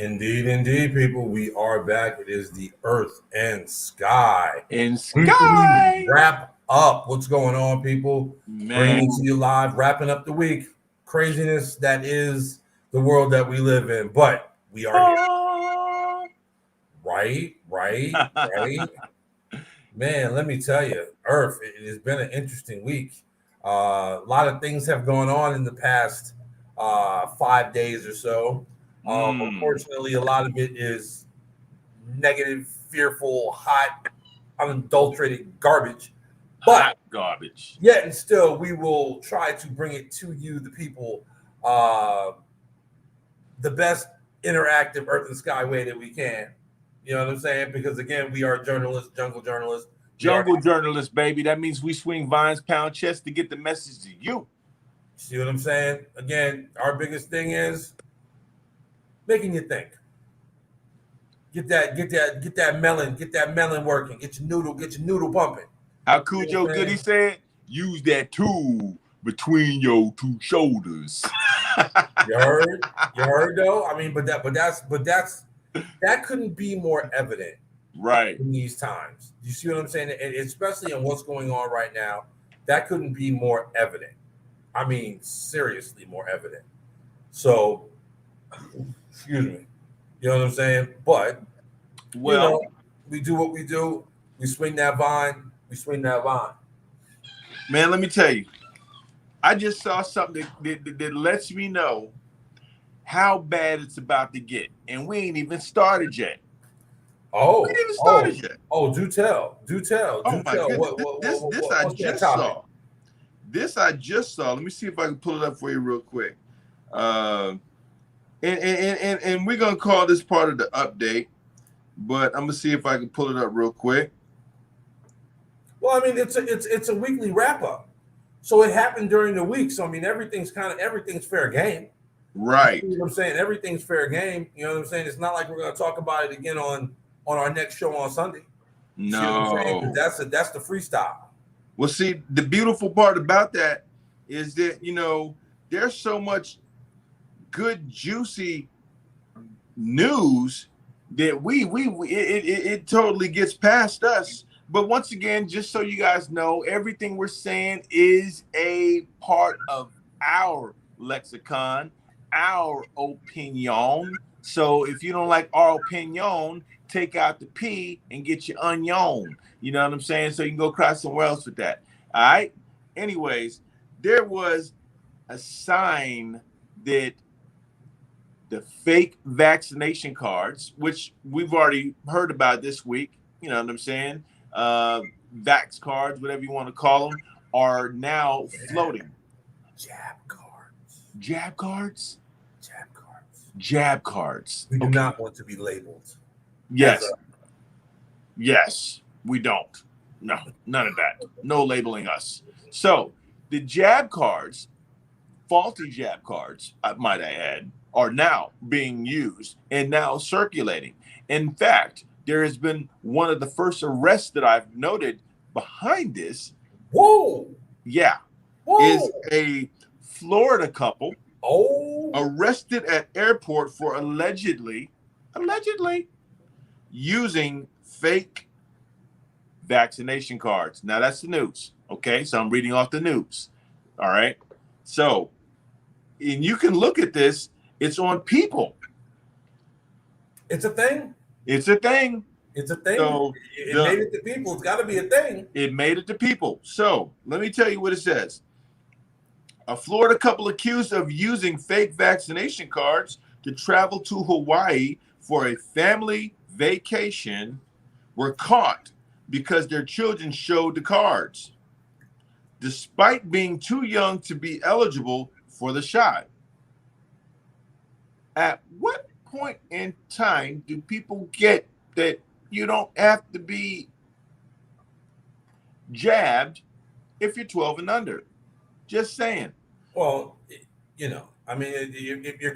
Indeed, indeed, people. We are back. It is the Earth and Sky In weekly Sky, wrap up. What's going on, people? Bringing it man. to you live, wrapping up the week. Craziness that is the world that we live in. But we are here. Oh. Right. Man, let me tell you, Earth, it has been an interesting week. A lot of things have gone on in the past 5 days or so. Mm, Unfortunately, a lot of it is negative, fearful, hot, unadulterated garbage. But hot garbage. yet and still, we will try to bring it to you, the people, uh, the best interactive Earth and Sky way that we can. You know what I'm saying? Because again, we are journalists, jungle journalists. We are, Jungle journalist, baby. That means we swing vines, pound chest to get the message to you. see what I'm saying? Again, our biggest thing is making you think. Get that melon working. Get your noodle pumping. How You know what Cujo I'm Goody saying? said, use that tool between your two shoulders. You heard though. I mean, that couldn't be more evident Right. in these times. You see what I'm saying? And especially in what's going on right now, that couldn't be more evident. I mean, seriously, more evident. So, excuse me. You know what I'm saying? But you Well, know, we do what we do. We swing that vine. We swing that vine. man, let me tell you, I just saw something that lets me know how bad it's about to get. And we ain't even started yet. We ain't Oh, even oh, started yet. do tell, do tell, Oh do my tell. goodness. This I What's that just topic? saw. This I just saw. Let me see if I can pull it up for you real quick. Uh, and we're gonna call this part of the update, but I'm gonna see if I can pull it up real quick. Well, I mean, it's a weekly wrap up, so it happened during the week. So I mean, everything's fair game. You see Right. what I'm saying? Everything's fair game. You know what I'm saying? It's not like we're going to talk about it again on our next show on Sunday. You see what I'm saying? Because No. that's the freestyle. Well, see, the beautiful part about that is that there's so much good, juicy news that it totally gets past us. But once again, just so you guys know, everything we're saying is a part of our lexicon, our opinion. So if you don't like our opinion, take out the P and get your onion. You know what I'm saying? So you can go cry somewhere else with that. All right. Anyways, there was a sign that the fake vaccination cards, which we've already heard about this week, you know what I'm saying? Vax cards, whatever you want to call them, are now floating. Jab cards. Jab cards? Jab cards. Jab cards. We do Okay. not want to be labeled as Yes. Yes. We don't. No, none of that. No labeling us. So the jab cards, faulty jab cards, might I add, are now being used and now circulating. In fact, there has been one of the first arrests that I've noted behind this. whoa, Yeah, whoa, is a Florida couple oh, arrested at airport for allegedly using fake vaccination cards. Now that's the news. Okay, so I'm reading off the news. All right. So, and you can look at this, it's on People. it's a thing. It's a thing. It's a thing. So It made it to people. It's got to be a thing. it made it to People. So let me tell you what it says. A Florida couple accused of using fake vaccination cards to travel to Hawaii for a family vacation were caught because their children showed the cards, despite being too young to be eligible for the shot. At what point in time do people get that you don't have to be jabbed if you're 12 and under? Just saying. Well, I mean, if you're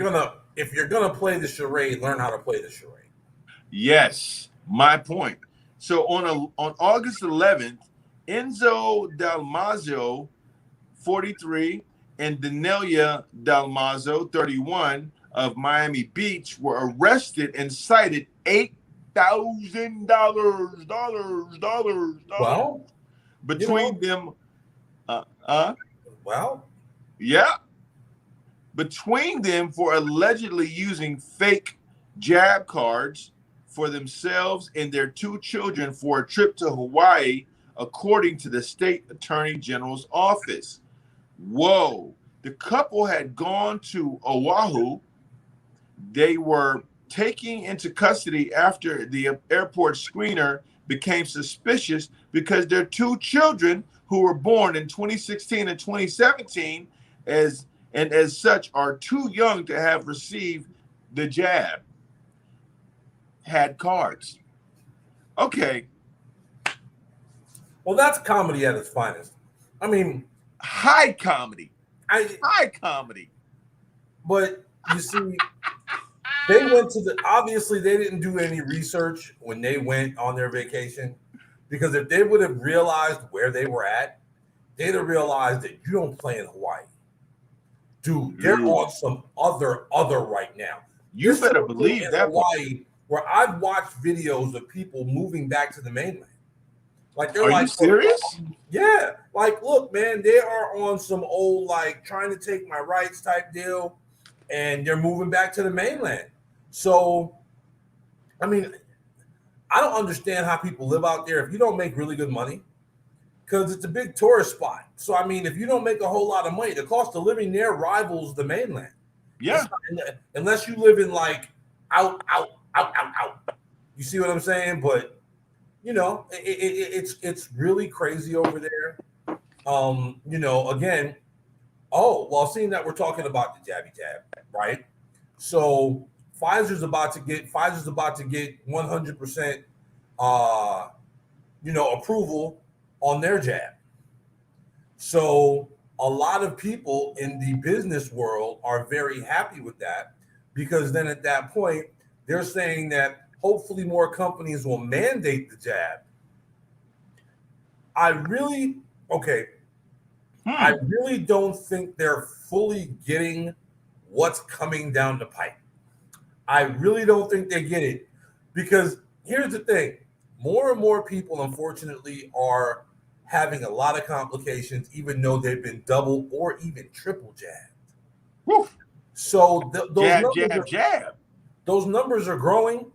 gonna play the charade, learn how to play the charade. Yes, my point. So on August 11th, Enzo Dalmazzo, 43, and Danelia Dalmazzo, 31, of Miami Beach were arrested and cited $8,000 Well, between them. Well, Yeah, between them for allegedly using fake jab cards for themselves and their two children for a trip to Hawaii, according to the state attorney general's office. Whoa. The couple had gone to Oahu. They were taken into custody after the airport screener became suspicious because their two children, who were born in 2016 and 2017, as such are too young to have received the jab, had cards. Okay. well, that's comedy at its finest. I mean, High comedy. High comedy. But you see, they went to obviously they didn't do any research when they went on their vacation, because if they would have realized where they were at, they'd have realized that you don't play in Hawaii. Dude, they're on some other right now. You better believe that. Hawaii, where I've watched videos of people moving back to the mainland. Like, they're Are like, you serious? Yeah. Like, look, man, they are on some old, like, trying to take my rights type deal, and they're moving back to the mainland. So, I mean, I don't understand how people live out there if you don't make really good money, because it's a big tourist spot. So, I mean, if you don't make a whole lot of money, the cost of living there rivals the mainland. Yeah. Unless you live in, like, out. You see what I'm saying? But, you know, it's really crazy over there. You know, again, seeing that we're talking about the jabby jab, right? So Pfizer's about to get 100% approval on their jab. So a lot of people in the business world are very happy with that, because then at that point they're saying that hopefully more companies will mandate the jab. I really don't think they're fully getting what's coming down the pipe. I really don't think they get it, because here's the thing. More and more people, unfortunately, are having a lot of complications, even though they've been double or even triple jabbed. Woo. So those numbers are growing.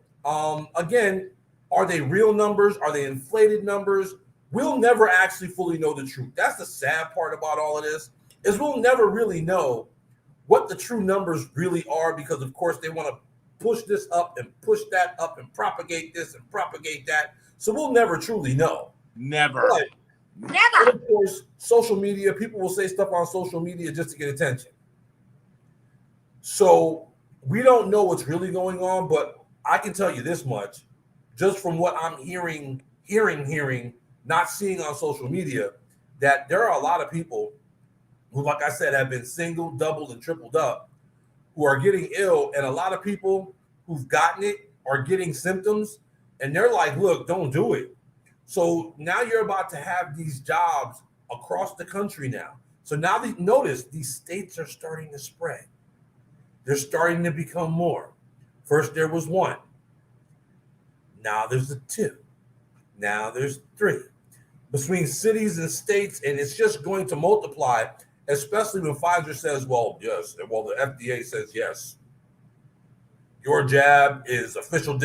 Again, are they real numbers? Are they inflated numbers? We'll never actually fully know the truth. That's the sad part about all of this, is we'll never really know what the true numbers really are, because, of course, they want to push this up and push that up and propagate this and propagate that. So we'll never truly know. Never. But of course, social media, people will say stuff on social media just to get attention. So we don't know what's really going on, but I can tell you this much, just from what I'm hearing, not seeing on social media, that there are a lot of people who, like I said, have been single, doubled, and tripled up, who are getting ill, and a lot of people who've gotten it are getting symptoms, and they're like, look, don't do it. So now you're about to have these jobs across the country now. So now notice these states are starting to spread. They're starting to become more. First there was 1. Now there's a 2. Now there's 3. Between cities and states, and it's just going to multiply, especially when Pfizer says, well, yes, well, the FDA says, yes, your jab is official.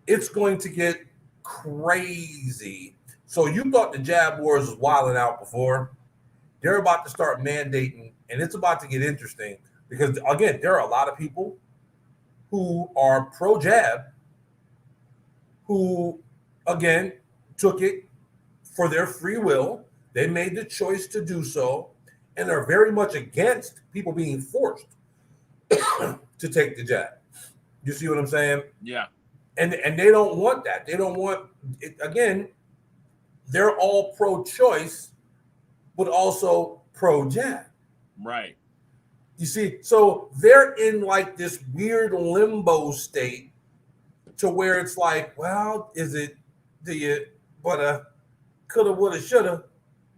It's going to get crazy. So you thought the jab wars was wilding out before. They're about to start mandating, and it's about to get interesting, because, again, there are a lot of people who are pro-jab who, again, took it for their free will. They made the choice to do so, and are very much against people being forced to take the jab. You see what I'm saying? Yeah. And they don't want that. They don't want it. Again, they're all pro-choice, but also pro-jab. Right. You see, so they're in like this weird limbo state, to where it's like, well, is it coulda, woulda, shoulda,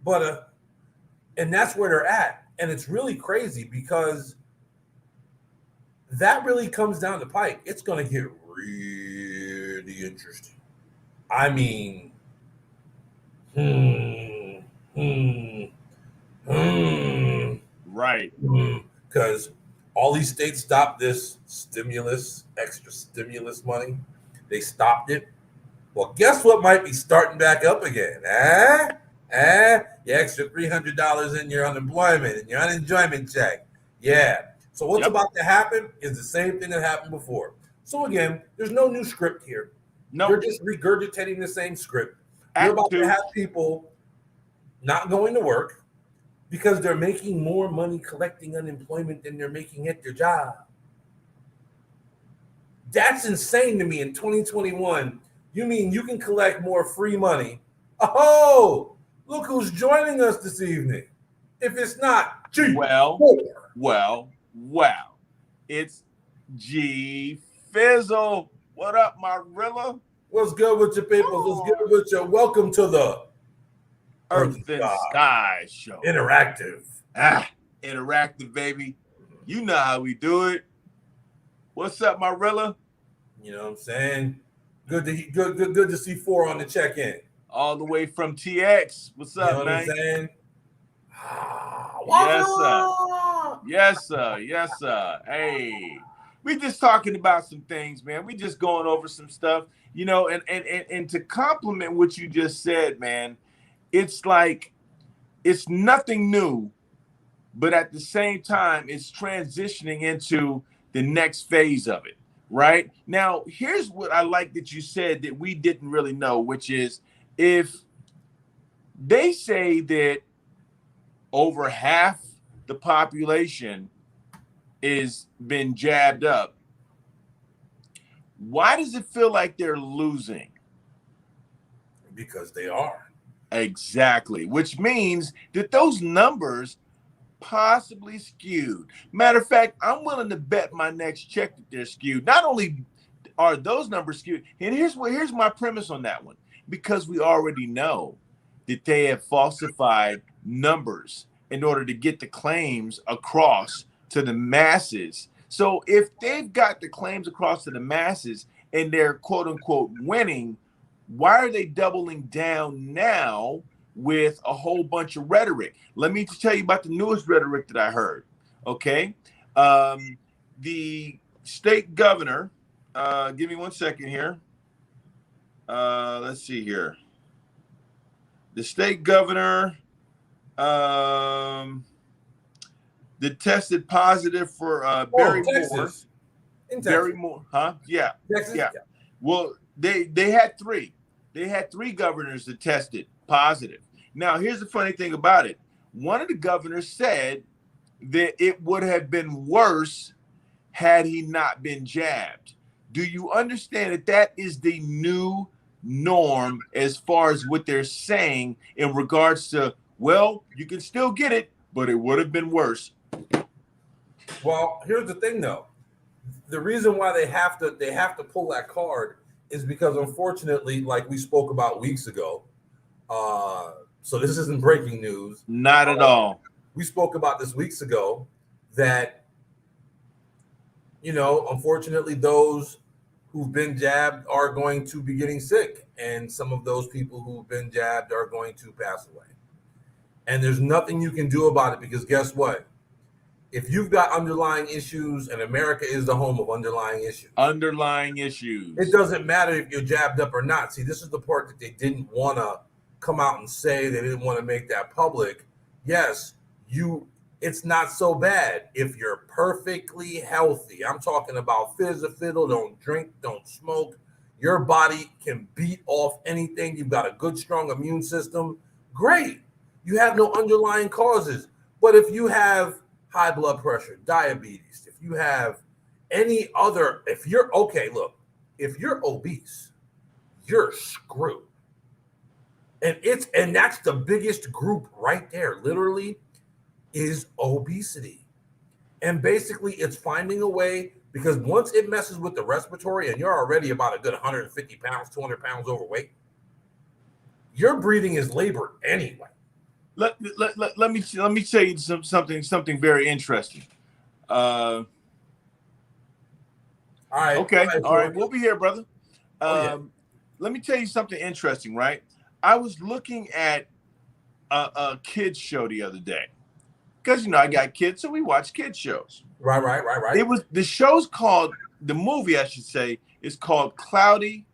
butta, and that's where they're at. And it's really crazy, because that really comes down the pike, it's going to get really interesting. I mean, hmm, hmm, hmm, Right. because all these states stopped this stimulus, extra stimulus money. They stopped it. Well, guess what might be starting back up again? Your extra $300 in your unemployment and your unemployment check. Yeah. So what's Yep. about to happen is the same thing that happened before. So again, there's no new script here. No. You're just regurgitating the same script. You're Act about two. to have people not going to work because they're making more money collecting unemployment than they're making at their job. That's insane to me in 2021. You mean you can collect more free money? Oh, look who's joining us this evening. If it's not G4. Well. It's G Fizzle. What up, Marilla? What's good with your people? What's good with you? Welcome to the Earth and Sky Show. Interactive. Interactive, baby. You know how we do it. What's up, Marilla? You know what I'm saying? Good to see 4 on the check-in. All the way from TX. What's up, you know man? What I'm saying? Yes, sir. Hey, we just talking about some things, man. We just going over some stuff, you know, and to compliment what you just said, man, it's like it's nothing new, but at the same time, it's transitioning into the next phase of it. Right now, here's what I like that you said that we didn't really know, which is if they say that over half the population is been jabbed up, why does it feel like they're losing? Because they are. Exactly, which means that those numbers possibly skewed. Matter of fact, I'm willing to bet my next check that they're skewed. Not only are those numbers skewed, and here's my premise on that one, because we already know that they have falsified numbers in order to get the claims across to the masses. So if they've got the claims across to the masses and they're quote unquote winning, why are they doubling down now with a whole bunch of rhetoric? Let me tell you about the newest rhetoric that I heard. Okay. The state governor, give me 1 second here. Let's see here. The state governor that tested positive for Barrymore. Barrymore, huh? Yeah. Texas? Yeah. Well, they had 3. They had 3 governors that tested positive. Now, here's the funny thing about it. One of the governors said that it would have been worse had he not been jabbed. Do you understand that that is the new norm as far as what they're saying in regards to, well, you can still get it, but it would have been worse? Well, here's the thing, though. The reason why they have to pull that card is because, unfortunately, like we spoke about weeks ago, so this isn't breaking news. Not at all. We spoke about this weeks ago that, you know, unfortunately, those who've been jabbed are going to be getting sick. And some of those people who've been jabbed are going to pass away. And there's nothing you can do about it because guess what? If you've got underlying issues, and America is the home of underlying issues. Underlying issues. It doesn't matter if you're jabbed up or not. See, this is the part that they didn't want to come out and say. They didn't want to make that public. Yes, it's not so bad if you're perfectly healthy. I'm talking about fizz or fiddle, don't drink, don't smoke. Your body can beat off anything. You've got a good, strong immune system. Great. You have no underlying causes. But if you have high blood pressure, diabetes, if you have any other, if you're obese, you're screwed. And that's the biggest group right there, literally, is obesity. And basically it's finding a way, because once it messes with the respiratory and you're already about a good 150 pounds, 200 pounds overweight, your breathing is labored anyway. Let me tell you something very interesting. All right. Okay. All right, All right. George. We'll be here, brother. Oh, yeah. Let me tell you something interesting, right? I was looking at a kids show the other day because I got kids, so we watch kids shows. Right. It was the movie, I should say, is called Cloudy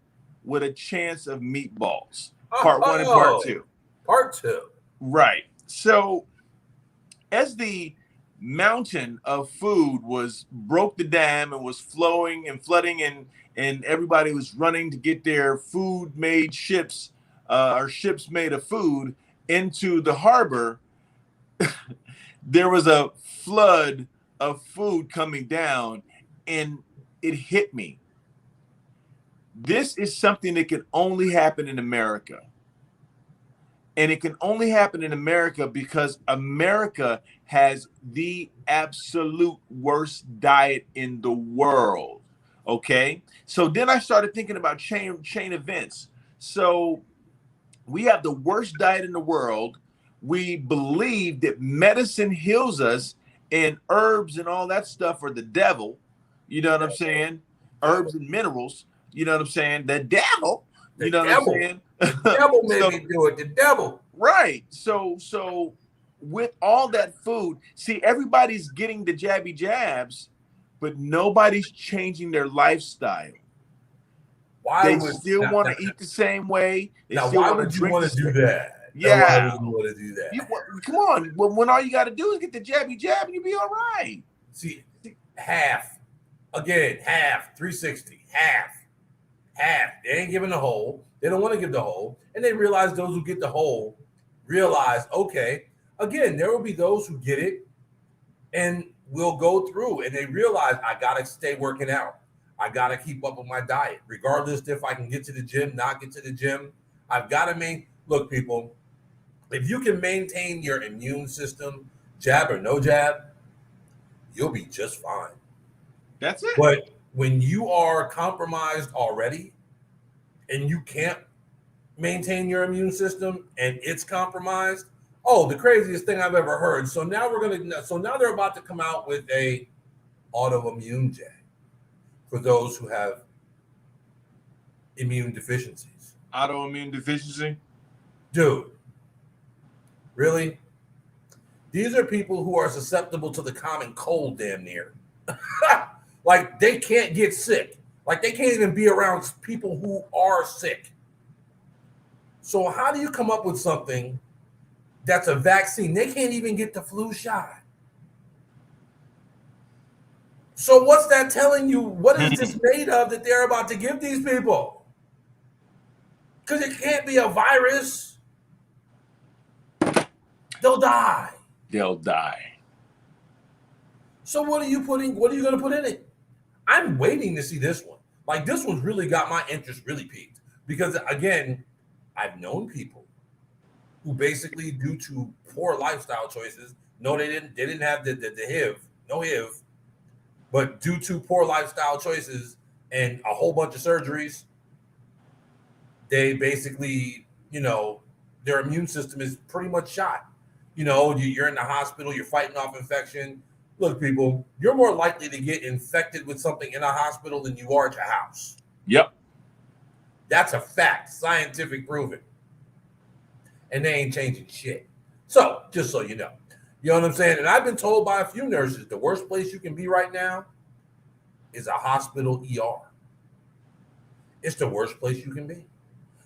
with a Chance of Meatballs, part 1 and part 2. Part 2. Right. So as the mountain of food broke the dam and was flowing and flooding, and everybody was running to get their food made ships or ships made of food into the harbor, there was a flood of food coming down, and it hit me. This is something that can only happen in America. And it can only happen in America because America has the absolute worst diet in the world. Okay. So then I started thinking about chain events. So we have the worst diet in the world. We believe that medicine heals us, and herbs and all that stuff are the devil. You know what I'm saying? Herbs and minerals. You know what I'm saying? The devil. You know what I'm saying? The devil made me do it. The devil. Right. So with all that food, see, everybody's getting the jabby jabs, but nobody's changing their lifestyle. They still want to eat the same way. Why would you want to do that? Yeah. Why would you want to do that? Come on. When all you got to do is get the jabby jab and you'll be all right. See, half. Again, half. 360. Half. They ain't giving the whole. They don't want to give the whole. And they realize those who get the whole realize, okay, again, there will be those who get it and will go through, and they realize I got to stay working out. I got to keep up with my diet, regardless if I can get to the gym, not get to the gym. I've got to look, people, if you can maintain your immune system, jab or no jab, you'll be just fine. That's it. But when you are compromised already and you can't maintain your immune system and it's compromised, the craziest thing I've ever heard. So now they're about to come out with a autoimmune jab for those who have immune deficiencies. Autoimmune deficiency? Dude, really? These are people who are susceptible to the common cold, damn near. Like, they can't get sick. Like, they can't even be around people who are sick. So how do you come up with something that's a vaccine? They can't even get the flu shot. So what's that telling you? What is this made of that they're about to give these people? Because it can't be a virus. They'll die. So what are you going to put in it? I'm waiting to see this one. Like, this one's really got my interest really piqued. Because, again, I've known people who basically, due to poor lifestyle choices, they didn't have the HIV, no HIV, but due to poor lifestyle choices and a whole bunch of surgeries, they basically, their immune system is pretty much shot. You're in the hospital, you're fighting off infection. Look, people, you're more likely to get infected with something in a hospital than you are at your house. Yep. That's a fact, scientific proven. And they ain't changing shit. So, just so you know. You know what I'm saying? And I've been told by a few nurses, the worst place you can be right now is a hospital ER. It's the worst place you can be.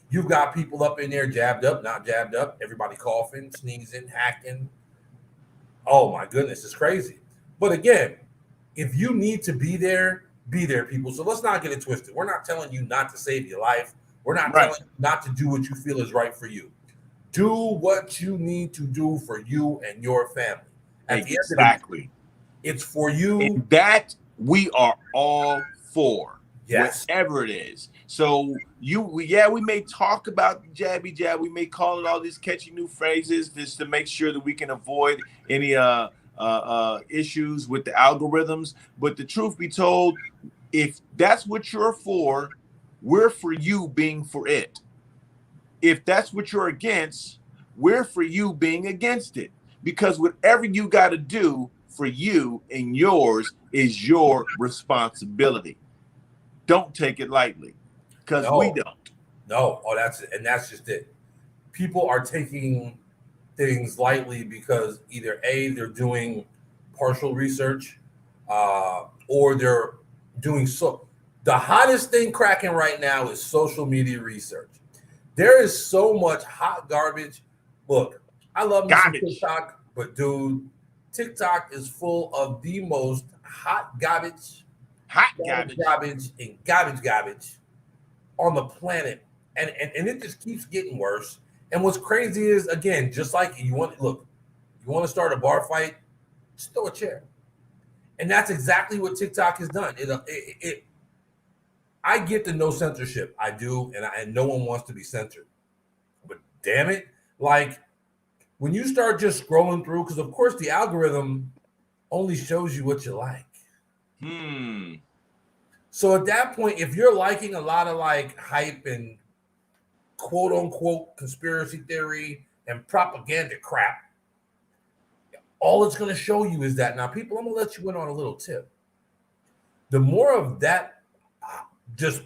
You've got people up in there jabbed up, not jabbed up, everybody coughing, sneezing, hacking. Oh my goodness, it's crazy. But again, if you need to be there, people. So let's not get it twisted. We're not telling you not to save your life. We're not telling you not to do what you feel is right for you. Do what you need to do for you and your family. Exactly. It's for you. And that we are all for. Yes. Whatever it is. So we may talk about the jabby jab. We may call it all these catchy new phrases just to make sure that we can avoid any issues with the algorithms. But the truth be told, if that's what you're for, we're for you being for it. If that's what you're against, we're for you being against it. Because whatever you got to do for you and yours is your responsibility. don't take it lightly, because we No, don't. no. Oh, that's just it. People are taking things lightly because either A, they're doing partial research, or they're doing so. The hottest thing cracking right now is social media research. There is so much hot garbage. Look, I love me some Garbage. TikTok, but dude, TikTok is full of the most hot Hot garbage. garbage on the planet. And it just keeps getting worse. And what's crazy is, again, just like you want to start a bar fight, just throw a chair. And that's exactly what TikTok has done. I get the no censorship. I do, and no one wants to be censored. But damn it, like when you start just scrolling through, because of course the algorithm only shows you what you like. So at that point, if you're liking a lot of like hype and quote unquote conspiracy theory and propaganda crap, all it's going to show you is that. Now, people, I'm going to let you in on a little tip. The more of that just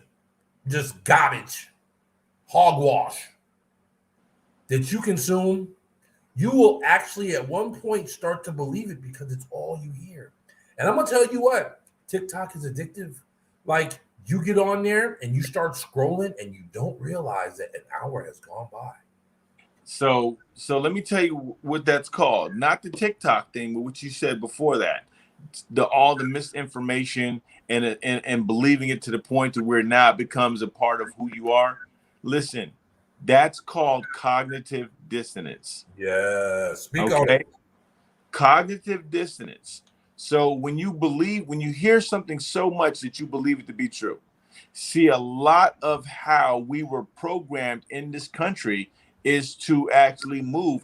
garbage, hogwash that you consume, you will actually at one point start to believe it because it's all you hear. And I'm going to tell you what, TikTok is addictive. Like, you get on there and you start scrolling and you don't realize that an hour has gone by. So let me tell you what that's called. Not the TikTok thing, but what you said before that. All the misinformation and believing it to the point to where now it becomes a part of who you are. Listen, that's called cognitive dissonance. Yeah, speak on it. Cognitive dissonance. So when you hear something so much that you believe it to be true. See, a lot of how we were programmed in this country is to actually move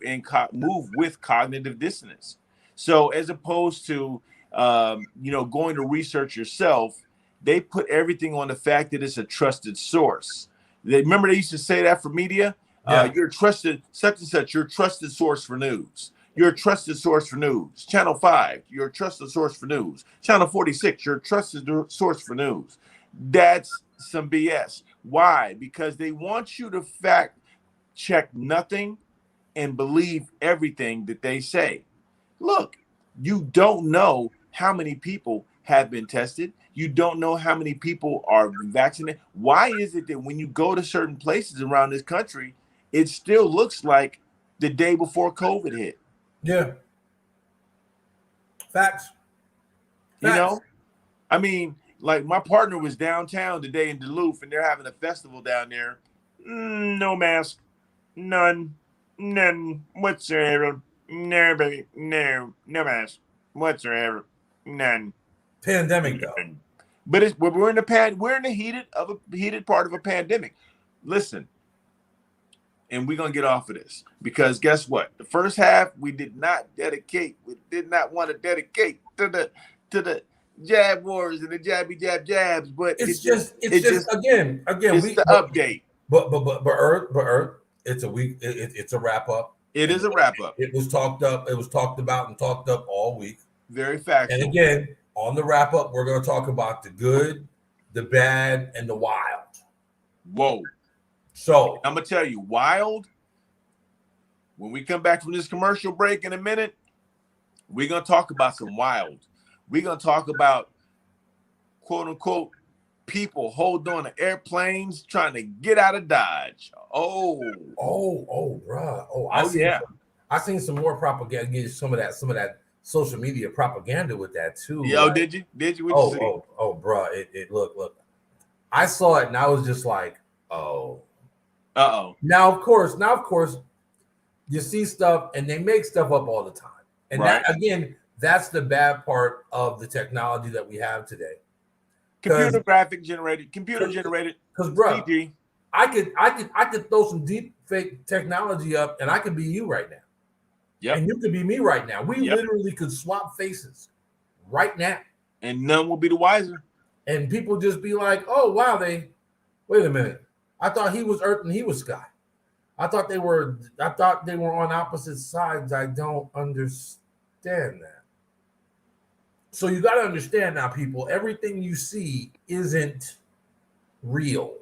with cognitive dissonance. So as opposed to going to research yourself, they put everything on the fact that it's a trusted source. Remember they used to say that for media. Yeah. You're trusted such and such. You're a trusted source for news. You're a trusted source for news. Channel 5, you're a trusted source for news. Channel 46, you're a trusted source for news. That's some BS. Why? Because they want you to fact check nothing and believe everything that they say. Look, you don't know how many people have been tested. You don't know how many people are vaccinated. Why is it that when you go to certain places around this country, it still looks like the day before COVID hit? Yeah. Facts. You know, I mean, like my partner was downtown today in Duluth and they're having a festival down there. No mask, none whatsoever. No, baby, no mask whatsoever, none. Pandemic though. But we're in the heated part of a pandemic. Listen, and we're gonna get off of this because guess what? The first half we did not want to dedicate to the jab wars and the jabby jabs, but it's just again it's the update. But Earth, it's a week. It's a wrap up. It is a wrap up. It was talked up. It was talked about and talked up all week. Very factual. And again, on the wrap up, we're going to talk about the good, the bad, and the wild. Whoa. So I'm going to tell you, wild, when we come back from this commercial break in a minute, we're going to talk about some wild. We're going to talk about, quote unquote, people holding on to airplanes trying to get out of Dodge. Bruh. I seen some more propaganda, some of that social media propaganda with that too. Yo, like, did you? What you see? Bruh. It look. I saw it and I was just like, oh. Uh-oh. Now of course, you see stuff and they make stuff up all the time. And right. That again, that's the bad part of the technology that we have today. Computer generated. Because bro, I could throw some deep fake technology up and I could be you right now. Yep. And you could be me right now. We literally could swap faces right now. And none will be the wiser. And people just be like, oh wow, wait a minute. I thought he was Earth and he was Sky. I thought they were on opposite sides. I don't understand that. So you got to understand now, people, everything you see isn't real.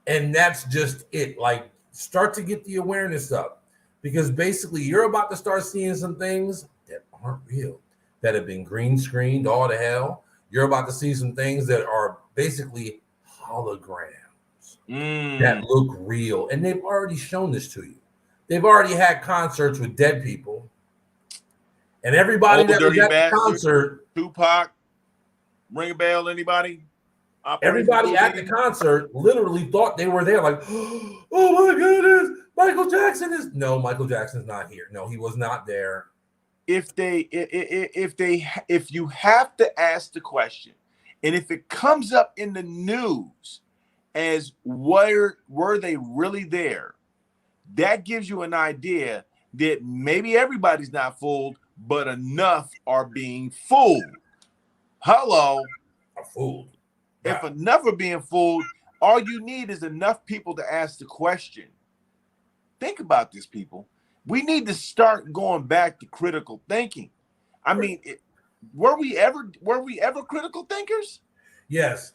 And that's just it. Like, start to get the awareness up, because basically you're about to start seeing some things that aren't real, that have been green screened all to hell. You're about to see some things that are basically holograms that look real. And they've already shown this to you. They've already had concerts with dead people. And everybody that was at the concert, Tupac, ring a bell, anybody? Everybody at the concert literally thought they were there, like, oh my goodness, Michael Jackson is. No, Michael Jackson's not here. No, he was not there. If you have to ask the question, and if it comes up in the news as were they really there, that gives you an idea that maybe everybody's not fooled, but enough are being fooled. Hello, are fooled. If enough are being fooled, all you need is enough people to ask the question. Think about this, people. We need to start going back to critical thinking. I mean, were we ever critical thinkers? Yes.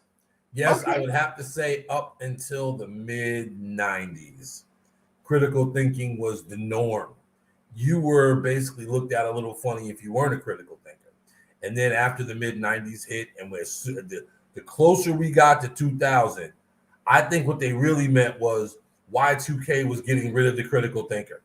Yes, Okay. I would have to say up until the mid-90s. Critical thinking was the norm. You were basically looked at a little funny if you weren't a critical thinker. And then after the mid-90s hit, and the closer we got to 2000, I think what they really meant was Y2K was getting rid of the critical thinker.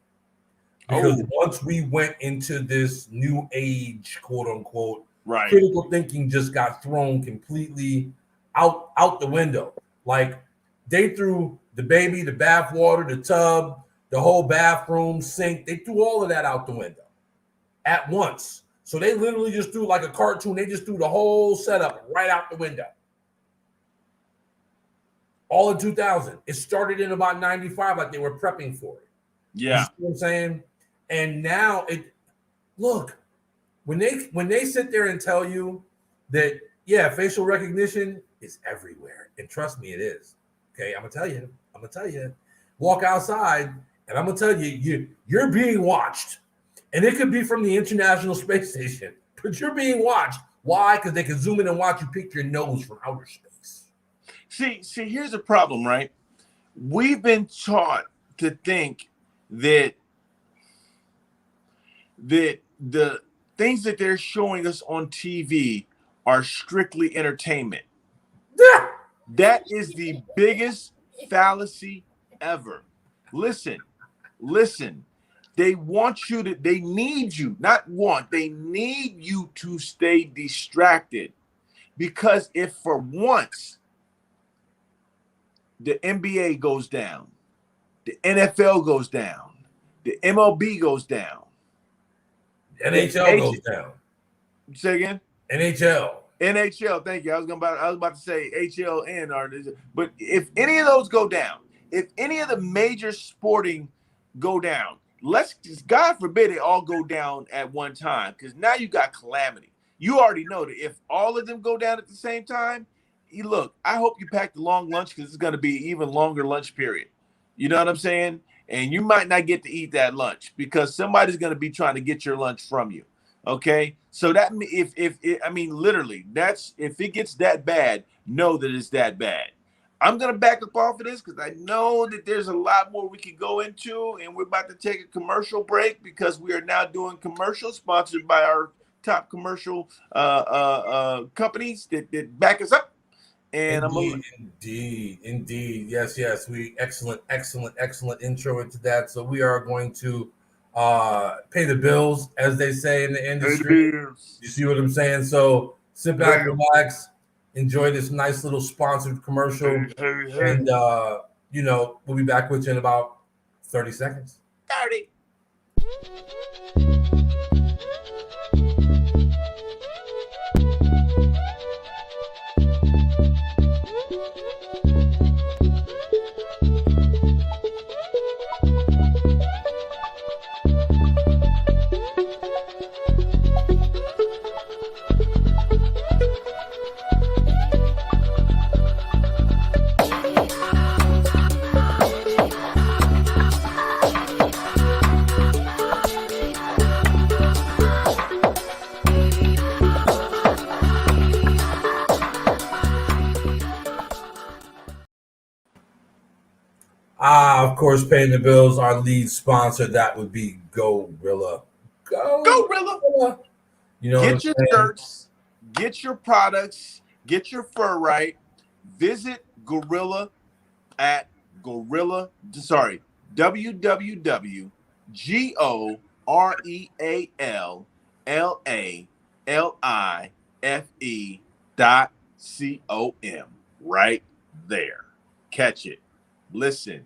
Because once we went into this new age, quote unquote, right, critical thinking just got thrown completely out the window. Like, they threw the baby, the bath water, the tub, the whole bathroom, sink. They threw all of that out the window at once. So they literally just threw, like a cartoon, they just threw the whole setup right out the window. All in 2000. It started in about 95, like they were prepping for it. Yeah. You see what I'm saying? And now when they sit there and tell you that, yeah, facial recognition is everywhere. And trust me, it is. Okay, I'm gonna tell you. Walk outside, and I'm gonna tell you, you're being watched. And it could be from the International Space Station, but you're being watched. Why? Because they can zoom in and watch you pick your nose from outer space. See, here's the problem, right? We've been taught to think that the things that they're showing us on TV are strictly entertainment. Yeah. That is the biggest fallacy ever. Listen. They need you to stay distracted. Because if for once the NBA goes down, the NFL goes down, the MLB goes down, NHL goes down. Say again? NHL, thank you. I was about to say HLN, but if any of those go down, if any of the major sporting go down, God forbid they all go down at one time, because now you got calamity. You already know that if all of them go down at the same time, look, I hope you pack the long lunch, because it's going to be an even longer lunch period. You know what I'm saying? And you might not get to eat that lunch because somebody's going to be trying to get your lunch from you. Okay, so that if it gets that bad, know that it's that bad. I'm gonna back up off of this because I know that there's a lot more we could go into, and we're about to take a commercial break because we are now doing commercials sponsored by our top commercial companies that back us up. And indeed, yes, we excellent intro into that. So we are going to pay the bills, as they say in the industry. You see what I'm saying? So sit back, relax, enjoy this nice little sponsored commercial, and we'll be back with you in about 30 seconds. 30. Of course, paying the bills, our lead sponsor, that would be Gorilla. Gorilla. Gorilla. You know Get what your I'm saying? shirts, get your products, get your fur right. Visit Gorilla at Gorilla. Sorry, www.GOREALLIFE.com. Right there. Catch it. Listen,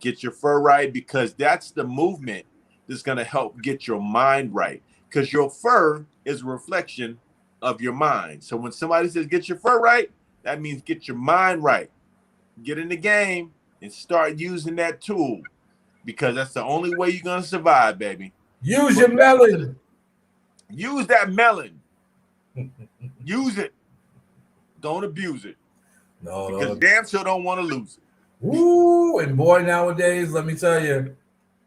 get your fur right, because that's the movement that's going to help get your mind right. Because your fur is a reflection of your mind. So when somebody says get your fur right, that means get your mind right. Get in the game and start using that tool, because that's the only way you're going to survive, baby. Use your melon. Use that melon. Use it. Don't abuse it. Because damn sure don't want to lose it. Woo! And boy, nowadays, let me tell you,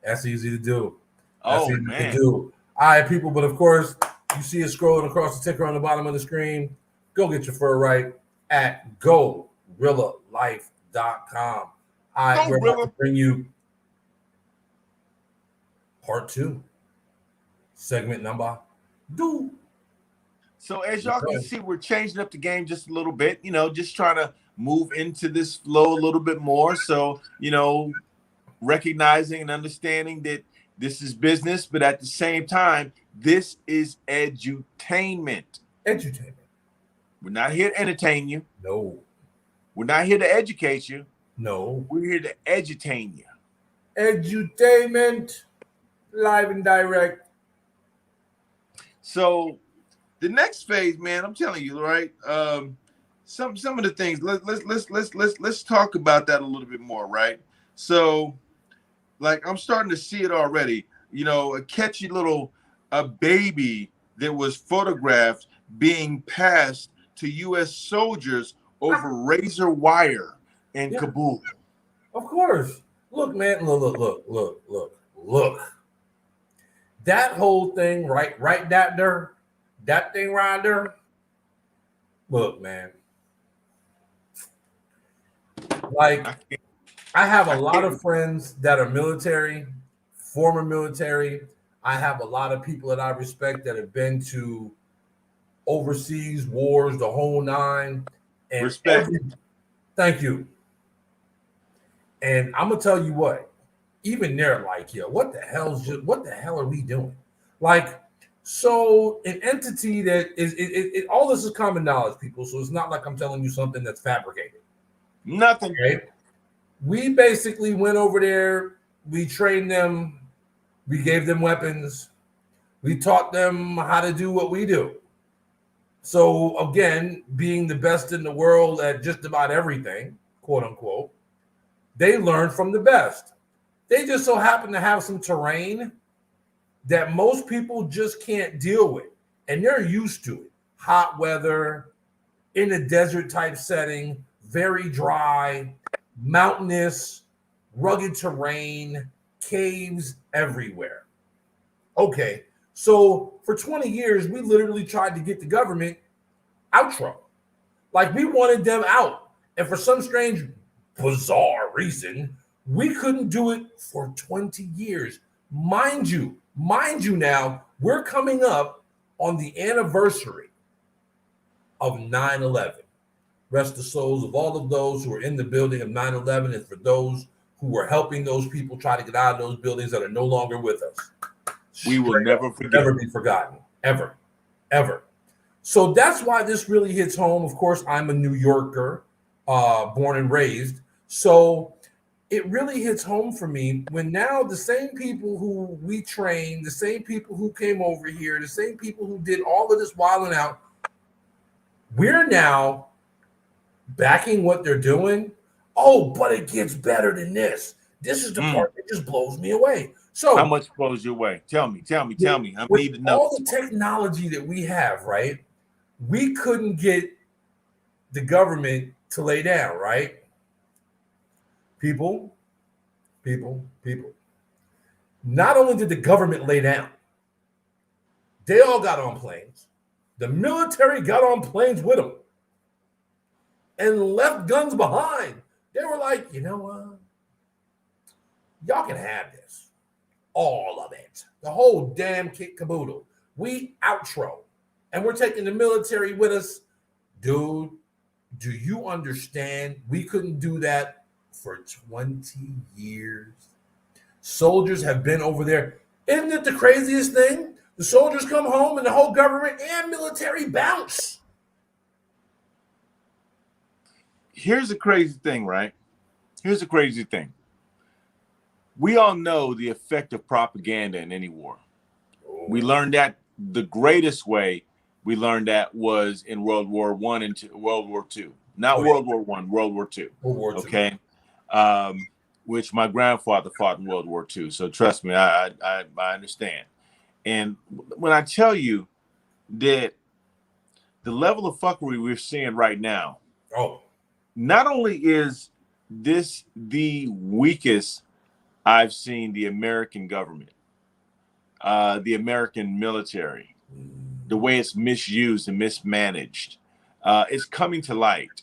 that's easy to do. That's easy to do. All right, people, but of course, you see it scrolling across the ticker on the bottom of the screen. Go get your fur right at GoRillaLife.com. All right, we're about to bring you part 2, segment number 2. So as y'all can see, we're changing up the game just a little bit, you know, just trying to move into this flow a little bit more. So, you know, recognizing and understanding that this is business, but at the same time, this is edutainment. Edutainment. We're not here to entertain you. No. We're not here to educate you. No. We're here to edutain you. Edutainment, live and direct. So the next phase, man, I'm telling you, right? Some of the things. Let's talk about that a little bit more, right? So, like, I'm starting to see it already. You know, a catchy little baby that was photographed being passed to U.S. soldiers over razor wire in Kabul. Of course. Look, man. Look. That whole thing, right there. That thing right there. Look, man. Like, I have a lot of friends that are military, former military. I have a lot of people that I respect that have been to overseas wars, the whole nine. And respect. Thank you. And I'm gonna tell you what, even they're like, yo, what the hell are we doing? Like, so an entity that is all this is common knowledge, people. So it's not like I'm telling you something that's fabricated. Nothing. Okay? We basically went over there, we trained them, we gave them weapons, we taught them how to do what we do. So again, being the best in the world at just about everything, quote unquote, they learned from the best. They just so happen to have some terrain that most people just can't deal with. And they're used to it. Hot weather, in a desert type setting, very dry, mountainous, rugged terrain, caves everywhere. Okay, so for 20 years, we literally tried to get the government outro. Like, we wanted them out. And for some strange, bizarre reason, we couldn't do it for 20 years. Mind you now, we're coming up on the anniversary of 9/11. Rest the souls of all of those who were in the building of 9/11, and for those who were helping those people try to get out of those buildings that are no longer with us. We will never forget. Never be forgotten. Ever. So that's why this really hits home. Of course, I'm a New Yorker, born and raised. So it really hits home for me when now the same people who we trained, the same people who came over here, the same people who did all of this wilding out, we're now backing what they're doing. Oh, but it gets better than this. This is the part that just blows me away. So how much blows you away? Tell me. I need to know. All the technology that we have, right? We couldn't get the government to lay down, right? People. Not only did the government lay down, they all got on planes. The military got on planes with them and left guns behind. They were like, you know what? Y'all can have this. All of it. The whole damn kit caboodle. We outro. And we're taking the military with us. Dude, do you understand? We couldn't do that for 20 years. Soldiers have been over there. Isn't it the craziest thing? The soldiers come home and the whole government and military bounce. Here's the crazy thing, right? Here's the crazy thing. We all know the effect of propaganda in any war. We learned that the greatest way we learned that was in World War I and World War II. Not World War I, World War II. World War II. Okay. Which my grandfather fought in World War II. So trust me, I understand. And when I tell you that the level of fuckery we're seeing right now, not only is this the weakest I've seen the American government, the American military, the way it's misused and mismanaged, it's coming to light.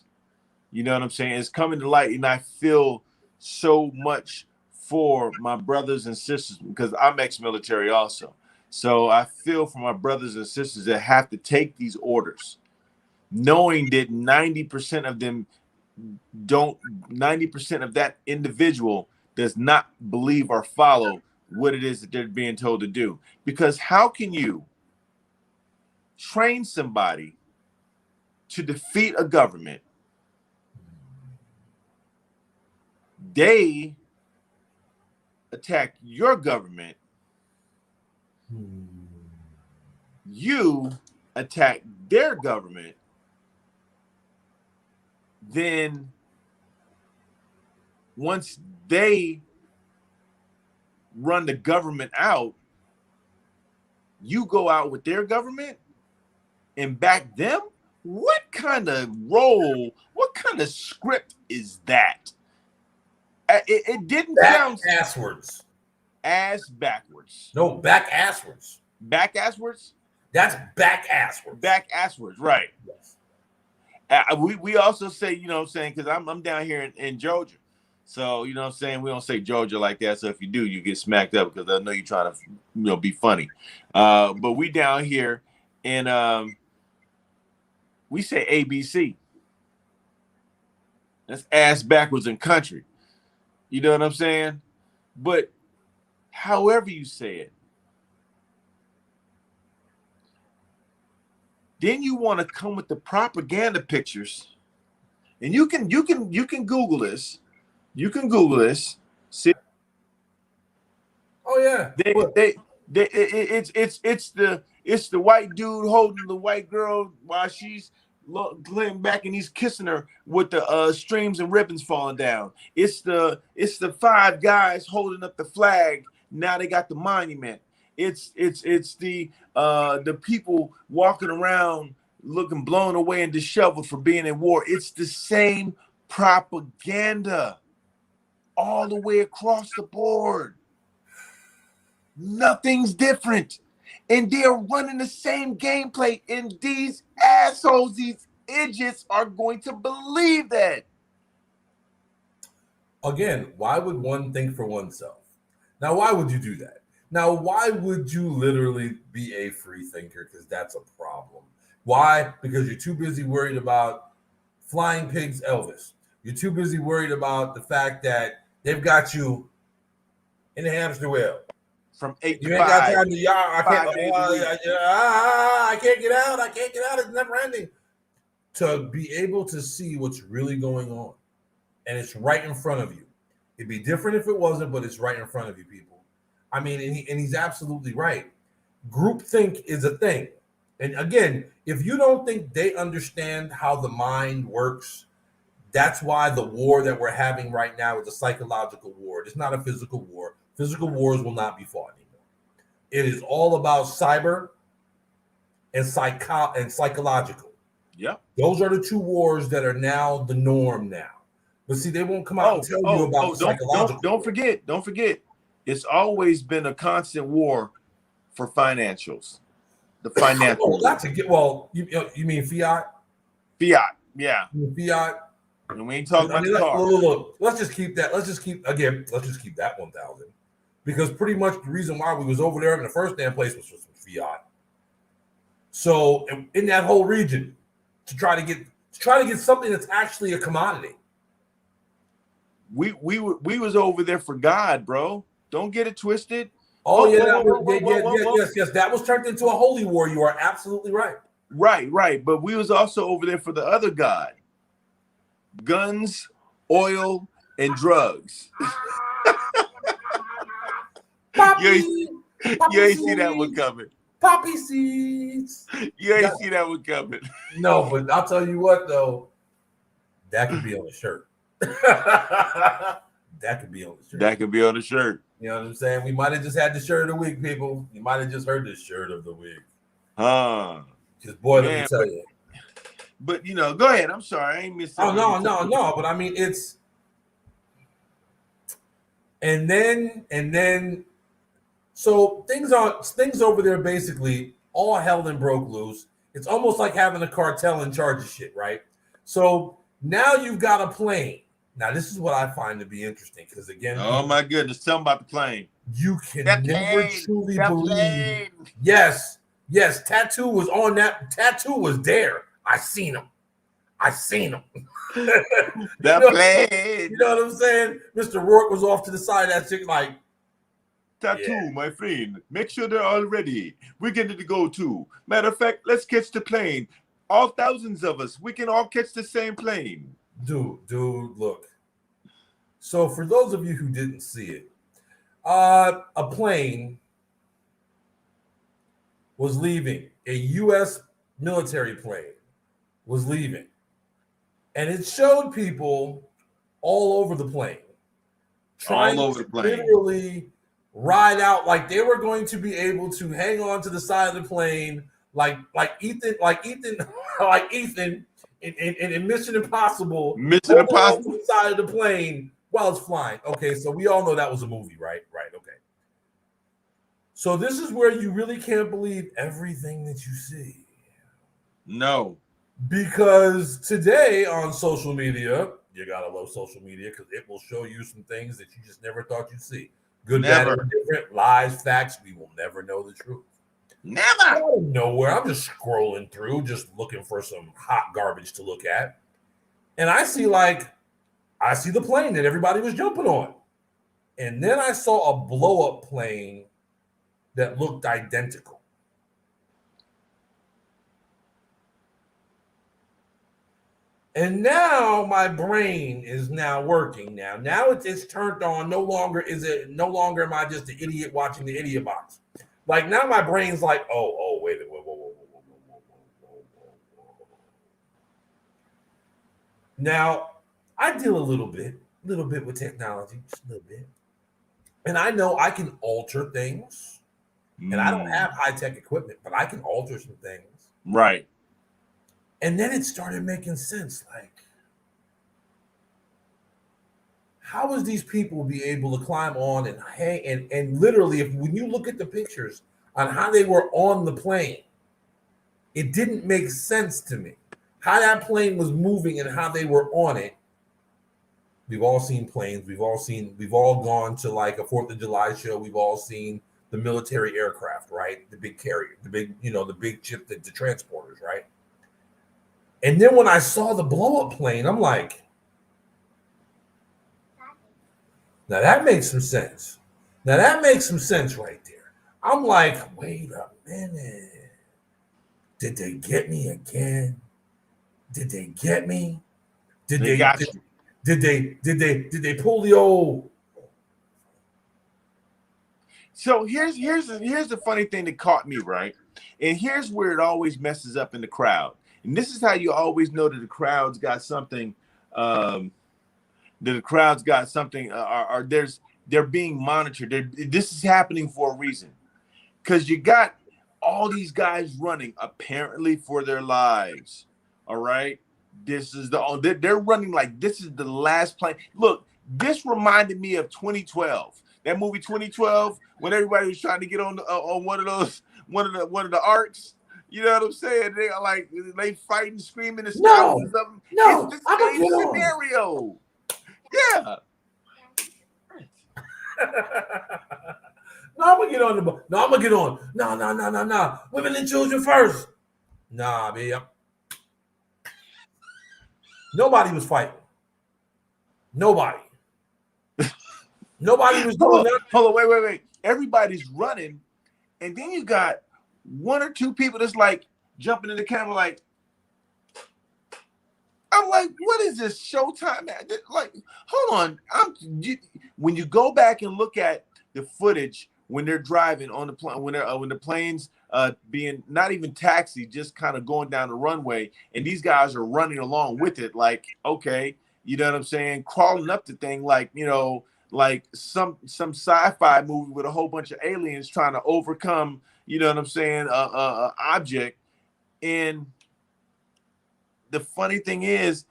You know what I'm saying? It's coming to light, and I feel so much for my brothers and sisters because I'm ex-military also. So I feel for my brothers and sisters that have to take these orders, knowing that 90% of them don't, 90% of that individual does not believe or follow what it is that they're being told to do. Because how can you train somebody to defeat a government? They attack your government. You attack their government. Then once they run the government out, you go out with their government and back them? What kind of role, what kind of script is that? It didn't sound asswards. Ass backwards. No, back asswards. Back asswards? That's back asswards. Back asswards, right. Yes. We also say, you know what I'm saying, because I'm down here in Georgia. So, you know what I'm saying, we don't say Georgia like that. So if you do, you get smacked up because I know you're trying to, be funny. But we down here and we say ABC. That's ass backwards in country. You know what I'm saying? But however you say it, then you want to come with the propaganda pictures, and you can Google this. You can Google this. See? Oh yeah. It's the white dude holding the white girl while she's laying back and he's kissing her with the streams and ribbons falling down. It's the 5 guys holding up the flag. Now they got the monument. It's the people walking around looking blown away and disheveled for being in war. It's the same propaganda all the way across the board. Nothing's different. And they're running the same gameplay, and these assholes, these idiots are going to believe that. Again, why would one think for oneself? Now, why would you do that? Now, why would you literally be a free thinker? Because that's a problem. Why? Because you're too busy worried about Flying Pigs Elvis. You're too busy worried about the fact that they've got you in the hamster wheel. From 8 to 5. You ain't got time to yard. I can't get out. I can't get out. It's never ending. To be able to see what's really going on. And it's right in front of you. It'd be different if it wasn't, but it's right in front of you, people. I mean, and he's absolutely right. Groupthink is a thing. And again, if you don't think they understand how the mind works, that's why the war that we're having right now is a psychological war. It's not a physical war. Physical wars will not be fought anymore. It is all about cyber and psychological. Yeah. Those are the 2 wars that are now the norm now. But see, they won't come out and tell you about psychological. Don't forget. It's always been a constant war for financials. The financial. You mean fiat? Fiat, yeah. Fiat. And we ain't talking about the look, car. look. Let's just keep that 1,000 because pretty much the reason why we was over there in the first damn place was for some fiat. So in that whole region, to try to get something that's actually a commodity. We was over there for God, bro. Don't get it twisted. Yes. That was turned into a holy war. You are absolutely right. Right. But we was also over there for the other God. Guns, oil, and drugs. You ain't see that one coming. Poppy seeds. You ain't see that one coming. No, but I'll tell you what, though. That could be on the shirt. That could be on the shirt. That could be on the shirt. You know what I'm saying? We might have just had the shirt of the week, people. You might have just heard the shirt of the week. Just boy, let me tell you. But go ahead. I'm sorry, I ain't missing. Oh no. But I mean, it's and then. So things over there basically all hell and broke loose. It's almost like having a cartel in charge of shit, right? So now you've got a plane. Now this is what I find to be interesting because again, oh my goodness, tell me about the plane. You can never truly believe. Yes, Tattoo was on that. Tattoo was there. I seen him. That plane. You know what I'm saying? Mr. Rourke was off to the side of that chick like. Tattoo, my friend. Make sure they're all ready. We're getting to go too. Matter of fact, let's catch the plane. All thousands of us, we can all catch the same plane. Dude, look. So for those of you who didn't see it, a plane was leaving. A U.S. military plane was leaving. And it showed people all over the plane. Trying to literally ride out like they were going to be able to hang on to the side of the plane like Ethan in Mission Impossible. Mission Impossible. On the side of the plane while it's flying. Okay, so we all know that was a movie, right? Right, okay. So this is where you really can't believe everything that you see. No. Because today on social media, you gotta love social media because it will show you some things that you just never thought you'd see. Good, bad, and different, lies, facts. We will never know the truth. Never. Out of nowhere, I'm just scrolling through, just looking for some hot garbage to look at. And I see the plane that everybody was jumping on. And then I saw a blow-up plane that looked identical. And now my brain is now working. Now it's turned on. No longer am I just an idiot watching the idiot box. Like now my brain's like, wait. Now I deal a little bit with technology, just a little bit. And I know I can alter things. And I don't have high-tech equipment, but I can alter some things. Right. And then it started making sense. Like, how would these people be able to climb on and hang? And literally, when you look at the pictures on how they were on the plane, it didn't make sense to me. How that plane was moving and how they were on it. We've all seen planes. We've all gone to like a 4th of July show. We've all seen the military aircraft, right? The big carrier, the big ship, the transporters, right? And then when I saw the blow-up plane, I'm like, now that makes some sense. Now that makes some sense right there. I'm like, wait a minute. Did they get me again? Did they get me? Did they pull the old? So here's the funny thing that caught me, right? And here's where it always messes up in the crowd. And this is how you always know that the crowd's got something. Or they're being monitored. This is happening for a reason, because you got all these guys running apparently for their lives. All right, they're running like this is the last plane. Look, this reminded me of 2012. That movie 2012 when everybody was trying to get on one of the arcs. You know what I'm saying? They are like they fighting, screaming, and No, shouting. Something. no, It's the I'm gonna same get on. scenario. Yeah. No, I'm gonna get on the. No, I'm gonna get on. No. Women and children first. Nah, man. Nobody was fighting. Nobody. Nobody was doing nothing. Hold on, wait. Everybody's running, and then you got one or two people that's like jumping in the camera, like, I'm like, what is this Showtime? Like, hold on. When you go back and look at the footage when they're driving on the plane, when the plane's being not even taxi, just kind of going down the runway, and these guys are running along with it, like, okay, you know what I'm saying, crawling up the thing, like, you know, like some sci-fi movie with a whole bunch of aliens trying to overcome, you know what I'm saying, a object. And the funny thing is,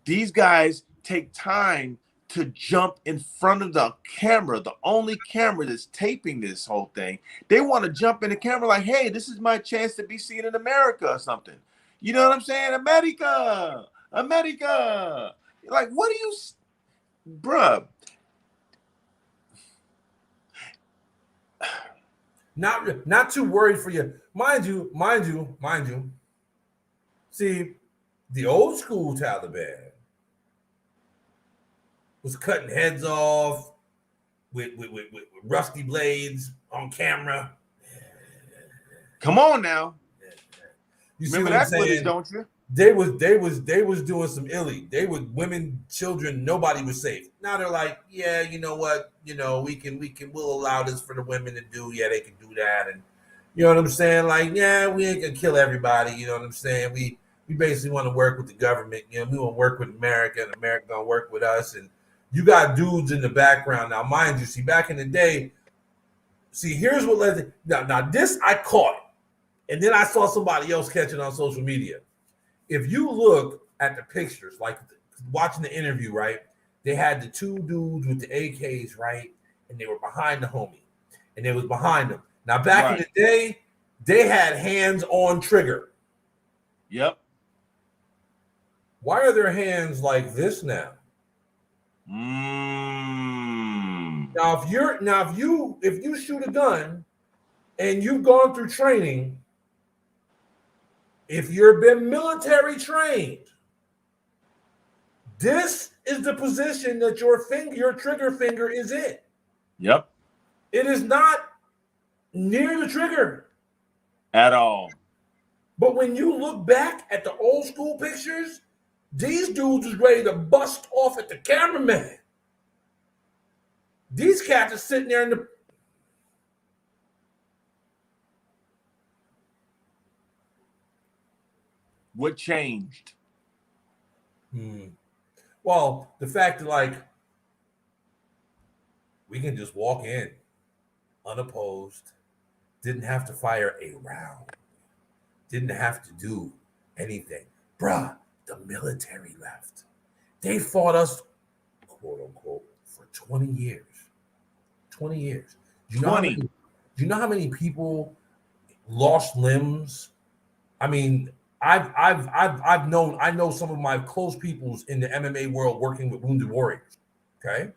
these guys take time to jump in front of the camera, the only camera that's taping this whole thing. They want to jump in the camera like, hey, this is my chance to be seen in America or something. You know what I'm saying? America. Like, what do you, bruh? Not too worried for you. Mind you. See, the old school Taliban was cutting heads off with rusty blades on camera. Come on now. You see Remember what I'm that saying? footage, don't you? They was doing some illy. They was women, children, nobody was safe. Now they're like, yeah, you know what? You know, we'll allow this for the women to do. Yeah, they can do that. And you know what I'm saying? Like, yeah, we ain't gonna kill everybody, you know what I'm saying? We basically want to work with the government, you know, we want to work with America and America gonna work with us. And you got dudes in the background. Now, mind you, see, back in the day, here's what led to now this I caught it. And then I saw somebody else catch it on social media. If you look at the pictures, like watching the interview, right? They had the two dudes with the AKs, right? And they were behind the homie. And they was behind them. Now, back in the day, they had hands on trigger. Yep. Why are their hands like this now? Now, if you shoot a gun and you've gone through training, if you've been military trained, this is the position that your trigger finger is in. Yep. It is not near the trigger at all. But when you look back at the old school pictures, these dudes is ready to bust off at the cameraman. These cats are sitting there in the. What changed? Well, the fact that, like, we can just walk in unopposed, didn't have to fire a round, didn't have to do anything. Bruh, the military left. They fought us, quote unquote, for 20 years. 20 years. Do you know how many people lost limbs? I mean, I know some of my close peoples in the MMA world working with wounded warriors. Okay.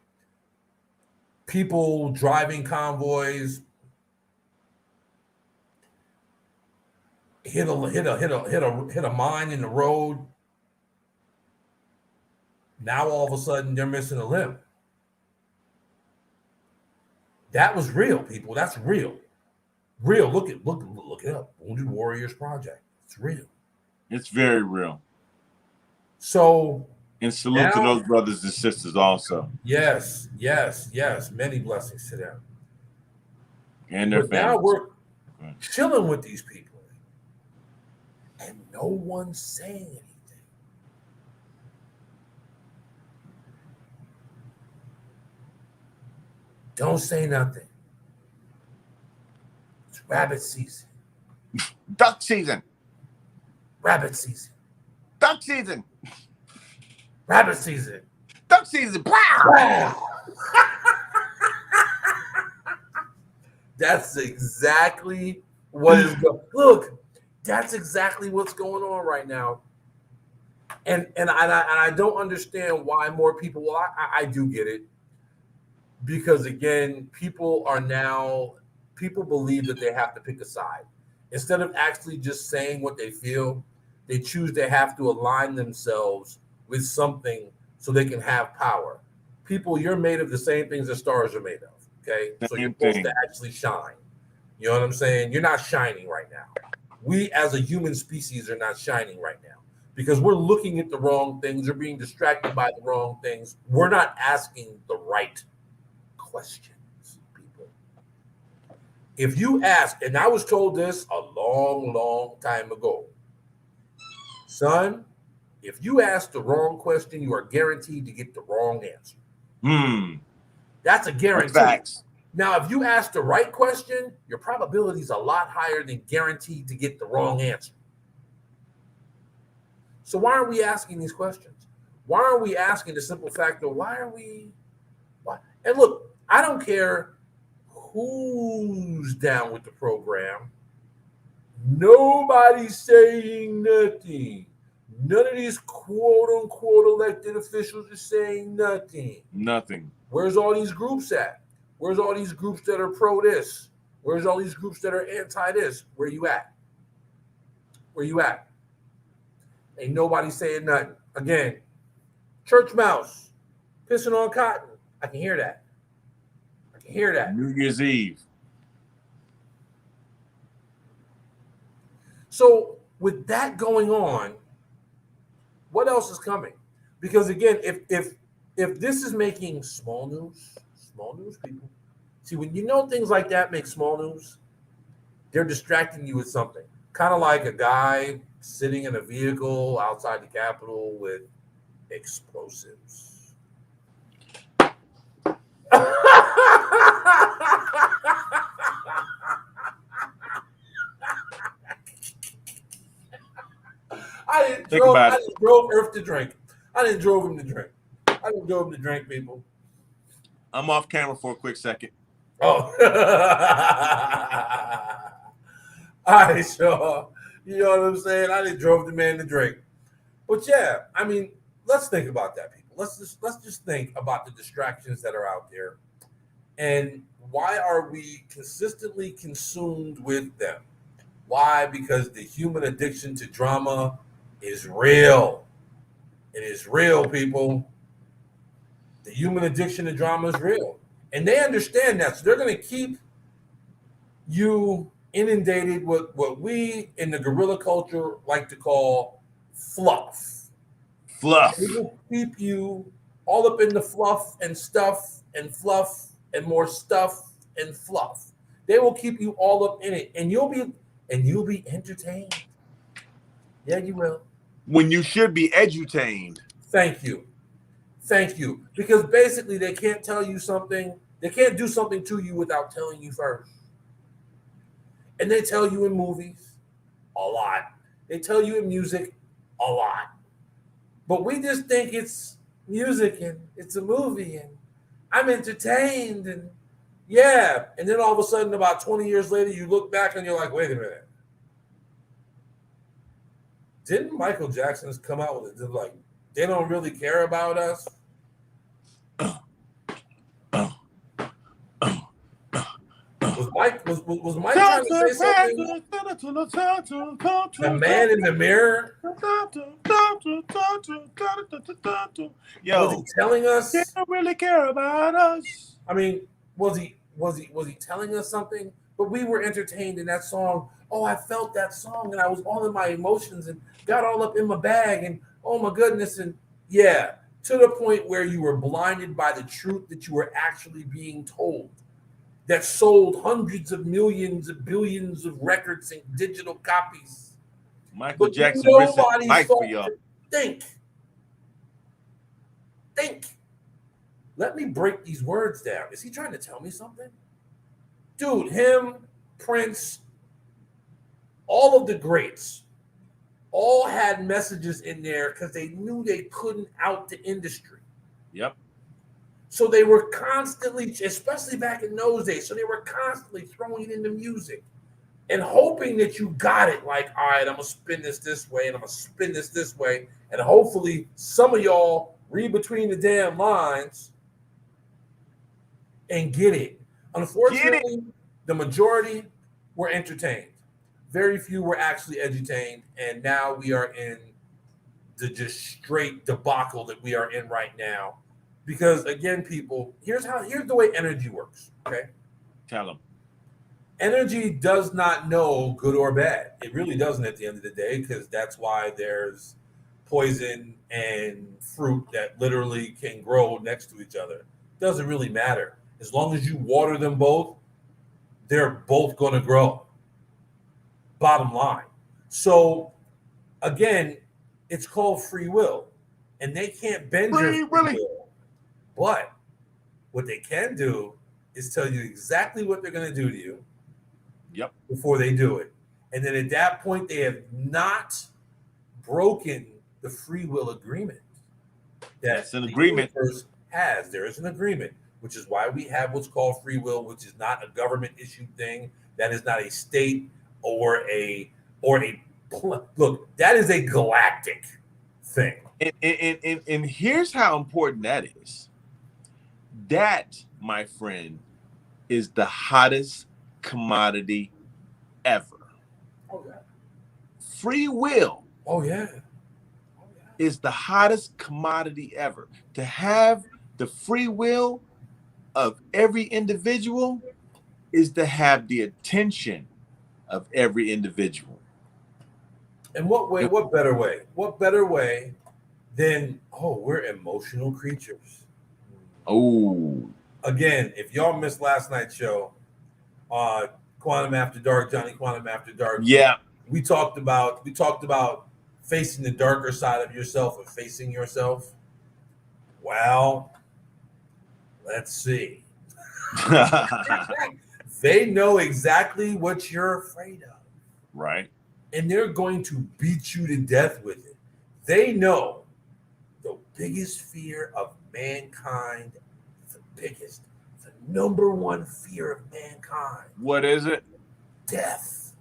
People driving convoys, hit a mine in the road. Now all of a sudden they're missing a limb. That was real, people. That's real. Real. Look it up. Wounded Warriors Project. It's real. It's very real. So, and salute to those brothers and sisters also. Yes. Many blessings to them. And their families. Now we're chilling with these people, and no one's saying anything. Don't say nothing. It's rabbit season. Duck season. Rabbit season. Duck season. Rabbit season. Duck season. Wow. That's exactly Look, that's exactly what's going on right now. And I don't understand why more people. Well, I do get it, because again, people believe that they have to pick a side instead of actually just saying what they feel. They choose to have to align themselves with something so they can have power. People, you're made of the same things that stars are made of. Okay, so you're Same supposed to thing. actually shine. You know what I'm saying? You're not shining right now. We as a human species are not shining right now because we're looking at the wrong things. We're being distracted by the wrong things. We're not asking the right questions, people. If you ask, and I was told this a long, long time ago, son, if you ask the wrong question, you are guaranteed to get the wrong answer. That's a That's guarantee. facts. Now, if you ask the right question, your probability is a lot higher than guaranteed to get the wrong answer. So why are we asking these questions? Why are we asking the simple fact of why? And look, I don't care who's down with the program. Nobody's saying nothing. None of these quote unquote elected officials are saying nothing. Nothing. Where's all these groups at? Where's all these groups that are pro this? Where's all these groups that are anti this? Where you at? Where you at? Ain't nobody saying nothing. Again, church mouse pissing on cotton. I can hear that. I can hear that. New Year's Eve. So with that going on, what else is coming? Because again, if this is making small news, people. See, when you know things like that make small news, they're distracting you with something. Kind of like a guy sitting in a vehicle outside the Capitol with explosives. I didn't drove Earth to drink. I didn't drove him to drink. I didn't drove him to drink, people. I'm off camera for a quick second. Oh. All right, sure. You know what I'm saying? I didn't drove the man to drink. But yeah, I mean, let's think about that, people. Let's just think about the distractions that are out there. And why are we consistently consumed with them? Why? Because the human addiction to drama is real. It is real, people. The human addiction to drama is real. And they understand that. So they're going to keep you inundated with what we in the guerrilla culture like to call fluff. Fluff. They will keep you all up in the fluff and stuff and more stuff and fluff. They will keep you all up in it, and you'll be entertained. Yeah, you will. When you should be edutained. Thank you. Because basically they can't tell you something. They can't do something to you without telling you first. And they tell you in movies a lot. They tell you in music a lot. But we just think it's music and it's a movie and I'm entertained and yeah. And then all of a sudden, about 20 years later, you look back and you're like, wait a minute. Didn't Michael Jackson come out with it? Like, they don't really care about us? Was Mike trying to say something? The man in the mirror? Yo, was he telling us? They don't really care about us. I mean, was he telling us something? But we were entertained in that song. Oh, I felt that song and I was all in my emotions and got all up in my bag and oh my goodness. And yeah, to the point where you were blinded by the truth that you were actually being told. That sold hundreds of millions of billions of records and digital copies. Michael Jackson nobody thought for y'all. Think. Let me break these words down. Is he trying to tell me something? Dude, him, Prince, all of the greats, all had messages in there because they knew they couldn't out the industry. Yep. So they were constantly, especially back in those days, so they were constantly throwing it into music. and hoping that you got it. Like, all right, I'm gonna spin this way, and I'm gonna spin this way, and hopefully some of y'all read between the damn lines and get it. Unfortunately, the majority were entertained. Very few were actually edutained, and now we are in the just straight debacle that we are in right now. Because again, people, here's the way energy works. Okay, Tell them. energy does not know good or bad. It really doesn't at the end of the day, because that's why there's poison and fruit that literally can grow next to each other. Doesn't really matter. As long as you water them both, they're both going to grow. Bottom line. So again, it's called free will, and they can't bend your free will. But what they can do is tell you exactly what they're going to do to you. Yep. Before they do it, and then at that point, they have not broken the free will agreement. That's an agreement. Has there is an agreement, which is why we have what's called free will, which is not a government issued thing. That is not a state or a look. That is a galactic thing. And here's how important that is. That, my friend, is the hottest commodity ever. Oh yeah. Free will. Oh yeah. Is the hottest commodity ever. To have the free will of every individual is to have the attention of every individual. In what way? What better way? What better way than, we're emotional creatures. Oh. Again, if y'all missed last night's show, Quantum After Dark, Johnny Quantum After Dark. Yeah. We talked about facing the darker side of yourself and facing yourself. Well, let's see. They know exactly what you're afraid of. Right. And they're going to beat you to death with it. They know the biggest fear of mankind, the number one fear of mankind. What is it? Death.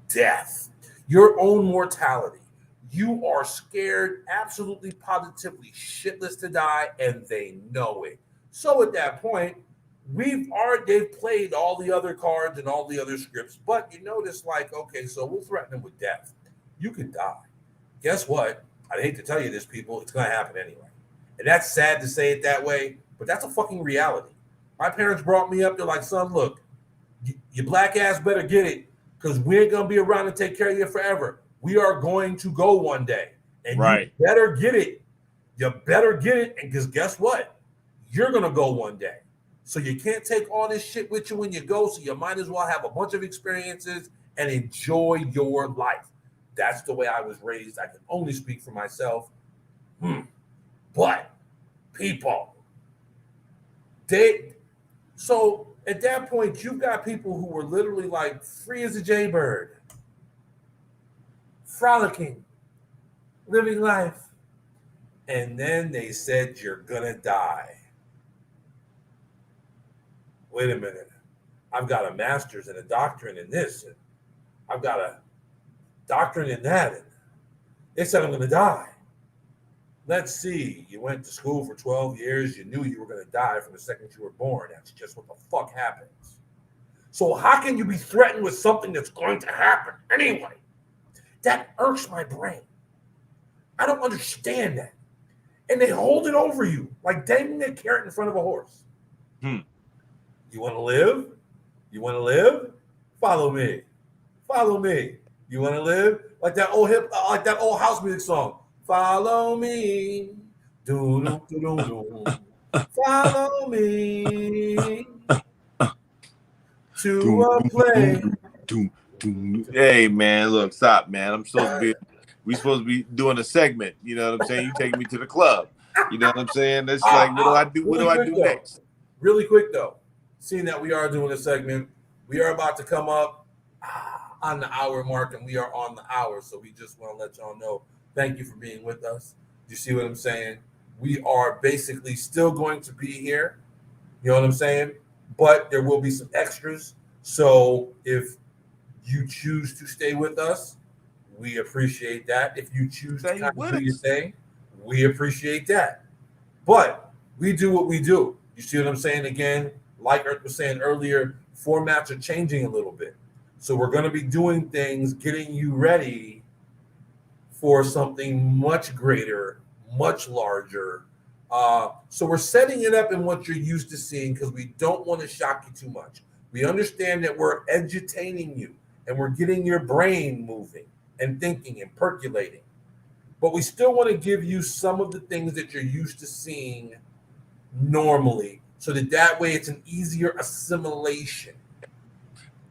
Death. Your own mortality. You are scared, absolutely positively shitless to die, and they know it. So at that point, they've played all the other cards and all the other scripts, but you notice, like, okay, so we'll threaten them with death. You could die. Guess what? I hate to tell you this, people, it's going to happen anyway. And that's sad to say it that way, but that's a fucking reality. My parents brought me up. They're like, son, look, your black ass better get it, because we ain't going to be around to take care of you forever. We are going to go one day. And right. You better get it. You better get it. And because guess what? You're going to go one day. So you can't take all this shit with you when you go. So you might as well have a bunch of experiences and enjoy your life. That's the way I was raised. I can only speak for myself. But people, so at that point, you've got people who were literally like free as a jaybird, frolicking, living life. And then they said, you're gonna die. Wait a minute. I've got a master's and a doctorate in this, and I've got a doctorate in that, and they said I'm going to die. Let's see. You went to school for 12 years. You knew you were going to die from the second you were born. That's just what the fuck happens. So how can you be threatened with something that's going to happen anyway? That irks my brain. I don't understand that. And they hold it over you like dangling a carrot in front of a horse. You want to live? You want to live? Follow me. Follow me. You want to live? Like that old house music song. Follow me. Do-do-do-do-do. Follow me to a place. Hey man, look, stop, man. We supposed to be doing a segment. You know what I'm saying? You taking me to the club. You know what I'm saying? It's like, what do I do? What do I do next? Really quick though. Seeing that we are doing a segment, we are about to come up on the hour mark, and we are on the hour. So we just want to let y'all know, thank you for being with us. You see what I'm saying? We are basically still going to be here. You know what I'm saying? But there will be some extras. So if you choose to stay with us, we appreciate that. If you choose to Stay kind of with do your us. thing, we appreciate that. But we do what we do. You see what I'm saying? Again, like Earth was saying earlier, formats are changing a little bit. So we're going to be doing things, getting you ready for something much greater, much larger. So we're setting it up in what you're used to seeing because we don't want to shock you too much. We understand that we're edutaining you and we're getting your brain moving and thinking and percolating. But we still want to give you some of the things that you're used to seeing normally so that way it's an easier assimilation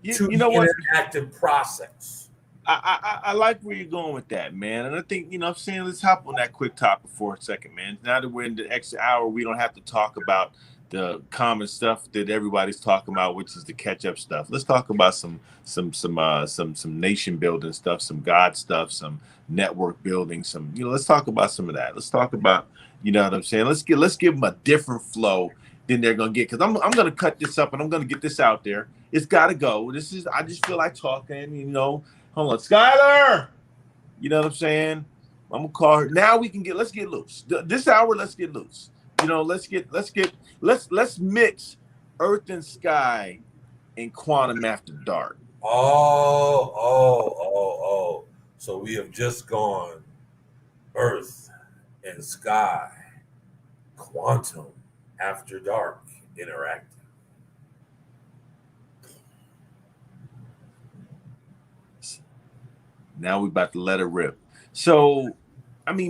to You the know what? interactive process. I like where you're going with that, man. And I think, I'm saying, let's hop on that quick topic for a second, man. Now that we're in the extra hour, we don't have to talk about the common stuff that everybody's talking about, which is the catch up stuff. Let's talk about some nation building stuff, some God stuff, some network building, let's talk about some of that. Let's talk about, you know what I'm saying? Let's give them a different flow than they're gonna get. Because I'm gonna cut this up and I'm gonna get this out there. It's gotta go. I just feel like talking, Hold on, Skylar. You know what I'm saying? I'm gonna call her. Now let's get loose. This hour, let's get loose. Let's mix Earth and Sky and Quantum After Dark. Oh. So we have just gone Earth and Sky, Quantum After Dark Interactive. Now we're about to let it rip. So,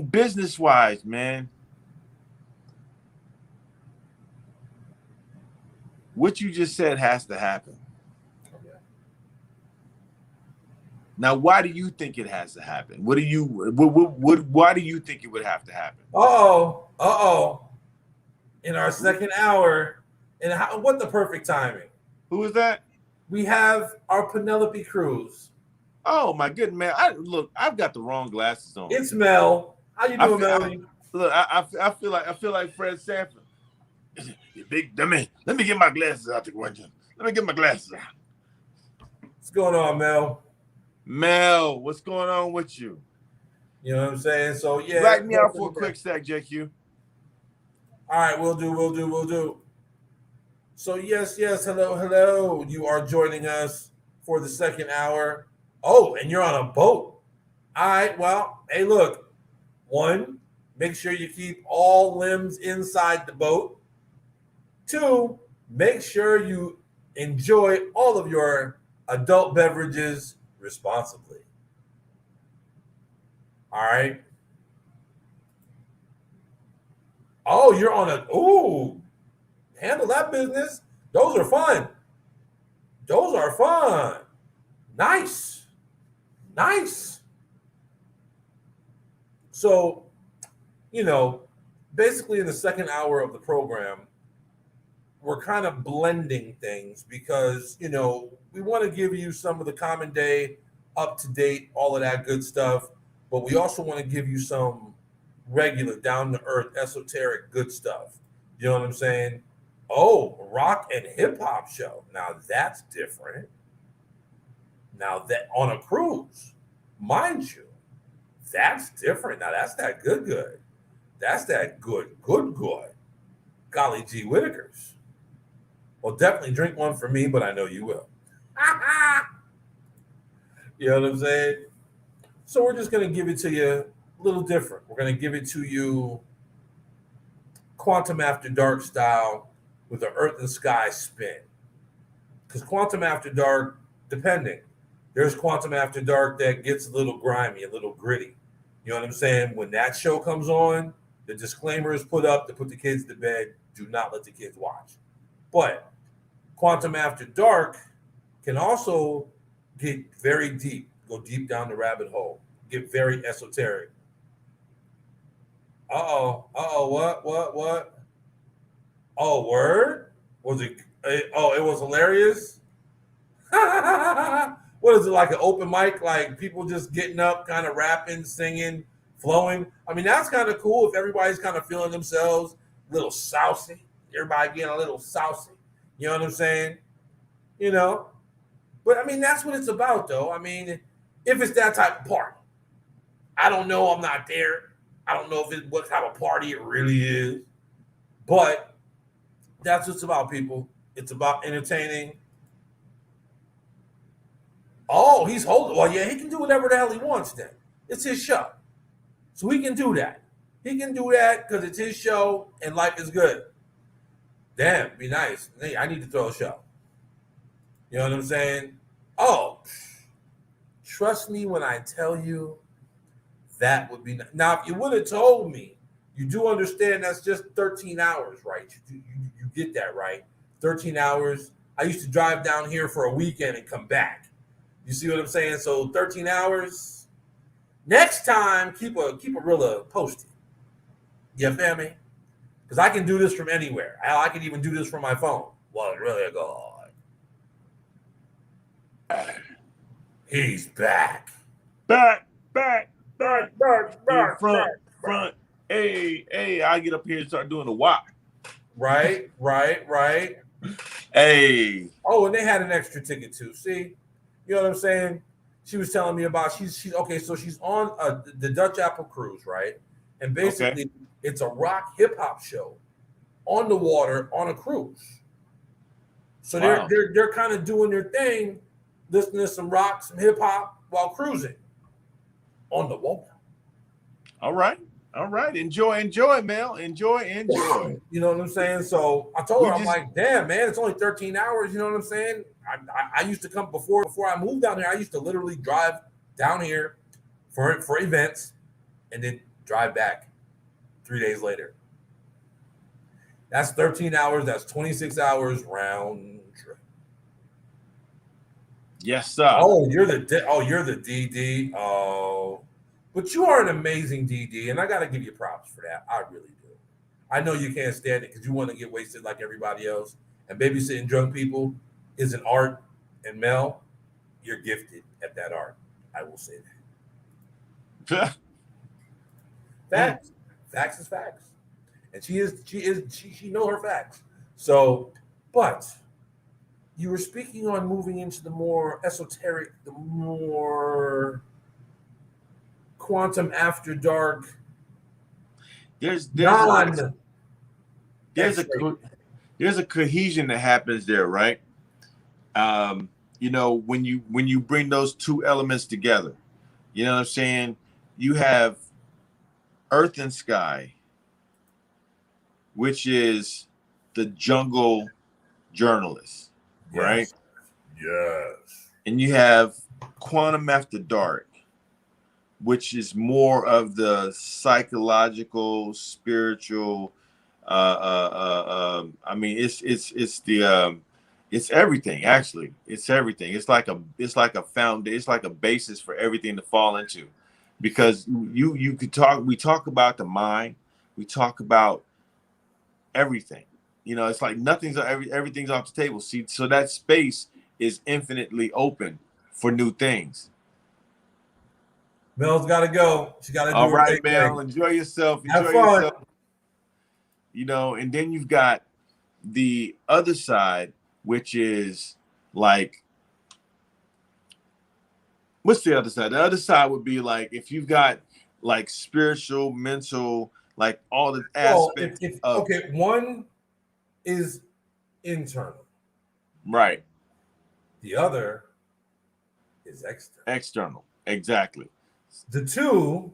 business wise, man, what you just said has to happen. Okay. Now, why do you think it has to happen? Why do you think it would have to happen? Uh-oh. In our second hour, and what the perfect timing. Who is that? We have our Penelope Cruz. Oh my goodness, man! I've got the wrong glasses on. It's Mel. How you doing, Melody? I feel like Fred Sanford. You big dummy. Let me get my glasses out the window. Let me get my glasses out. What's going on, Mel? Mel, what's going on with you? You know what I'm saying? So yeah. Black me out for a quick sec, JQ. All right, we'll do. So yes, hello. You are joining us for the second hour. Oh, and you're on a boat. All right, well, hey, look. One, make sure you keep all limbs inside the boat. Two, make sure you enjoy all of your adult beverages responsibly. All right. Oh, you're on a handle that business. Those are fun. Nice. So, basically in the second hour of the program, we're kind of blending things because, we want to give you some of the common day, up to date, all of that good stuff. But we also want to give you some regular, down to earth, esoteric, good stuff. You know what I'm saying? Oh, rock and hip hop show. Now that's different. Now that on a cruise, mind you, that's different. Now that's that good. That's that good. Golly gee Whittakers. Well, definitely drink one for me, but I know you will. You know what I'm saying? So we're just going to give it to you a little different. We're going to give it to you Quantum After Dark style with an Earth and Sky spin. Because Quantum After Dark, depending, there's Quantum After Dark that gets a little grimy, a little gritty. You know what I'm saying? When that show comes on, the disclaimer is put up to put the kids to bed. Do not let the kids watch. But Quantum After Dark can also get very deep, go deep down the rabbit hole, get very esoteric. What? Oh, word? Was it? Oh, it was hilarious. What is it, like an open mic? Like people just getting up, kind of rapping, singing, flowing. I mean, that's kind of cool if everybody's kind of feeling themselves a little saucy. Everybody getting a little saucy. You know what I'm saying? But I mean, that's what it's about, though. I mean, if it's that type of party, I don't know. I'm not there. I don't know if it's what type of party it really is. But that's what it's about, people. It's about entertaining. Oh, he's holding. Well, yeah, he can do whatever the hell he wants then. It's his show. So he can do that. He can do that because it's his show and life is good. Damn, be nice. Hey, I need to throw a show. You know what I'm saying? Oh, trust me when I tell you that would be nice. Now, if you would have told me, you do understand that's just 13 hours, right? You get that, right? 13 hours. I used to drive down here for a weekend and come back. You see what I'm saying? So 13 hours. Next time, keep a rilla posted. You feel me? Because I can do this from anywhere. I can even do this from my phone. Well, really God. He's back. Back. Front. Hey, I get up here and start doing the walk. Right. Hey. Oh, and they had an extra ticket too. See? You know what I'm saying? She was telling me about she's okay. So she's on the Dutch Apple cruise, right? And basically, it's a rock hip hop show on the water on a cruise. So they're kind of doing their thing, listening to some rock, some hip hop while cruising on the water. All right. Enjoy, Mel. Enjoy. You know what I'm saying? So I told her, I'm like, damn, man, it's only 13 hours. You know what I'm saying? I used to come before I moved down here. I used to literally drive down here for events and then drive back 3 days later. That's 13 hours. That's 26 hours round trip. Yes, sir. Oh, you're the DD. Oh, but you are an amazing DD, and I got to give you props for that. I really do. I know you can't stand it because you want to get wasted like everybody else, and babysitting drunk people is an art. And Mel, you're gifted at that art. I will say that. Facts. Facts is facts. And she know her facts. So, but you were speaking on moving into the more esoteric, the more quantum after dark. There's a cohesion that happens there, right? When you bring those two elements together, you know what I'm saying? You have earth and sky, which is the jungle journalist, right? Yes. And you have quantum after dark, which is more of the psychological, spiritual. I mean, it's everything. Actually, it's everything. It's like a foundation. It's like a basis for everything to fall into, because you could talk. We talk about the mind. We talk about everything. It's like everything's off the table. See, so that space is infinitely open for new things. Mel's got to go. She got to do all her right, thing. Mel. Enjoy yourself. Have fun. And then you've got the other side, which is like, what's the other side? The other side would be like if you've got like spiritual, mental, like all the aspects. One is internal. Right. The other is external. External. Exactly. The two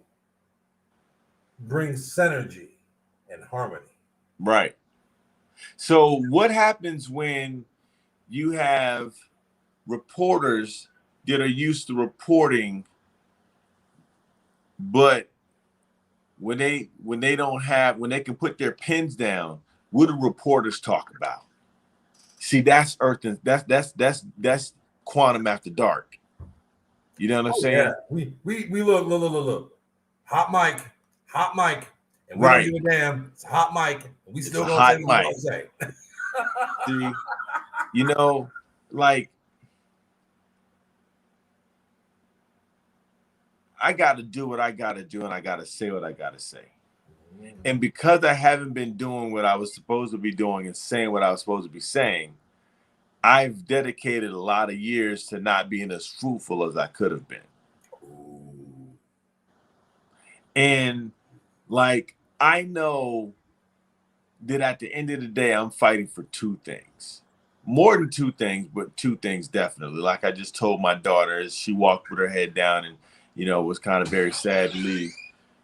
bring synergy and harmony. Right. So what happens when you have reporters that are used to reporting, but when they can put their pens down, what do reporters talk about? See, that's earth and that's quantum after dark. You know what I'm saying? Yeah. We look. Hot mic. And we right. don't give a damn. It's a hot mic. And we still don't say what we say. See, like I got to do what I got to do, and I got to say what I got to say. And because I haven't been doing what I was supposed to be doing and saying what I was supposed to be saying, I've dedicated a lot of years to not being as fruitful as I could have been. Ooh. And like, I know that at the end of the day, I'm fighting for two things. More than two things, but two things definitely. Like I just told my daughter as she walked with her head down and, was kind of very sad to leave,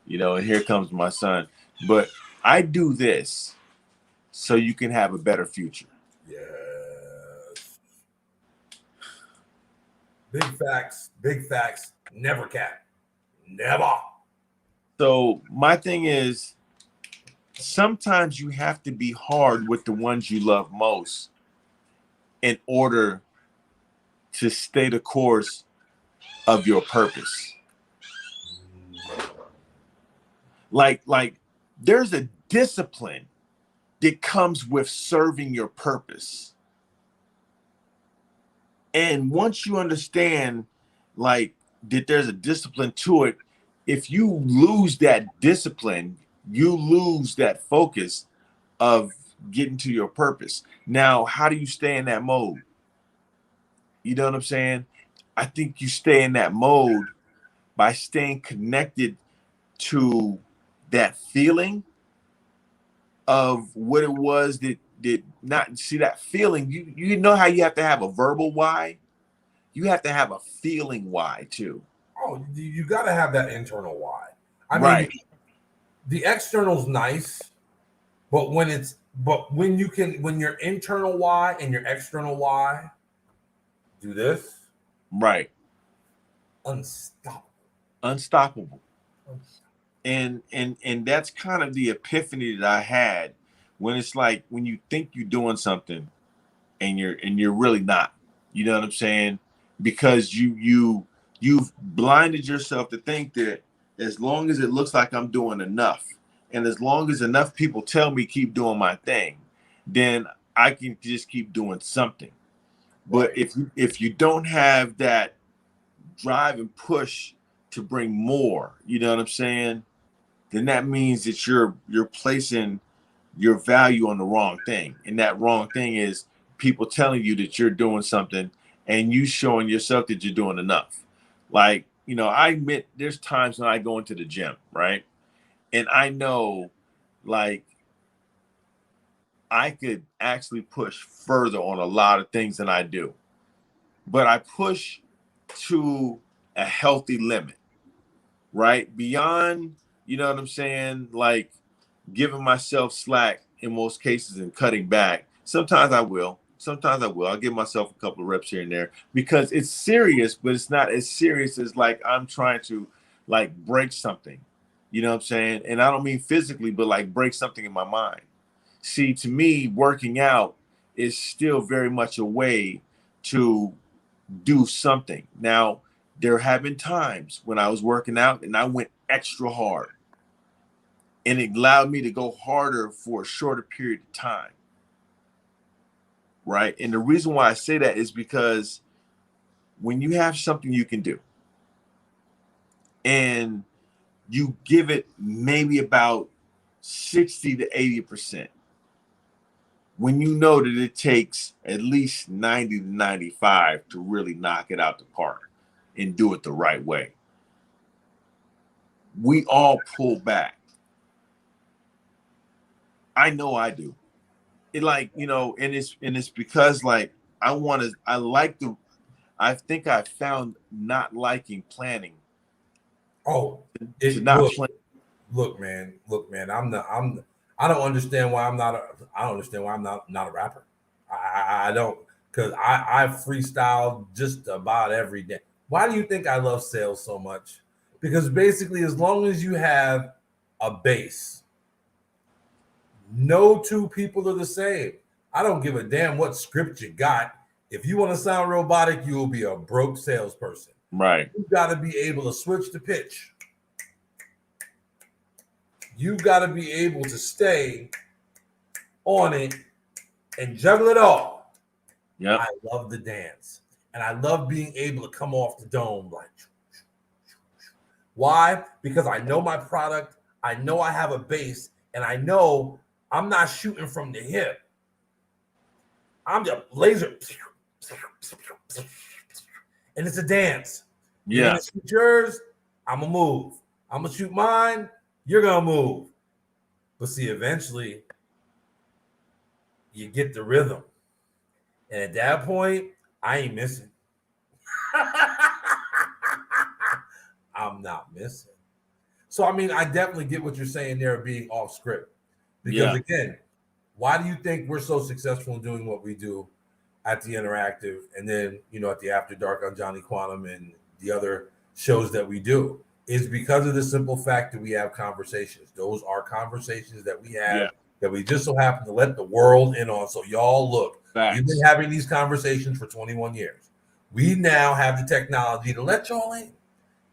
and here comes my son. But I do this so you can have a better future. Yes. Big facts, never cap. Never. So my thing is, sometimes you have to be hard with the ones you love most in order to stay the course of your purpose. Like there's a discipline that comes with serving your purpose. And once you understand like that there's a discipline to it, if you lose that discipline, you lose that focus of getting to your purpose. Now, how do you stay in that mode? You know what I'm saying? I think you stay in that mode by staying connected to that feeling of what it was that not see that feeling. You know how you have to have a verbal why? You have to have a feeling why too. Oh, you got to have that internal why. I Right. mean, the external's nice, but when your internal why and your external why do this, Right. unstoppable. Unstoppable. And that's kind of the epiphany that I had when it's like when you think you're doing something and you're really not. You know what I'm saying? Because you've blinded yourself to think that as long as it looks like I'm doing enough, and as long as enough people tell me keep doing my thing, then I can just keep doing something. But if you don't have that drive and push to bring more, you know what I'm saying? Then that means that you're placing your value on the wrong thing. And that wrong thing is people telling you that you're doing something and you showing yourself that you're doing enough. Like, I admit there's times when I go into the gym, right? And I know like I could actually push further on a lot of things than I do. But I push to a healthy limit, right? Beyond, you know what I'm saying? Like giving myself slack in most cases and cutting back. Sometimes I will. I'll give myself a couple of reps here and there because it's serious, but it's not as serious as like I'm trying to like break something. You know what I'm saying? And I don't mean physically, but like break something in my mind. See, to me, working out is still very much a way to do something. Now, there have been times when I was working out and I went extra hard. And it allowed me to go harder for a shorter period of time. Right. And the reason why I say that is because when you have something you can do and you give it maybe about 60 to 80%, when you know that it takes at least 90 to 95 to really knock it out the park and do it the right way, we all pull back. I know I do. It like, and it's because like I think I found not liking planning. Oh, to not plan. Look, man. I don't understand why I'm not a rapper. I don't, because I freestyle just about every day. Why do you think I love sales so much? Because basically, as long as you have a base, no two people are the same. I don't give a damn what script you got. If you want to sound robotic, you will be a broke salesperson. Right. You got to be able to switch the pitch. You got to be able to stay on it and juggle it all. Yeah. I love the dance. And I love being able to come off the dome like. Why? Because I know my product. I know I have a base. And I know I'm not shooting from the hip. I'm just laser. And it's a dance. You're Yeah. gonna shoot yours, I'm gonna move. I'm gonna shoot mine, you're gonna move. But see, eventually you get the rhythm. And at that point, I ain't missing. I'm not missing. So, I mean, I definitely get what you're saying there, being off script. Because again, why do you think we're so successful in doing what we do at the Interactive and then, at the After Dark on Johnny Quantum and the other shows that we do? Is because of the simple fact that we have conversations. Those are conversations that we have that we just so happen to let the world in on. So y'all look, we've been having these conversations for 21 years. We now have the technology to let y'all in.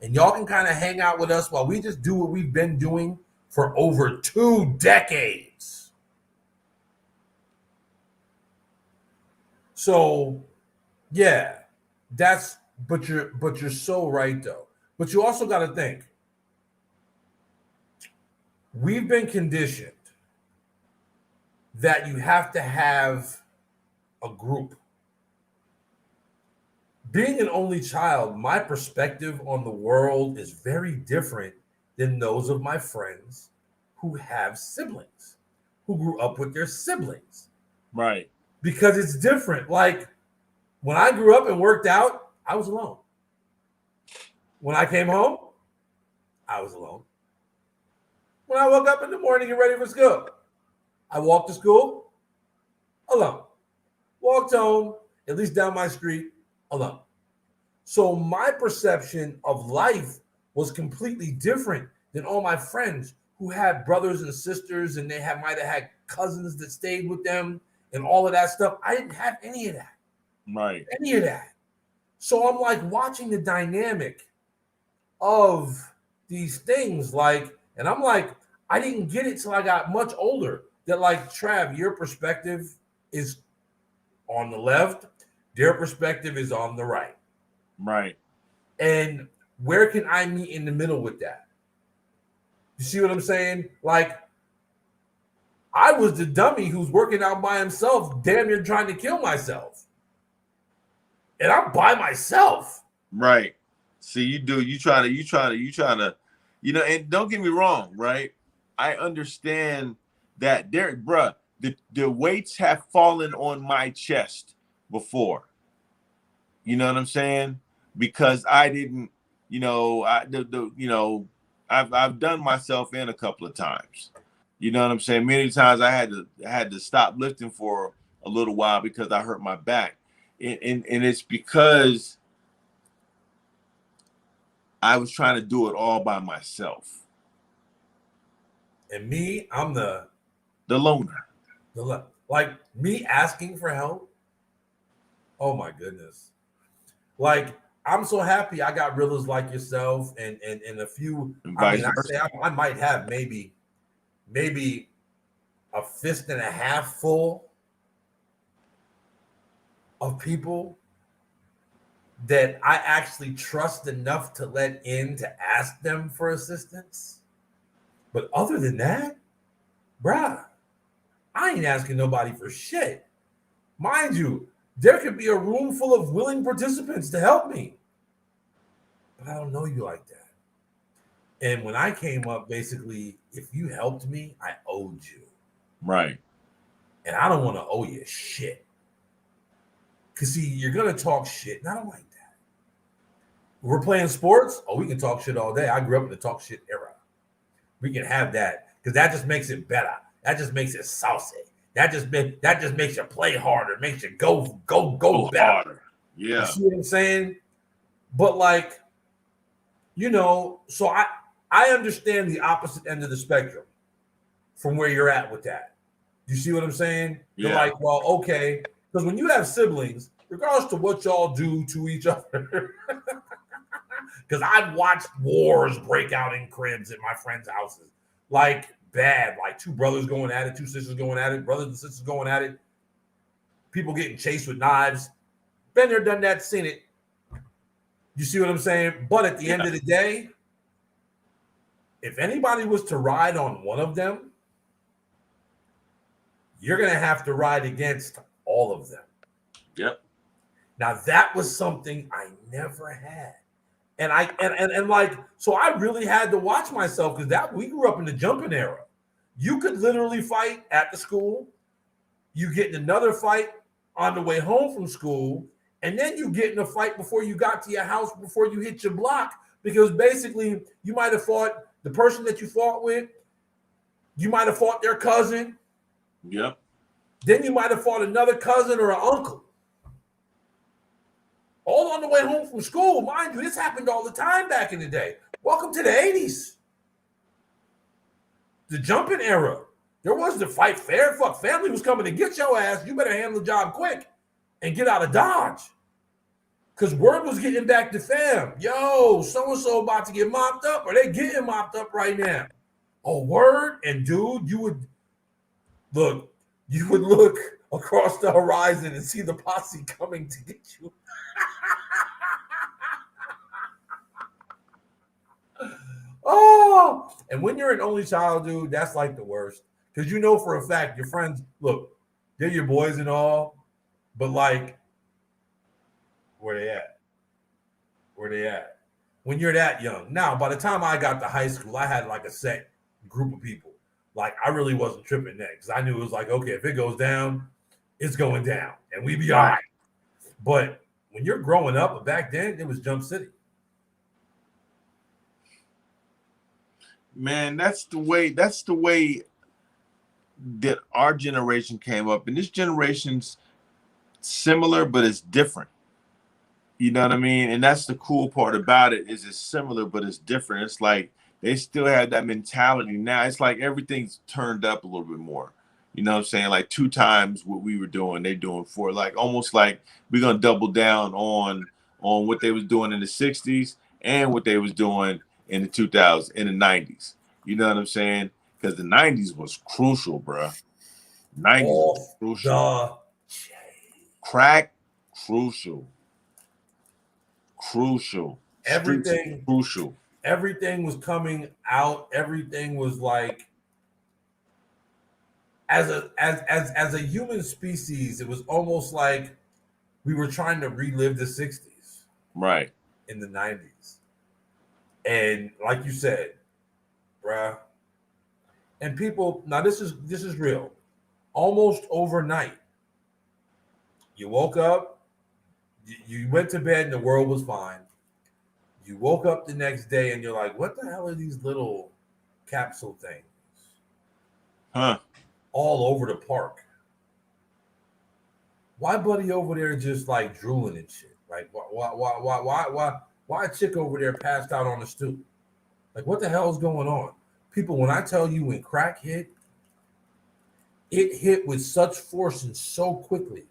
And y'all can kind of hang out with us while we just do what we've been doing for over 2 decades. So, yeah, but you're so right though. But you also got to think, we've been conditioned that you have to have a group. Being an only child, my perspective on the world is very different than those of my friends who have siblings, who grew up with their siblings. Right. Because it's different. Like when I grew up and worked out, I was alone. When I came home, I was alone. When I woke up in the morning and ready for school, I walked to school alone. Walked home, at least down my street, alone. So my perception of life was completely different than all my friends who had brothers and sisters and they might have had cousins that stayed with them and all of that stuff. I didn't have any of that. Right. Any of that. So I'm like watching the dynamic of these things, and I'm like, I didn't get it till I got much older. That like, Trav, your perspective is on the left, their perspective is on the right. Right. And where can I meet in the middle with that? You see what I'm saying? Like, I was the dummy who's working out by himself, damn near trying to kill myself. And I'm by myself. Right. See, you try to, and don't get me wrong, right? I understand that the weights have fallen on my chest before. You know what I'm saying? Because I didn't, I've done myself in a couple of times. You know what I'm saying? Many times I had to stop lifting for a little while because I hurt my back. And it's because I was trying to do it all by myself. And me, I'm the loner. Like me asking for help. Oh my goodness. Like, I'm so happy I got realers like yourself and a few. I might have maybe a fist and a half full of people that I actually trust enough to let in to ask them for assistance. But other than that, bruh, I ain't asking nobody for shit. Mind you, there could be a room full of willing participants to help me. But I don't know you like that. And when I came up, basically, if you helped me, I owed you. Right. And I don't want to owe you shit. Because, see, you're going to talk shit, and I don't like that. We're playing sports. Oh, we can talk shit all day. I grew up in the talk shit era. We can have that because that just makes it better. That just makes it saucy. That just makes you play harder. Makes you go better. Harder. Yeah. You see what I'm saying? But like, so I understand the opposite end of the spectrum from where you're at with that. You see what I'm saying? Yeah. You're like, well, okay. Because when you have siblings, regardless to what y'all do to each other, because I've watched wars break out in cribs at my friends' houses. Like, bad. Like, 2 brothers going at it, 2 sisters going at it, brothers and sisters going at it, people getting chased with knives. Been there, done that, seen it. You see what I'm saying? But at the end of the day, if anybody was to ride on one of them, you're going to have to ride against all of them. Yep. Now that was something I never had. And like, so I really had to watch myself because that we grew up in the jumping era. You could literally fight at the school, you get in another fight on the way home from school, and then you get in a fight before you got to your house, before you hit your block, because basically you might have fought the person that you fought with, you might have fought their cousin. Yep. Then you might have fought another cousin or an uncle. All on the way home from school. Mind you, this happened all the time back in the day. Welcome to the 80s. The jumping era. There was the fight fair. Fuck, family was coming to get your ass. You better handle the job quick and get out of Dodge. Because word was getting back to fam. Yo, so-and-so about to get mopped up, or they getting mopped up right now. Oh, word? And dude, you would look across the horizon and see the posse coming to get you. Oh, and when you're an only child, dude, that's like the worst. Because you know for a fact your friends, look, they're your boys and all, but like, where they at? Where they at? When you're that young. Now, by the time I got to high school, I had like a set group of people. Like, I really wasn't tripping that because I knew it was like, okay, if it goes down, it's going down, and we be all right. But when you're growing up, back then, it was Jump City. Man, that's the way that our generation came up, and this generation's similar, but it's different. You know what I mean? And that's the cool part about it, is it's similar, but it's different. It's like they still have that mentality. Now it's like everything's turned up a little bit more. You know what I'm saying? Like 2 times what we were doing, they doing 4. Like almost like we're gonna double down on what they was doing in the 60s and what they was doing in the 2000s, in the 90s. You know what I'm saying? Because the 90s was crucial, bro. 90s was crucial. Crack, crucial. Everything crucial. Everything was coming out. Everything was like, as a human species, it was almost like we were trying to relive the 60s, right, in the 90s. And like you said, bruh, and people, now this is real. Almost overnight, you woke up, you went to bed, and the world was fine. You woke up the next day, and you're like, what the hell are these little capsule things? Huh? All over the park. Why buddy over there just like drooling and shit? Like, why a chick over there passed out on the stoop? Like, what the hell is going on? People, when I tell you, when crack hit, it hit with such force and so quickly,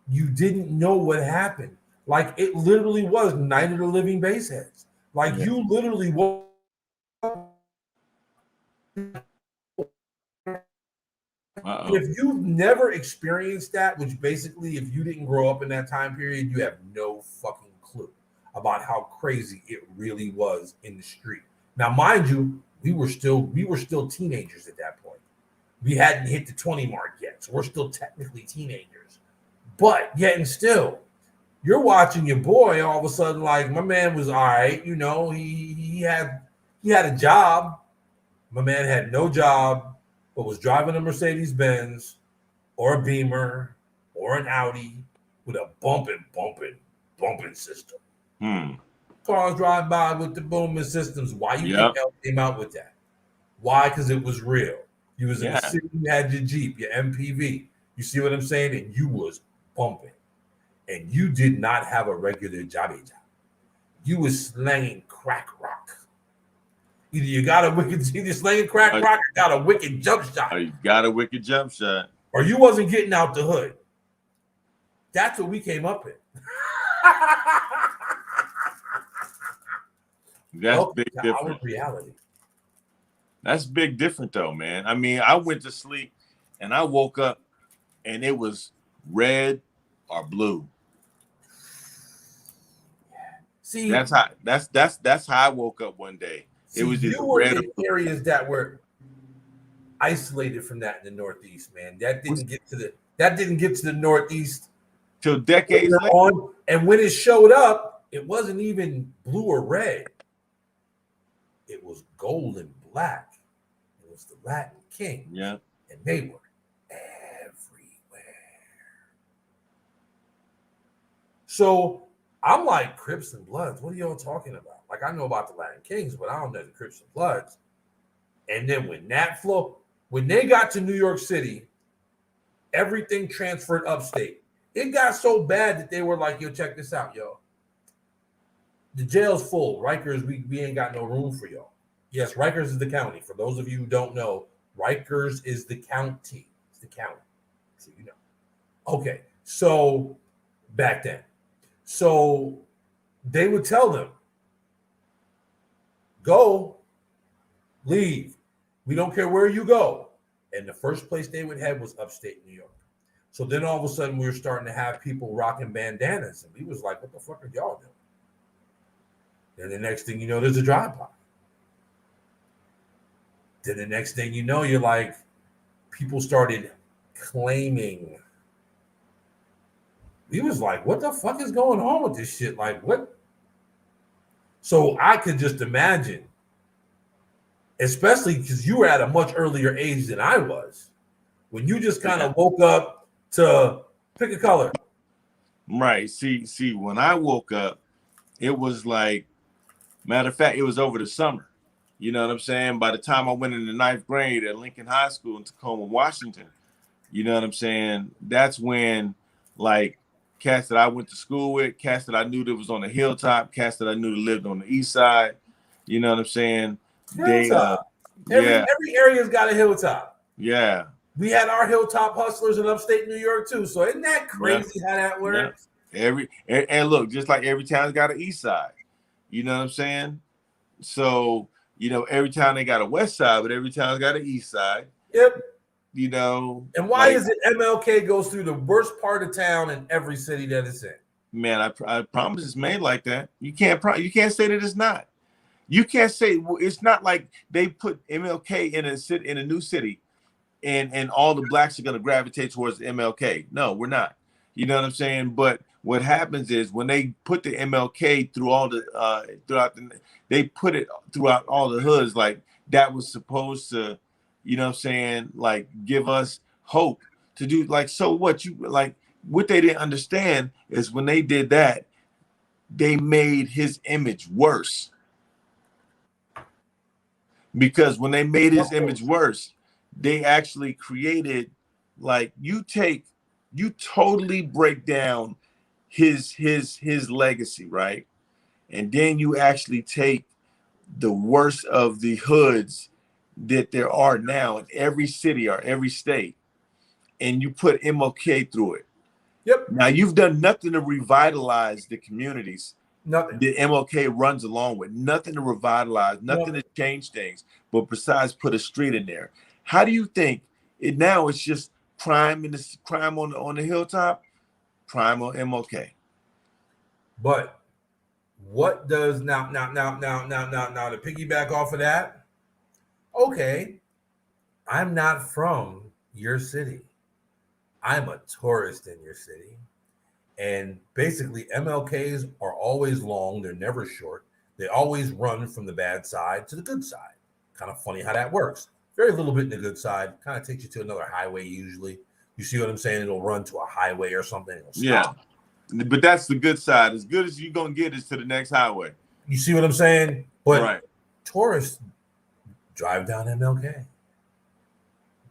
you didn't know what happened. Like, it literally was Night of the Living Baseheads. Like, you literally woke up. If you've never experienced that, which basically, if you didn't grow up in that time period, you have no fucking clue about how crazy it really was in the street. Now, mind you, we were still teenagers at that point. We hadn't hit the 20 mark yet, so we're still technically teenagers. But yet and still, you're watching your boy all of a sudden, like, my man was all right, you know, he had a job. My man had no job, but was driving a Mercedes-Benz or a Beamer or an Audi with a bumping system. Cars drive by with the booming systems. Why you think L came out with that? Why? Because it was real. You was in the city, you had your Jeep, your MPV. You see what I'm saying? And you was bumping. And you did not have a regular jobby job. You was slanging crack rock. Either you got a wicked, either slanging crack rock, or got a wicked jump shot. Or you got a wicked jump shot. Or you wasn't getting out the hood. That's what we came up with. That's big different. Our reality. That's big different though, man. I mean, I went to sleep and I woke up and it was red or blue. See, that's how I woke up one day. It was just red. In areas that were isolated from that in the Northeast, man. That didn't get to the Northeast till decades later. On, and when it showed up, it wasn't even blue or red. It was gold and black. It was the Latin King. Yeah. And they were everywhere. So I'm like, Crips and Bloods, what are y'all talking about? Like, I know about the Latin Kings, but I don't know the Crips and Bloods. And then when they got to New York City, everything transferred upstate. It got so bad that they were like, yo, check this out, yo. The jail's full. Rikers, we ain't got no room for y'all. Yes, Rikers is the county. For those of you who don't know, Rikers is the county. It's the county. So you know. Okay, so back then. So they would tell them, go, leave. We don't care where you go. And the first place they would head was upstate New York. So then all of a sudden we were starting to have people rocking bandanas. And we was like, what the fuck are y'all doing? Then the next thing you know, there's a drive-by. Then the next thing you know, you're like, people started claiming. We was like, what the fuck is going on with this shit? Like, what? So I could just imagine, especially because you were at a much earlier age than I was, when you just kind of woke up to pick a color. Right. See, when I woke up, it was like, matter of fact, it was over the summer. You know what I'm saying? By the time I went into ninth grade at Lincoln High School in Tacoma, Washington, you know what I'm saying? That's when, like, cats that I went to school with, cats that I knew that was on the hilltop, cats that I knew that lived on the east side, you know what I'm saying? Hilltop. Every area's got a hilltop. Yeah. We had our hilltop hustlers in upstate New York too. So isn't that crazy how that works? Yeah. And look, just like every town's got an east side. You know what I'm saying? So, you know, every town they got a west side, but every town's got an east side. Yep. You know. And why is it MLK goes through the worst part of town in every city that it's in? Man, I promise it's made like that. You can't say that it's not. You can't say, well, it's not like they put MLK in a new city and all the blacks are going to gravitate towards MLK. No, we're not. You know what I'm saying? But what happens is when they put the MLK through all the they put it throughout all the hoods, like that was supposed to, you know what I'm saying, like give us hope to do, like, so what you like. What they didn't understand is when they did that, they made his image worse. Because when they made his image worse, they actually created, like, you totally break down his legacy, right? And then you actually take the worst of the hoods that there are now in every city or every state, and you put MLK through it. Yep. Now you've done nothing to revitalize the communities. Nothing. The MLK runs along with nothing to revitalize, nothing to change things, but besides put a street in there. How do you think it now? It's just crime on the hilltop, crime on MLK. But what does now to piggyback off of that? Okay, I'm not from your city. I'm a tourist in your city. And basically, MLKs are always long. They're never short. They always run from the bad side to the good side. Kind of funny how that works. Very little bit in the good side. Kind of takes you to another highway usually. You see what I'm saying? It'll run to a highway or something. Yeah. But that's the good side. As good as you're going to get is to the next highway. You see what I'm saying? But right. Tourists drive down MLK.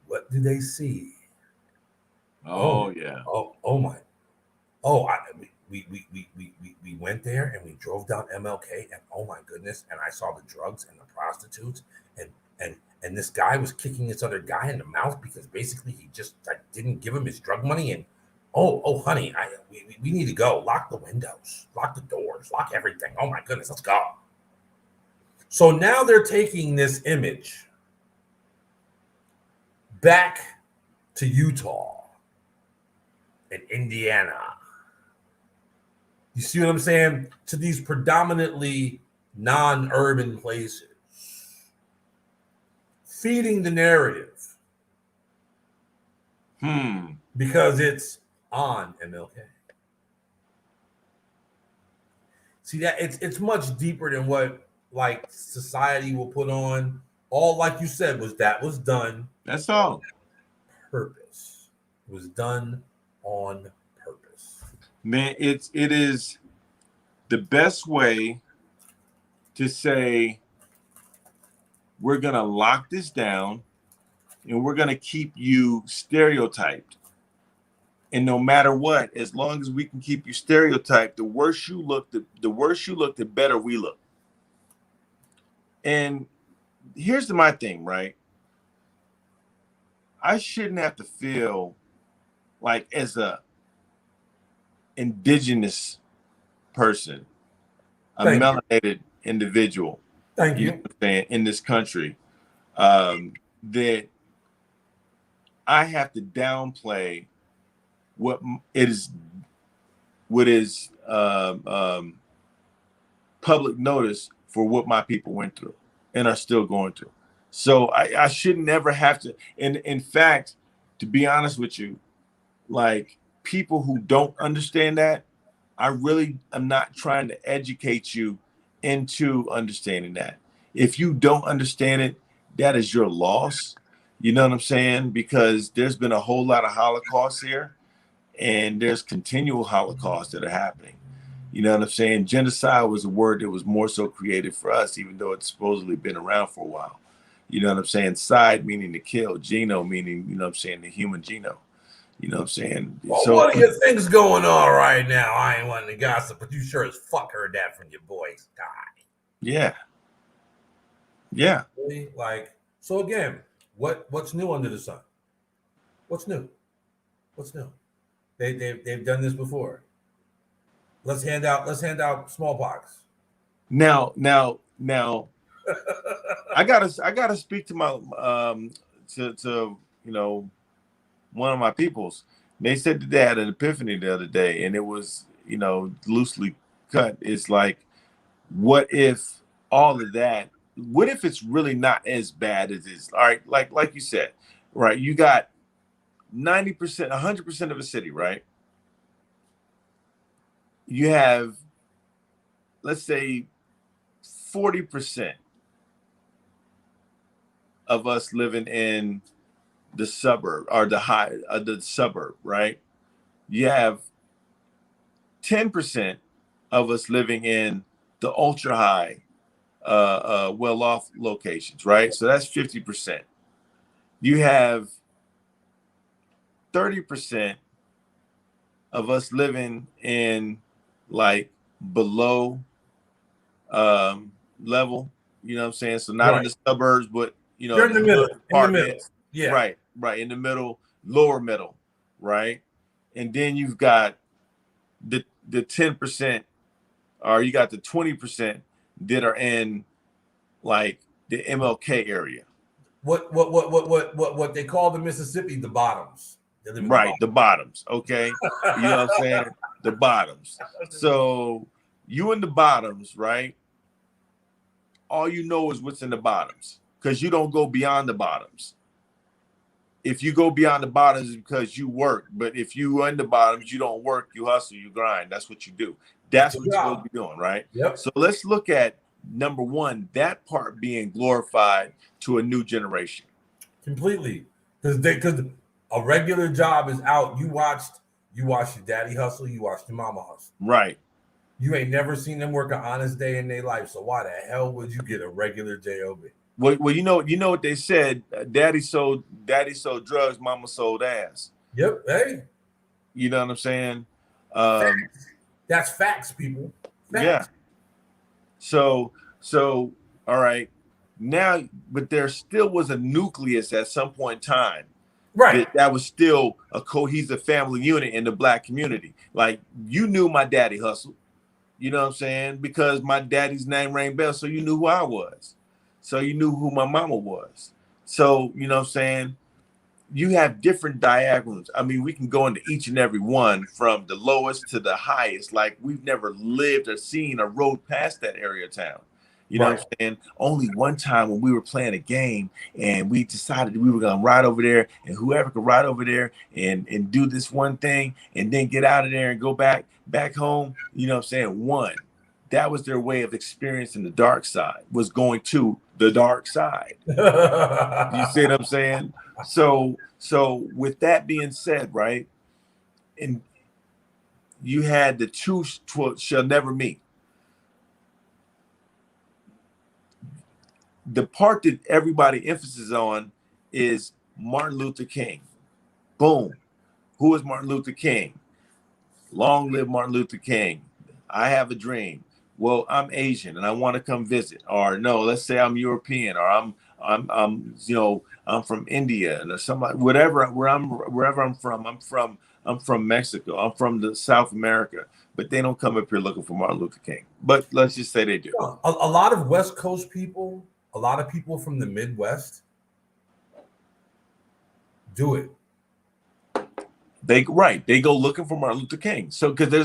What do they see? Oh yeah. Oh my. Oh, we went there and we drove down MLK and oh my goodness, and I saw the drugs and the prostitutes and this guy was kicking this other guy in the mouth because basically he just didn't give him his drug money and oh honey, we need to go. Lock the windows, lock the doors, lock everything. Oh my goodness, let's go. So now they're taking this image back to Utah and Indiana. You see what I'm saying? To these predominantly non-urban places. Feeding the narrative. Because it's on MLK. See that it's much deeper than what like society will put on. All like you said was done That's all. purpose. It was done on purpose. Man, it is the best way to say we're gonna lock this down and we're gonna keep you stereotyped. And no matter what, as long as we can keep you stereotyped, the worse you look, the worse you look, the better we look. And here's my thing, right? I shouldn't have to feel like as a indigenous person, a Thank you. melanated individual, Thank you know you. what I'm saying, in this country, that I have to downplay what is public notice for what my people went through and are still going through. So I should never have to. And in fact, to be honest with you, like people who don't understand that, I really am not trying to educate you into understanding that. If you don't understand it, that is your loss. You know what I'm saying? Because there's been a whole lot of Holocaust here, and there's continual Holocausts that are happening. You know what I'm saying? Genocide was a word that was more so created for us, even though it's supposedly been around for a while. You know what I'm saying? Side meaning to kill, geno meaning, you know what I'm saying, the human genome. You know what I'm saying? Well, So what are your things going on right now? I ain't wanting to gossip, but you sure as fuck heard that from your boys. God. yeah. Yeah. Really? Like, so again, what's new under the sun? What's new? What's new? They've done this before. Let's hand out smallpox. Now I gotta speak to my to you know, one of my peoples. They said that they had an epiphany the other day, and it was, you know, loosely cut. It's like, what if all of that? What if it's really not as bad as it is? All right, like you said, right? You got 90%, 100% of a city, right? You have, let's say, 40% of us living in the suburb or the suburb, right? You have 10% of us living in the ultra high, well off locations, right? So that's 50%. You have 30% of us living in like below level, you know what I'm saying? So not in the suburbs, but you know, you're in the middle. In the middle. Yeah. Right. In the middle, lower middle, right? And then you've got the 10%, or you got the 20% that are in like the MLK area. What they call the Mississippi, the bottoms. Right, the bottoms. Okay. You know what I'm saying? The bottoms. So you in the bottoms, right? All you know is what's in the bottoms, because you don't go beyond the bottoms. If you go beyond the bottoms, it's because you work. But if you are in the bottoms, you don't work, you hustle, you grind. That's what you do. That's what you're supposed to be doing, right? Yep. So let's look at number one, that part being glorified to a new generation. Completely. Because a regular job is out. You watched your daddy hustle, you watched your mama hustle. Right. You ain't never seen them work an honest day in their life. So why the hell would you get a regular job? Well, you know what they said. Daddy sold drugs, mama sold ass. Yep. Hey. You know what I'm saying? That's facts, people. Facts. Yeah. So all right. Now, but there still was a nucleus at some point in time. Right. That was still a cohesive family unit in the Black community. Like, you knew my daddy hustled. You know what I'm saying? Because my daddy's name rang bells, so you knew who I was. So you knew who my mama was. So, you know what I'm saying? You have different diagrams. I mean, we can go into each and every one from the lowest to the highest. Like, we've never lived or seen or rode past that area of town. You know what I'm saying? Only one time when we were playing a game and we decided we were going to ride over there, and whoever could ride over there and do this one thing and then get out of there and go back home, you know what I'm saying, won. that was their way of experiencing the dark side, was going to the dark side. You see what I'm saying? So with that being said, right, and you had the two shall never meet. The part that everybody emphasizes on is Martin Luther King. Boom. Who is Martin Luther King? Long live Martin Luther King. I have a dream. Well, I'm Asian and I want to come visit. Or no, let's say I'm European, or I'm from India or somebody, wherever I'm from. I'm from Mexico. I'm from the South America. But they don't come up here looking for Martin Luther King. But let's just say they do. A lot of West Coast people, a lot of people from the Midwest do it. They go looking for Martin Luther King. So because there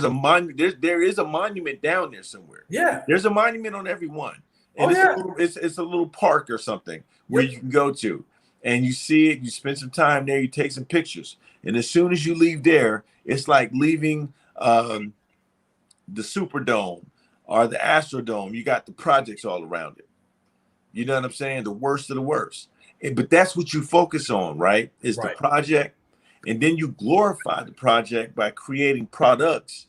is a monument down there somewhere. Yeah, there's a monument on every one, and it's a little park or something where you can go to, and you see it. You spend some time there. You take some pictures, and as soon as you leave there, it's like leaving the Superdome or the Astrodome. You got the projects all around it. You know what I'm saying? The worst of the worst. But that's what you focus on, right? Is the project. And then you glorify the project by creating products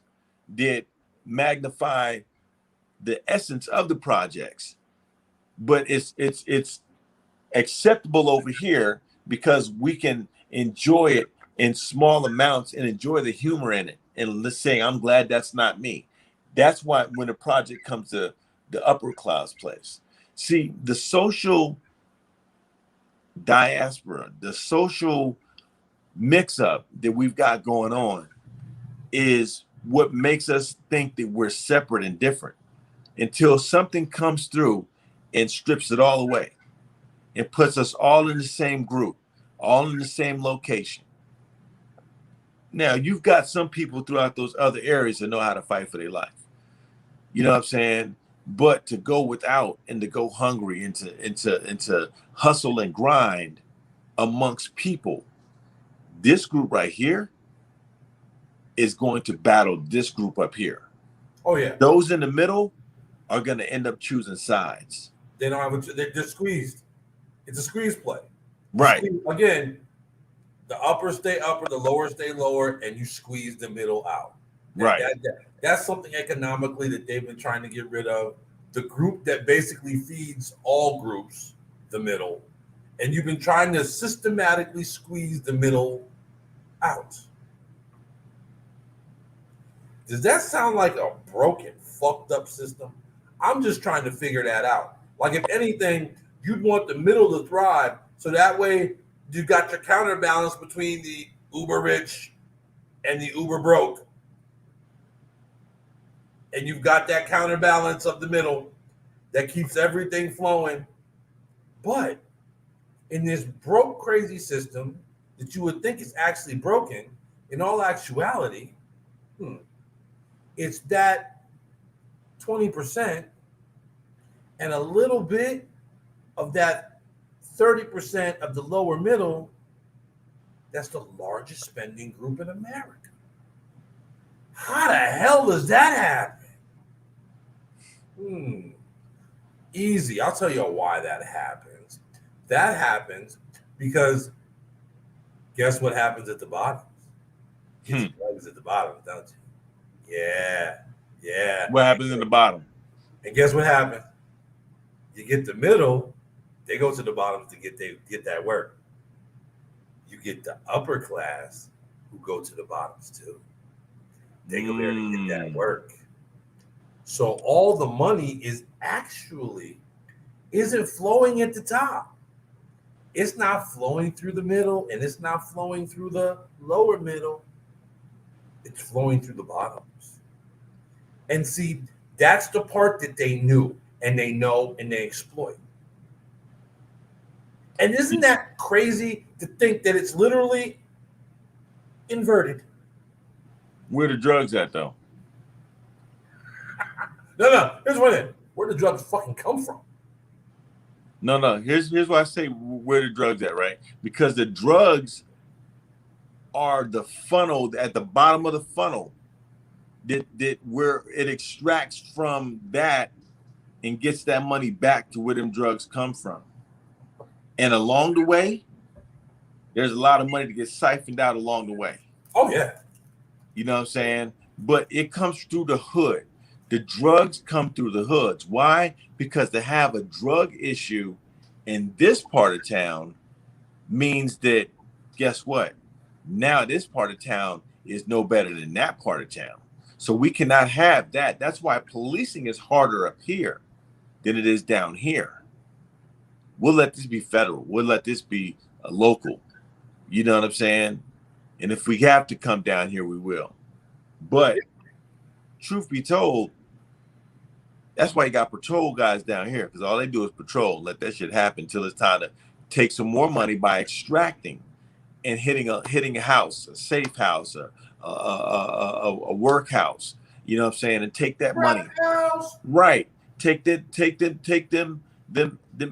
that magnify the essence of the projects. But it's acceptable over here because we can enjoy it in small amounts and enjoy the humor in it. And let's say, I'm glad that's not me. That's why when a project comes to the upper class place. See, the social diaspora, the social mix-up that we've got going on is what makes us think that we're separate and different until something comes through and strips it all away and puts us all in the same group, all in the same location. Now, you've got some people throughout those other areas that know how to fight for their life. You know what I'm saying? But to go without and to go hungry and to hustle and grind amongst people, this group right here is going to battle this group up here. Oh yeah. Those in the middle are going to end up choosing sides. They don't have they're squeezed. It's a squeeze play. Right. Again, the upper stay upper, the lower stay lower, and you squeeze the middle out. And right. That's something economically that they've been trying to get rid of. The group that basically feeds all groups, the middle, and you've been trying to systematically squeeze the middle out. Does that sound like a broken, fucked up system? I'm just trying to figure that out. Like, if anything, you'd want the middle to thrive, so that way you've got your counterbalance between the uber rich and the uber broke. And you've got that counterbalance of the middle that keeps everything flowing. But in this broke, crazy system that you would think is actually broken, in all actuality, it's that 20% and a little bit of that 30% of the lower middle that's the largest spending group in America. How the hell does that happen? Easy. I'll tell you why that happens. That happens because guess what happens at the bottom? It's at the bottom, don't you? Yeah. What happens in the bottom? And guess what happens? You get the middle, they go to the bottom to get that work. You get the upper class who go to the bottoms too. They go there to get that work. So all the money isn't flowing at the top. It's not flowing through the middle, and it's not flowing through the lower middle. It's flowing through the bottoms. And see, that's the part that they knew and they know and they exploit. And isn't that crazy to think that it's literally inverted? Where the drugs at, though? No. Here's one thing. Where the drugs fucking come from? No. Here's why I say where the drugs at, right? Because the drugs are the funnel at the bottom of the funnel that where it extracts from that and gets that money back to where them drugs come from. And along the way, there's a lot of money to get siphoned out along the way. Oh yeah. You know what I'm saying? But it comes through the hood. The drugs come through the hoods. Why? Because to have a drug issue in this part of town means that, guess what? Now this part of town is no better than that part of town. So we cannot have that. That's why policing is harder up here than it is down here. We'll let this be federal. We'll let this be local. You know what I'm saying? And if we have to come down here, we will. But truth be told, that's why you got patrol guys down here, because all they do is patrol, let that shit happen until it's time to take some more money by extracting and hitting a house, a safe house, a workhouse. You know what I'm saying? And take that money. Right. Take them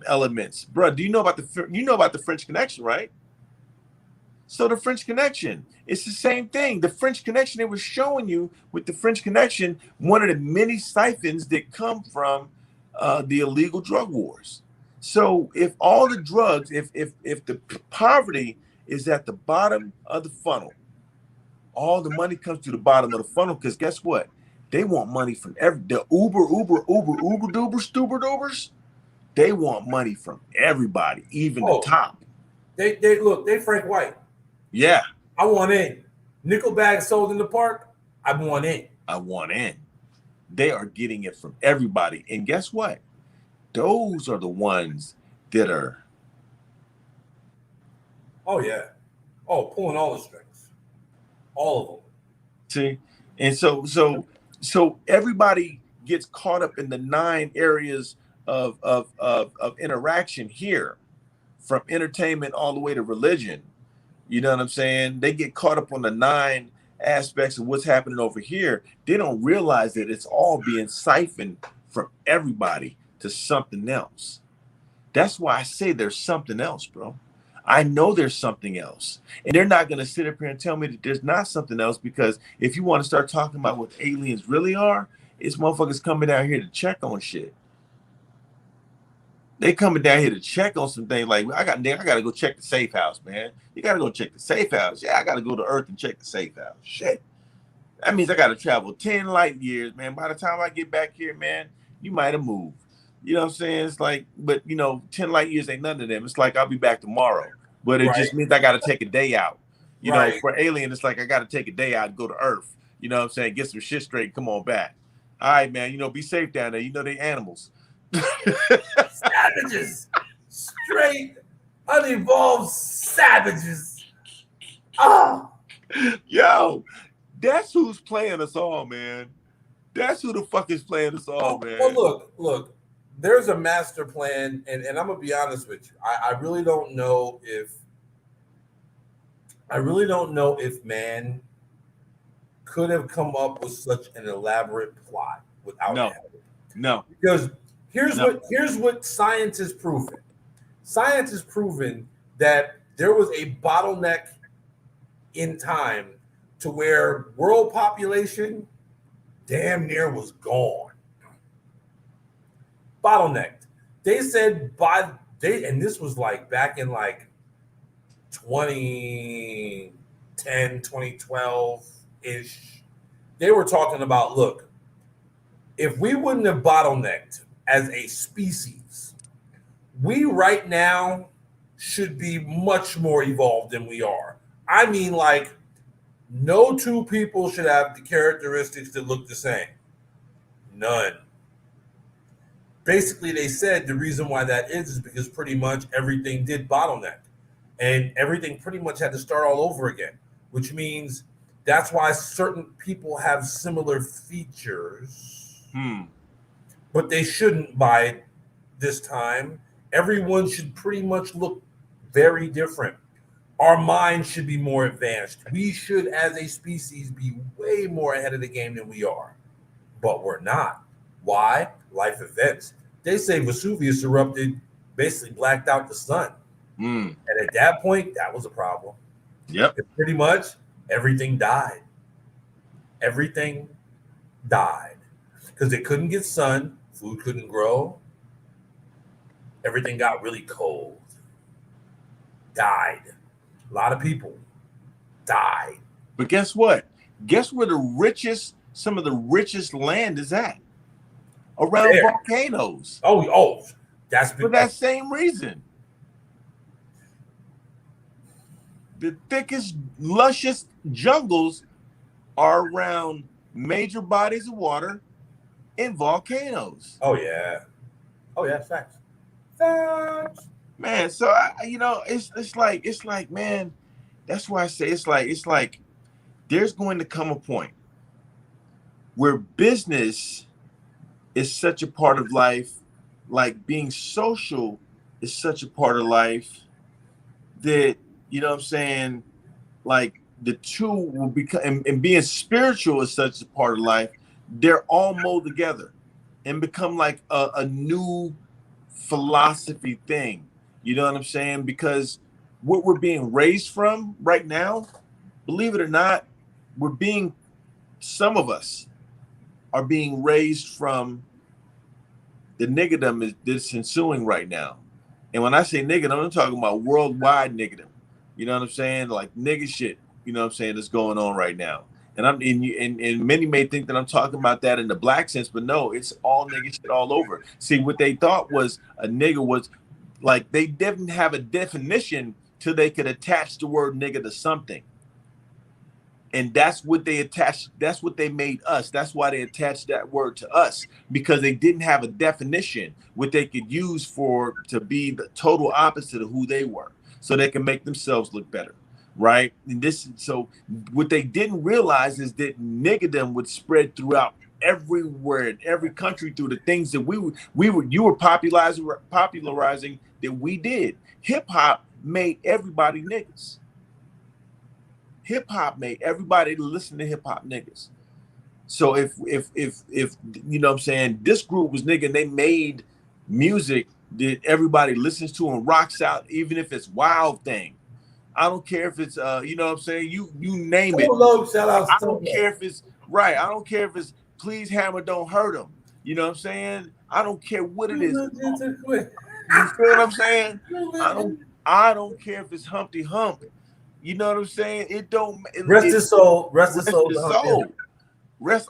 elements. Bro, do you know about the French Connection, right? So the French Connection, it's the same thing. The French Connection, they were showing you with the French Connection, one of the many siphons that come from the illegal drug wars. So if all the drugs, if the poverty is at the bottom of the funnel, all the money comes to the bottom of the funnel, because guess what? They want money from the Uber Dubers. They want money from everybody, even the top. They Frank White. Yeah. I want in. Nickel bag sold in the park. I want in. They are getting it from everybody. And guess what? Those are the ones that are. Oh, yeah. Oh, pulling all the strings. All of them. See? And so everybody gets caught up in the 9 areas of interaction here, from entertainment all the way to religion. You know what I'm saying? They get caught up on the 9 aspects of what's happening over here. They don't realize that it's all being siphoned from everybody to something else. That's why I say there's something else, bro. I know there's something else. And they're not going to sit up here and tell me that there's not something else, because if you want to start talking about what aliens really are, it's motherfuckers coming down here to check on shit. They coming down here to check on some things. Like, I got to go check the safe house, man. You got to go check the safe house. Yeah, I got to go to Earth and check the safe house. Shit. That means I got to travel 10 light years, man. By the time I get back here, man, you might have moved. You know what I'm saying? It's like, but 10 light years ain't none of them. It's like, I'll be back tomorrow. But it just means I got to take a day out. You know, for alien, it's like, I got to take a day out and go to Earth. You know what I'm saying? Get some shit straight. Come on back. All right, man. Be safe down there. They animals. Savages. Straight, unevolved savages. Oh. Yo, that's who's playing us all, man. That's who the fuck is playing us all, man. Well, look. There's a master plan, and I'm gonna be honest with you. I really don't know if man could have come up with such an elaborate plot without it. No. Because here's what science has proven. Science has proven that there was a bottleneck in time to where world population damn near was gone. Bottlenecked. They said and this was like back in like 2010, 2012-ish. They were talking about, look, if we wouldn't have bottlenecked as a species, we right now should be much more evolved than we are. I mean, like, no 2 people should have the characteristics that look the same. None. Basically, they said the reason why that is because pretty much everything did bottleneck, and everything pretty much had to start all over again, which means that's why certain people have similar features, but they shouldn't by this time. Everyone should pretty much look very different. Our minds should be more advanced. We should, as a species, be way more ahead of the game than we are, but we're not. Why? Life events. They say Vesuvius erupted, basically blacked out the sun. And at that point, that was a problem. Yep. Pretty much everything died. Everything died because they couldn't get sun, food couldn't grow, everything got really cold. Died. A lot of people died. But guess what? Guess where some of the richest land is at? Around There. volcanoes. Oh, that's For that same reason. The thickest, luscious jungles are around major bodies of water and volcanoes. Oh yeah, facts. Man, so it's like, man, that's why I say it's like there's going to come a point where business is such a part of life, like being social is such a part of life, that, you know what I'm saying, like the two will become, and being spiritual is such a part of life, they're all mold together and become like a new philosophy thing. You know what I'm saying? Because what we're being raised from right now, believe it or not, some of us are being raised from the niggerdom that's ensuing right now. And when I say niggerdom, I'm talking about worldwide niggerdom. You know what I'm saying? Like nigga shit, you know what I'm saying, that's going on right now. And many may think that I'm talking about that in the black sense, but no, it's all nigga shit all over. See, what they thought was a nigga was like, they didn't have a definition till they could attach the word nigga to something. And that's what they attached. That's what they made us. That's why they attached that word to us, because they didn't have a definition what they could use to be the total opposite of who they were, so they can make themselves look better, right? So what they didn't realize is that niggerdom would spread throughout everywhere in every country through the things that you were popularizing that we did. Hip hop made everybody niggas. Hip hop made everybody listen to hip hop niggas. So if you know what I'm saying, this group was nigga and they made music that everybody listens to and rocks out, even if it's Wild Thing. I don't care if it's you know what I'm saying, you name it. I don't care if it's right. I don't care if it's Please Hammer Don't Hurt Him. You know what I'm saying? I don't care what it is. You feel what I'm saying? I don't care if it's Humpty Hump. You know what I'm saying? Rest his soul. Rest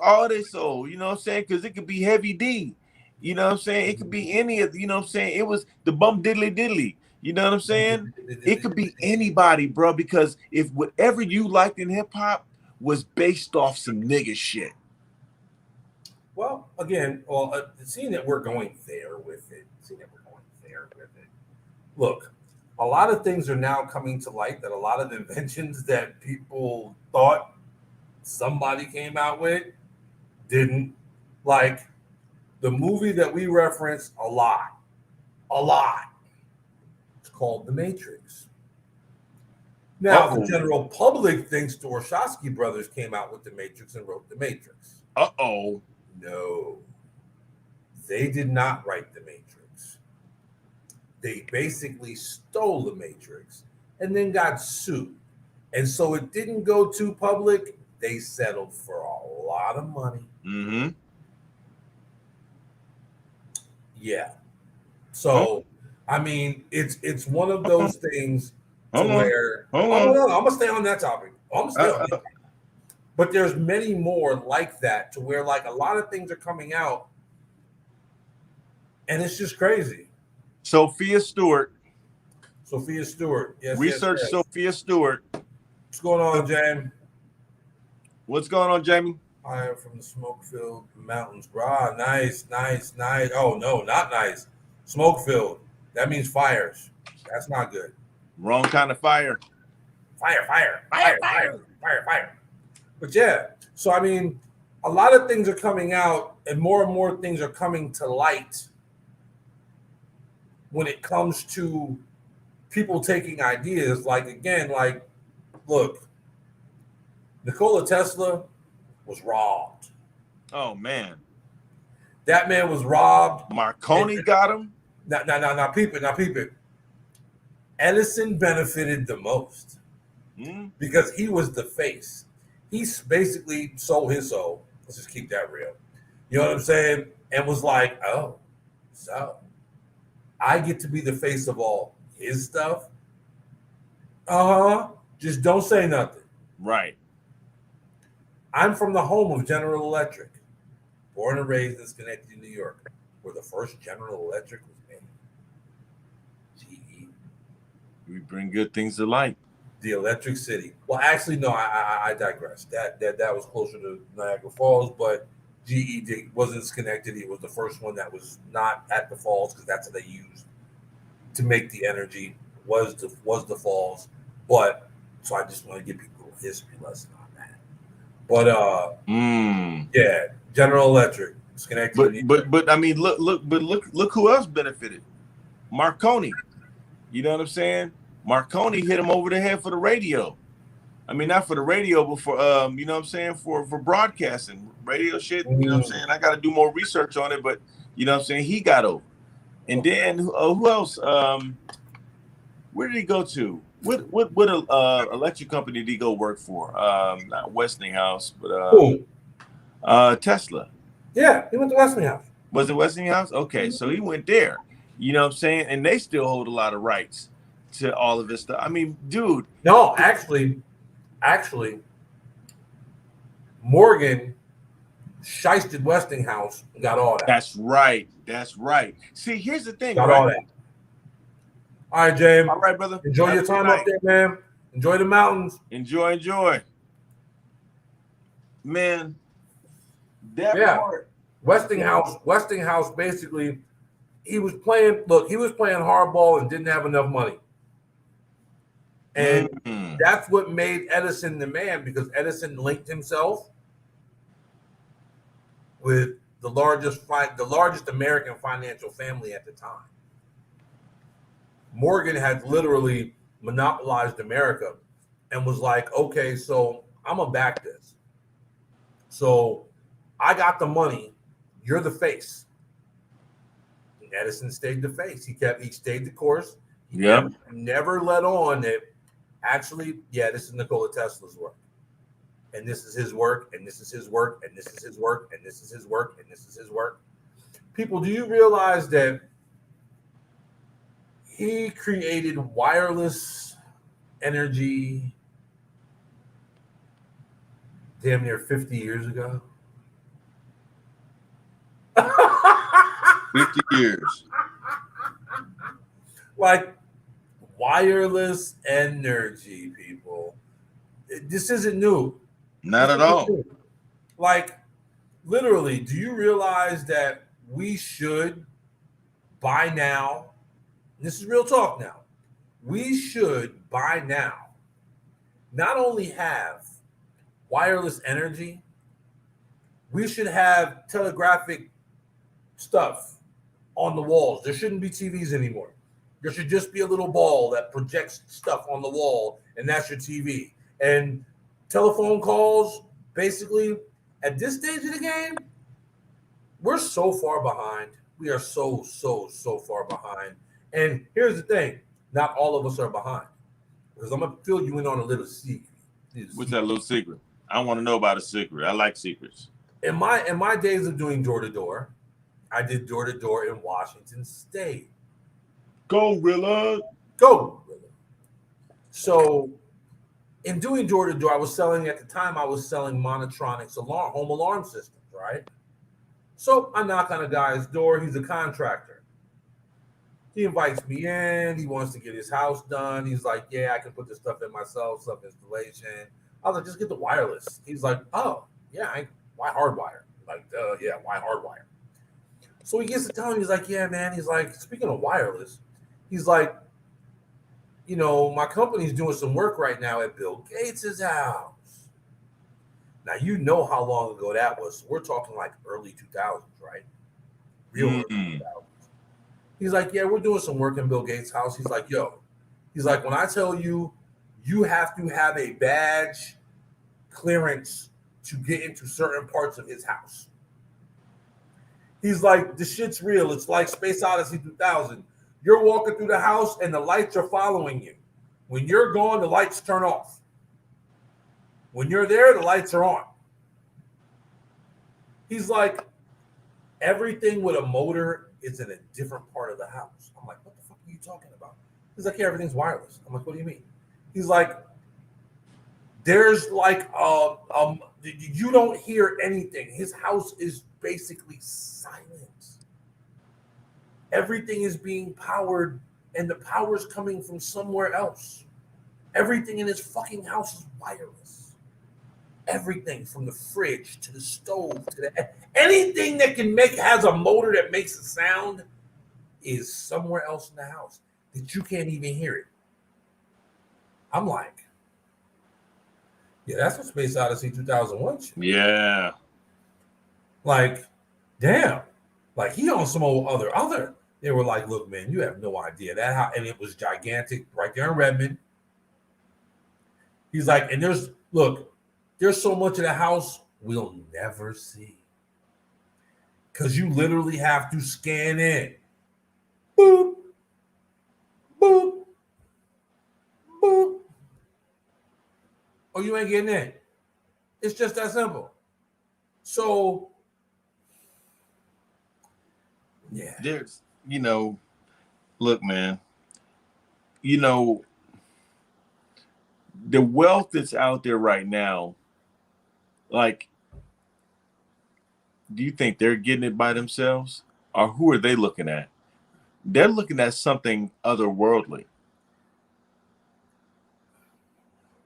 all their soul. You know what I'm saying? Because it could be Heavy D. You know what I'm saying? It could be any of, you know what I'm saying? It was the Bum Diddly Diddly. You know what I'm saying? It could be anybody, bro. Because if whatever you liked in hip hop was based off some nigga shit. Well, again, seeing that we're going there with it, look, a lot of things are now coming to light, that a lot of inventions that people thought somebody came out with didn't. Like the movie that we reference a lot. It's called The Matrix. Now, the general public thinks the Wachowski brothers came out with The Matrix and wrote The Matrix. Uh-oh. No. They did not write The Matrix. They basically stole The Matrix and then got sued. And so it didn't go too public. They settled for a lot of money. Mm-hmm. Yeah. So, I mean, it's one of those things where... I'm going to stay on that topic. But there's many more like that, to where like a lot of things are coming out and it's just crazy. Sophia Stewart. Yes. Research yes. Sophia Stewart. What's going on, Jamie? What's going on, Jamie? I am from the smoke-filled mountains. Ah, nice. Oh, no, not nice. Smoke-filled. That means fires. That's not good. Wrong kind of fire. Fire. But yeah, so I mean, a lot of things are coming out and more things are coming to light when it comes to people taking ideas. Like, again, like, look, Nikola Tesla was robbed. Oh, man. That man was robbed. Marconi got him. Now, peep it. Edison benefited the most because he was the face. He basically sold his soul, Let's just keep that real. You know what I'm saying? And was like, oh, so I get to be the face of all his stuff. Just don't say nothing. Right. I'm from the home of General Electric, born and raised in Schenectady, New York, where the first General Electric was made. GE. We bring good things to light. The Electric City. Well, actually, no, I digress. That was closer to Niagara Falls, but GE wasn't Schenectady. It was the first one that was not at the falls because that's what they used to make the energy. Was the falls, but so I just want to give people a history lesson on that. But yeah, General Electric, Schenectady. But I mean, look who else benefited. Marconi. You know what I'm saying? Marconi hit him over the head for the radio. I mean, not for the radio, but for you know what I'm saying, for broadcasting radio shit. You know what I'm saying? I got to do more research on it, but you know what I'm saying, he got over. And then who else? Where did he go to? What electric company did he go work for? Not Westinghouse, but Tesla. Yeah, he went to Westinghouse. Was it Westinghouse? Okay, so he went there. You know what I'm saying? And they still hold a lot of rights to all of this stuff. I mean, dude. No, actually, Morgan shysted Westinghouse and got all that. That's right. See, here's the thing. Got all that. All right, James. All right, brother. Enjoy your time up there, man. Enjoy the mountains. Enjoy. Man, that part. Westinghouse basically, he was playing hardball and didn't have enough money. And that's what made Edison the man, because Edison linked himself with the largest American financial family at the time. Morgan had literally monopolized America and was like, okay, so I'm gonna back this. So I got the money, you're the face. And Edison stayed the face. He stayed the course. He never let on that actually, yeah, this is Nikola Tesla's work. And this is his work, and this is his work, and this is his work, and this is his work, and this is his work. People, do you realize that he created wireless energy damn near 50 years ago? 50 years. Like, wireless energy, people. This isn't new. Not at all. Like, literally, do you realize that we should, by now, this is real talk now, we should, by now, not only have wireless energy, we should have telegraphic stuff on the walls. There shouldn't be TVs anymore. There should just be a little ball that projects stuff on the wall, and that's your TV. And telephone calls, basically, at this stage of the game, we're so far behind. We are so far behind. And here's the thing, not all of us are behind. Because I'm going to fill you in on a little secret. What's that little secret? I want to know about a secret. I like secrets. In my days of doing door-to-door, I did door-to-door in Washington State. Gorilla. So in doing door-to-door, I was selling Monotronics home alarm systems, right? So I knock on a guy's door. He's a contractor. He invites me in. He wants to get his house done. He's like, yeah, I can put this stuff in myself, some installation. I was like, just get the wireless. He's like, oh, yeah, why hardwire? Like, yeah, why hardwire? So he gets to tell him, he's like, yeah, man. He's like, speaking of wireless, he's like, you know, my company's doing some work right now at Bill Gates' house. Now, you know how long ago that was. We're talking like early 2000s, right? Real early 2000s. He's like, yeah, we're doing some work in Bill Gates' house. He's like, he's like, when I tell you, you have to have a badge clearance to get into certain parts of his house. He's like, the shit's real. It's like Space Odyssey 2000. You're walking through the house and the lights are following you. When you're gone, the lights turn off. When you're there, the lights are on. He's like, everything with a motor is in a different part of the house. I'm like, what the fuck are you talking about? He's like, yeah, everything's wireless. I'm like, what do you mean? He's like, there's like, you don't hear anything. His house is basically silent. Everything is being powered, and the power's coming from somewhere else. Everything in his fucking house is wireless. Everything from the fridge to the stove to the anything that has a motor that makes a sound is somewhere else in the house that you can't even hear it. I'm like, yeah, that's what Space Odyssey 2001 shit. Yeah. Like, damn. Like he on some old other. They were like, look, man, you have no idea that how, and it was gigantic right there in Redmond. He's like, and there's so much of the house we'll never see. Because you literally have to scan in. Boop, boop, boop. Or you ain't getting in. It's just that simple. So, yeah. There's, look, man, the wealth that's out there right now, like, do you think they're getting it by themselves? Or who are they looking at? They're looking at something otherworldly.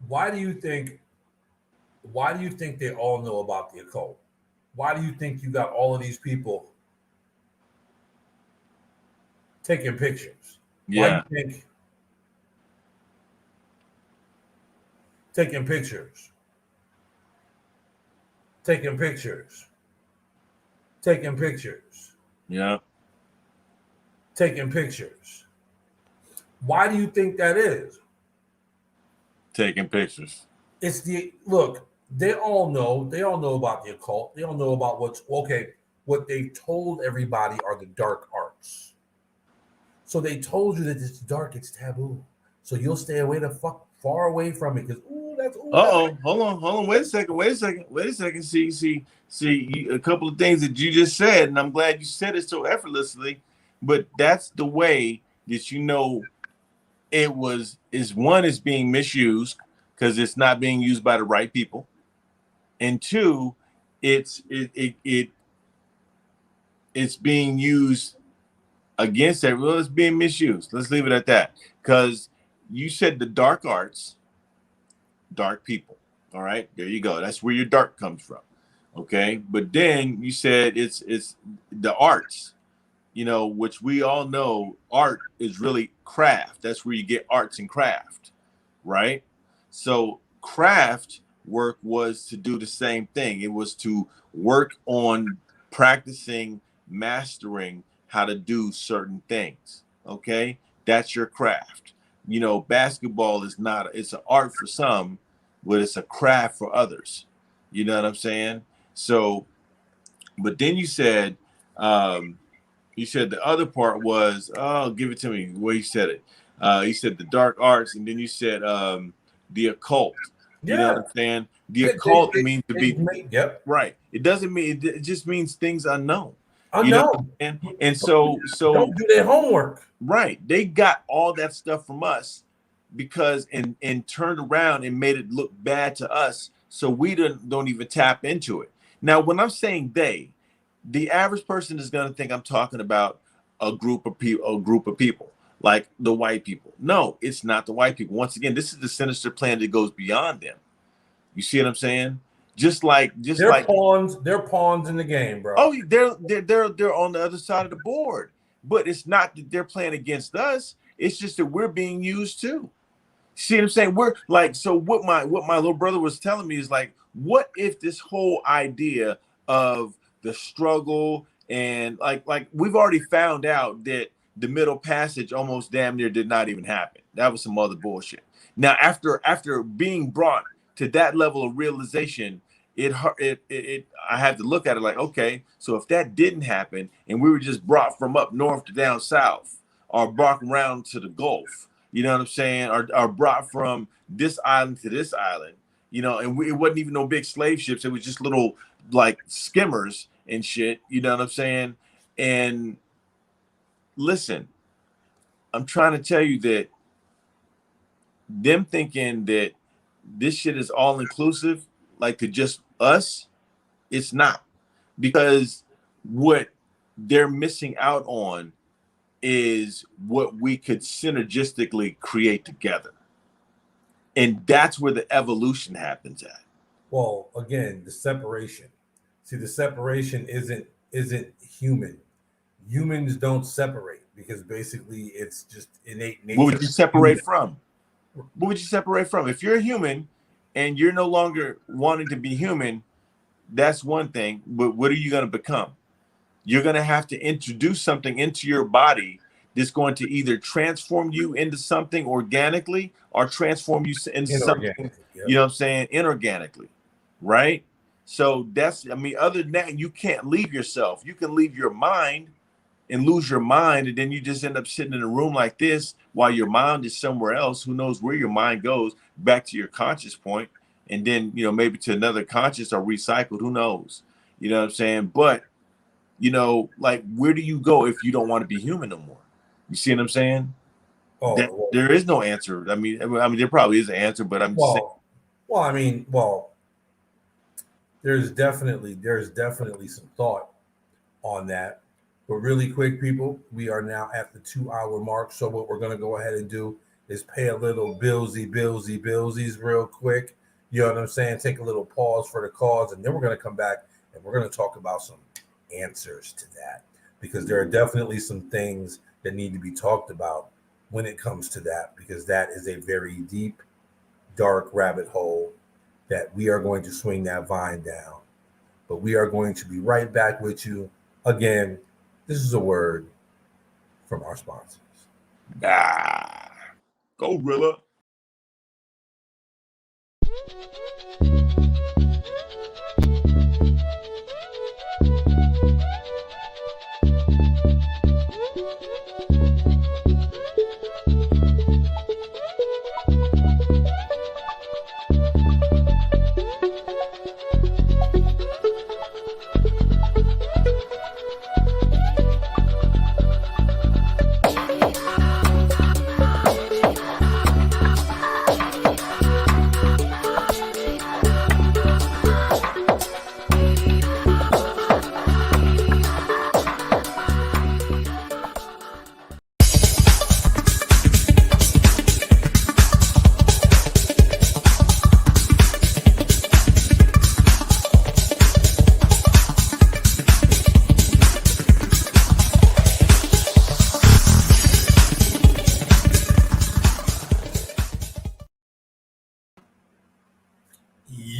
Why do you think they all know about the occult? Why do you think you got all of these people taking pictures? Yeah. Why do you think taking pictures? Yeah. Taking pictures. Why do you think that is? Taking pictures. It's they all know about the occult. They all know about what they've told everybody are the dark arts. So they told you that it's dark, it's taboo. So you'll stay away the fuck far away from it because Hold on. Wait a second. See, a couple of things that you just said, and I'm glad you said it so effortlessly. But that's the way that is being misused because it's not being used by the right people, and two, it's being used against everyone. It's being misused. Let's leave it at that. Because you said the dark arts, dark people. All right, there you go. That's where your dark comes from. Okay, but then you said it's the arts, which we all know art is really craft. That's where you get arts and craft, right? So craft work was to do the same thing. It was to work on practicing, mastering how to do certain things. Okay, that's your craft. Basketball is it's an art for some, but it's a craft for others. You know what I'm saying? So, but then you said the other part was, oh, give it to me where you said it. You said the dark arts, and then you said the occult. You know what I'm saying? The occult means to be right. It doesn't mean it just means things unknown. And so don't do their homework. Right. They got all that stuff from us because and turned around and made it look bad to us, so we don't even tap into it. Now, when I'm saying the average person is going to think I'm talking about a group of people like the white people. No, it's not the white people. Once again, this is the sinister plan that goes beyond them. You see what I'm saying? They're pawns. They're pawns in the game, bro. Oh, they're on the other side of the board. But it's not that they're playing against us. It's just that we're being used too. See what I'm saying? We're like, so what my little brother was telling me is like, what if this whole idea of the struggle and like we've already found out that the Middle Passage almost damn near did not even happen. That was some other bullshit. Now, after being brought to that level of realization, I had to look at it like, okay, so if that didn't happen and we were just brought from up north to down south or brought around to the Gulf, you know what I'm saying? Or brought from this island to this island, and it wasn't even no big slave ships. It was just little like skimmers. and shit. You know what I'm saying? And listen, I'm trying to tell you that them thinking that this shit is all inclusive, like to just us, it's not. Because what they're missing out on is what we could synergistically create together. And that's where the evolution happens at. Well, again, the separation. See, the separation isn't human. Humans don't separate because basically it's just innate nature. What would you separate from? What would you separate from? If you're a human and you're no longer wanting to be human, that's one thing. But what are you going to become? You're going to have to introduce something into your body that's going to either transform you into something organically or transform you into something, you know what I'm saying, inorganically, right? So that's, I mean, other than that, you can't leave yourself. You can leave your mind and lose your mind, and then you just end up sitting in a room like this while your mind is somewhere else. Who knows where your mind goes, back to your conscious point, and then, you know, maybe to another conscious or recycled, who knows? You know what I'm saying? But, you know, like, where do you go if you don't want to be human no more? You see what I'm saying? Oh, there is no answer. I mean, there probably is an answer, but I'm just saying. There's definitely some thought on that. But really quick, people, we are now at the 2-hour mark. So what we're going to go ahead and do is pay a little billsies real quick. You know what I'm saying? Take a little pause for the cause, and then we're going to come back and we're going to talk about some answers to that, because there are definitely some things that need to be talked about when it comes to that, because that is a very deep, dark rabbit hole that we are going to swing that vine down. But we are going to be right back with you. Again, this is a word from our sponsors. Gorilla.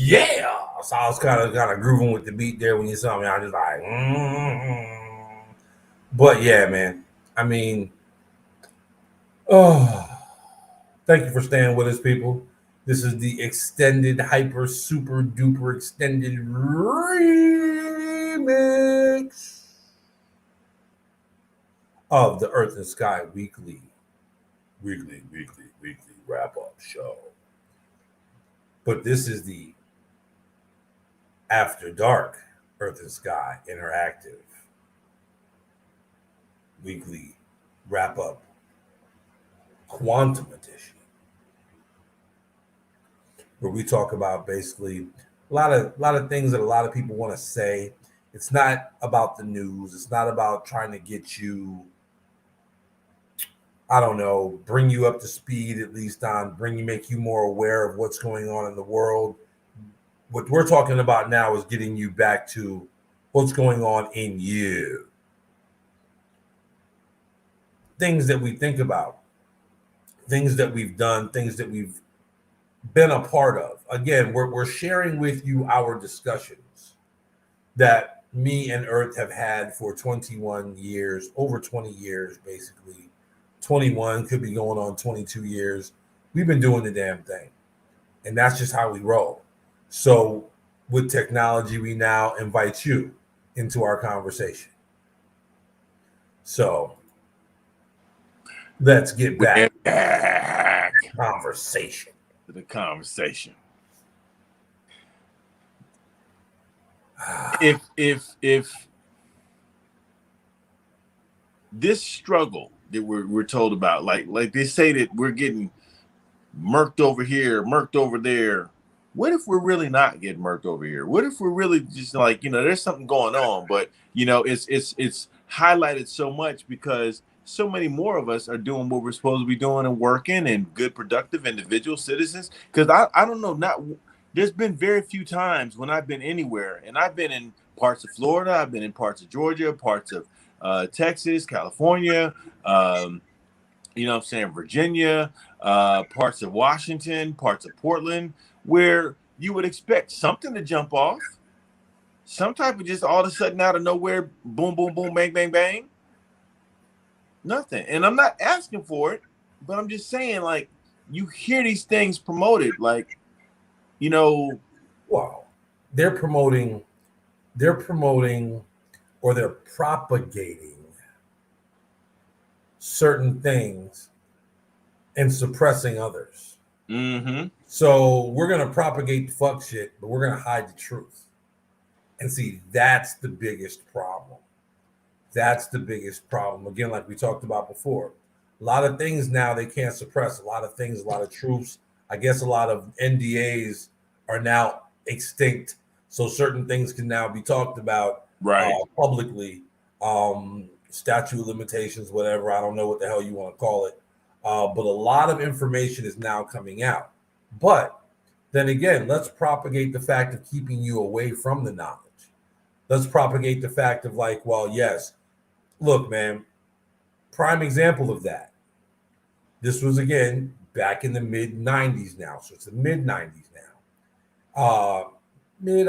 Yeah. So I was kind of grooving with the beat there when you saw me. I was just like, mm-hmm. But yeah, man. I mean, oh, thank you for staying with us, people. This is the extended, hyper, super duper extended remix of the Earth and Sky weekly wrap up show. But this is the After Dark Earth and Sky interactive weekly wrap up quantum edition, where we talk about basically a lot of things that a lot of people want to say. It's not about the news. It's not about trying to get you, I don't know, bring you up to speed, at least make you more aware of what's going on in the world. What we're talking about now is getting you back to what's going on in you. Things that we think about, things that we've done, things that we've been a part of. Again, we're sharing with you our discussions that me and Earth have had for 21 years, over 20 years, basically. 21, could be going on 22 years. We've been doing the damn thing. And that's just how we roll. So with technology, we now invite you into our conversation. So let's get back to the conversation. if this struggle that we're told about, like they say that we're getting murked over here, murked over there. What if we're really not getting murked over here? What if we're really just like, there's something going on, but it's highlighted so much because so many more of us are doing what we're supposed to be doing and working and good, productive individual citizens. Because I don't know, there's been very few times when I've been anywhere, and I've been in parts of Florida, I've been in parts of Georgia, parts of Texas, California, what I'm saying, Virginia, parts of Washington, parts of Portland, where you would expect something to jump off, some type of just all of a sudden out of nowhere, boom, boom, boom, bang, bang, bang. Nothing. And I'm not asking for it, but I'm just saying, like, you hear these things promoted, like, Well, they're promoting or they're propagating certain things and suppressing others. Mm-hmm. So we're gonna propagate the fuck shit, but we're gonna hide the truth. And see, that's the biggest problem. That's the biggest problem. Again, like we talked about before, a lot of things now they can't suppress. A lot of things, a lot of truths. I guess a lot of NDAs are now extinct, so certain things can now be talked about Right. publicly. Statute of limitations, whatever. I don't know what the hell you want to call it. But a lot of information is now coming out. But then again, let's propagate the fact of keeping you away from the knowledge. Let's propagate the fact of like, well, yes, look, man, prime example of that. This was again back in the mid 90s now. So it's the mid 90s now.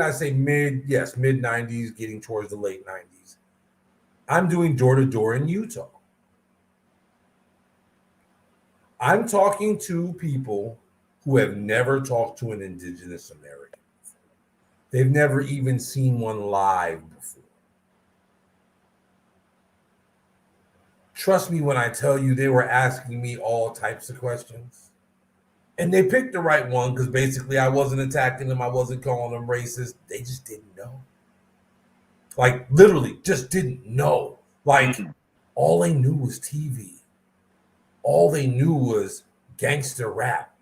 I say mid, yes, mid 90s, getting towards the late 90s. I'm doing door to door in Utah. I'm talking to people who have never talked to an indigenous American before. They've never even seen one live before. Trust me when I tell you they were asking me all types of questions. And they picked the right one because basically I wasn't attacking them. I wasn't calling them racist. They just didn't know. Like literally just didn't know. Like all they knew was TV. All they knew was gangster rap.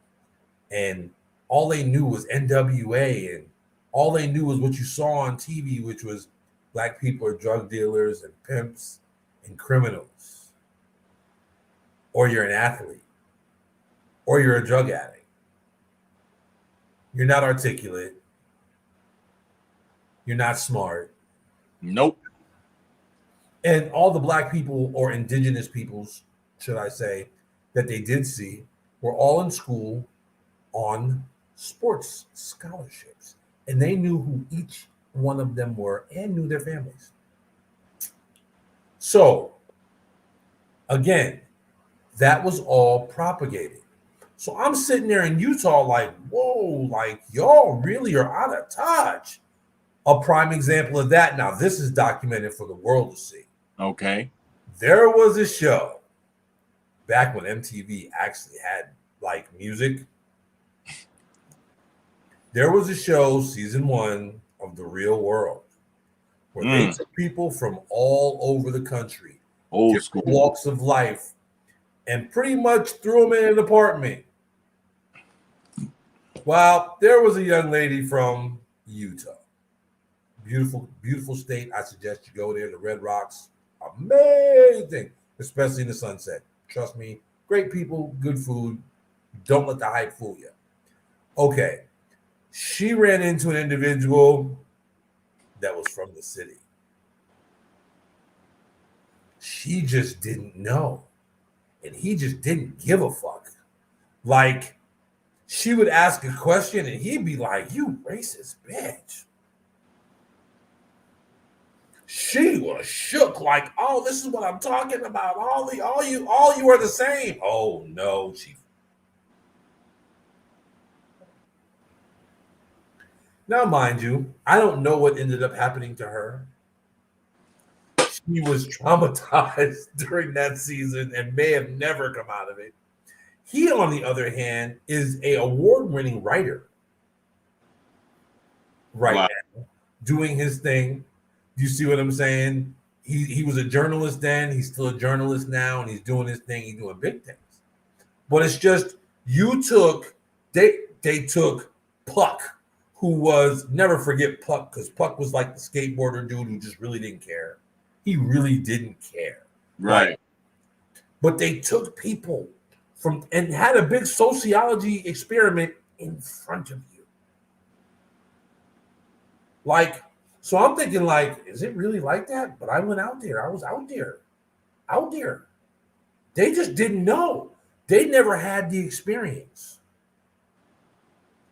And all they knew was NWA. And all they knew was what you saw on TV, which was black people are drug dealers and pimps and criminals. Or you're an athlete. Or you're a drug addict. You're not articulate. You're not smart. Nope. And all the black people or indigenous peoples, should I say, that they did see were all in school on sports scholarships. And they knew who each one of them were and knew their families. So, again, that was all propagated. So I'm sitting there in Utah like, whoa, like y'all really are out of touch. A prime example of that. Now, this is documented for the world to see. Okay. There was a show back when MTV actually had like music. There was a show, season 1 of The Real World, where they took people from all over the country, old school walks of life, and pretty much threw them in an apartment. Well, there was a young lady from Utah. Beautiful, beautiful state. I suggest you go there. The Red Rocks, amazing, especially in the sunset. Trust me, great people, good food. Don't let the hype fool you. Okay, she ran into an individual that was from the city. She just didn't know, and he just didn't give a fuck. Like, she would ask a question, and he'd be like, "You racist bitch." She was shook, like, "Oh, this is what I'm talking about. All you are the same." Oh no, she. Now, mind you, I don't know what ended up happening to her. She was traumatized during that season and may have never come out of it. He, on the other hand, is an award-winning writer right now. doing his thing. Do you see what I'm saying? He was a journalist then. He's still a journalist now, and he's doing his thing. He's doing big things. But it's just they took Puck, who was, never forget Puck, because Puck was like the skateboarder dude who just really didn't care. He really didn't care. Right. Like, but they took people from and had a big sociology experiment in front of you. Like, so I'm thinking, like, is it really like that? But I went out there. I was out there. They just didn't know. They never had the experience.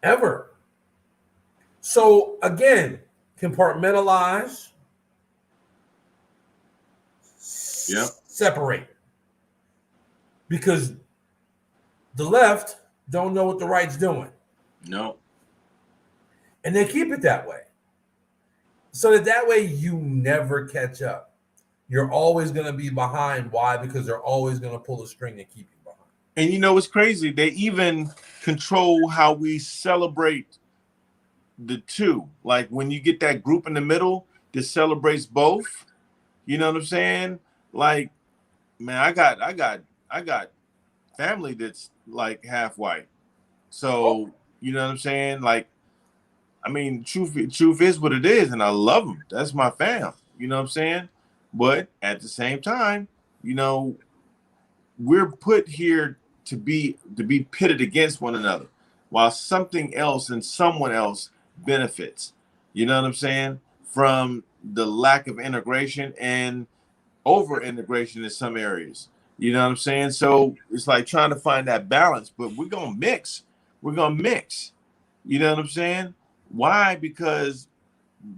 Ever. So again, compartmentalize. Yep. Separate. Because the left don't know what the right's doing. No. And they keep it that way. So that way you never catch up. You're always going to be behind. Why? Because they're always going to pull a string and keep you behind. And you know what's crazy? They even control how we celebrate the two. Like when you get that group in the middle that celebrates both, you know what I'm saying? Like, man, I got family that's like half white. So, you know what I'm saying? Like, I mean, truth is what it is, and I love them. That's my fam. You know what I'm saying? But at the same time, you know, we're put here to be pitted against one another, while something else and someone else benefits. You know what I'm saying? From the lack of integration and over integration in some areas. You know what I'm saying? So it's like trying to find that balance, but we're gonna mix. We're gonna mix. You know what I'm saying? Why? Because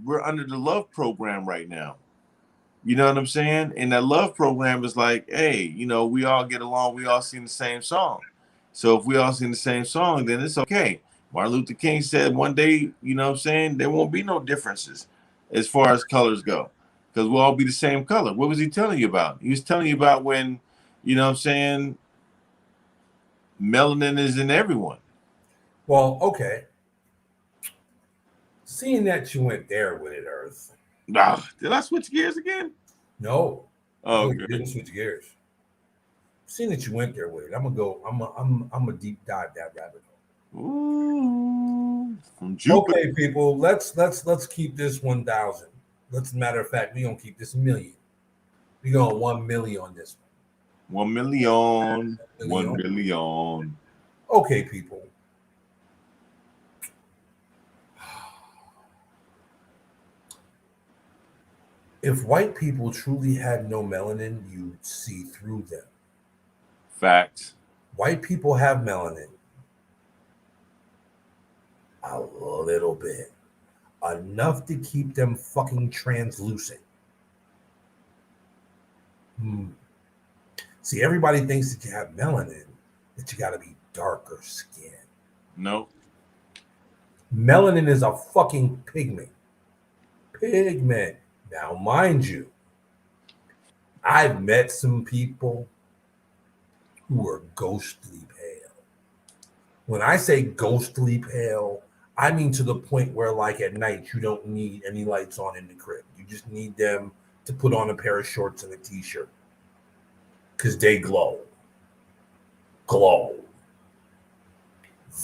we're under the love program right now. You know what I'm saying? And that love program is like, hey, you know, we all get along. We all sing the same song. So if we all sing the same song, then it's okay. Martin Luther King said one day, you know what I'm saying, there won't be no differences as far as colors go, because we'll all be the same color. What was he telling you about? He was telling you about when, you know what I'm saying, melanin is in everyone. Well, okay. Seeing that you went there with it, Earth. Did I switch gears again? No. Oh, You didn't switch gears. Seeing that you went there with it, I'm gonna go. I'm a deep dive that rabbit hole. Ooh, from Jupiter. Okay, people. Let's keep this 1,000. Matter of fact, we're gonna keep this 1,000,000. We're going 1,000,000 on this one. 1,000,000. 1,000,000. Okay, people. If white people truly had no melanin, you'd see through them. Facts. White people have melanin. A little bit. Enough to keep them fucking translucent. See, everybody thinks that you have melanin, that you got to be darker skin. No. Melanin is a fucking pigment. Now, mind you, I've met some people who are ghostly pale. When I say ghostly pale, I mean to the point where, like, at night, you don't need any lights on in the crib. You just need them to put on a pair of shorts and a t-shirt because they glow.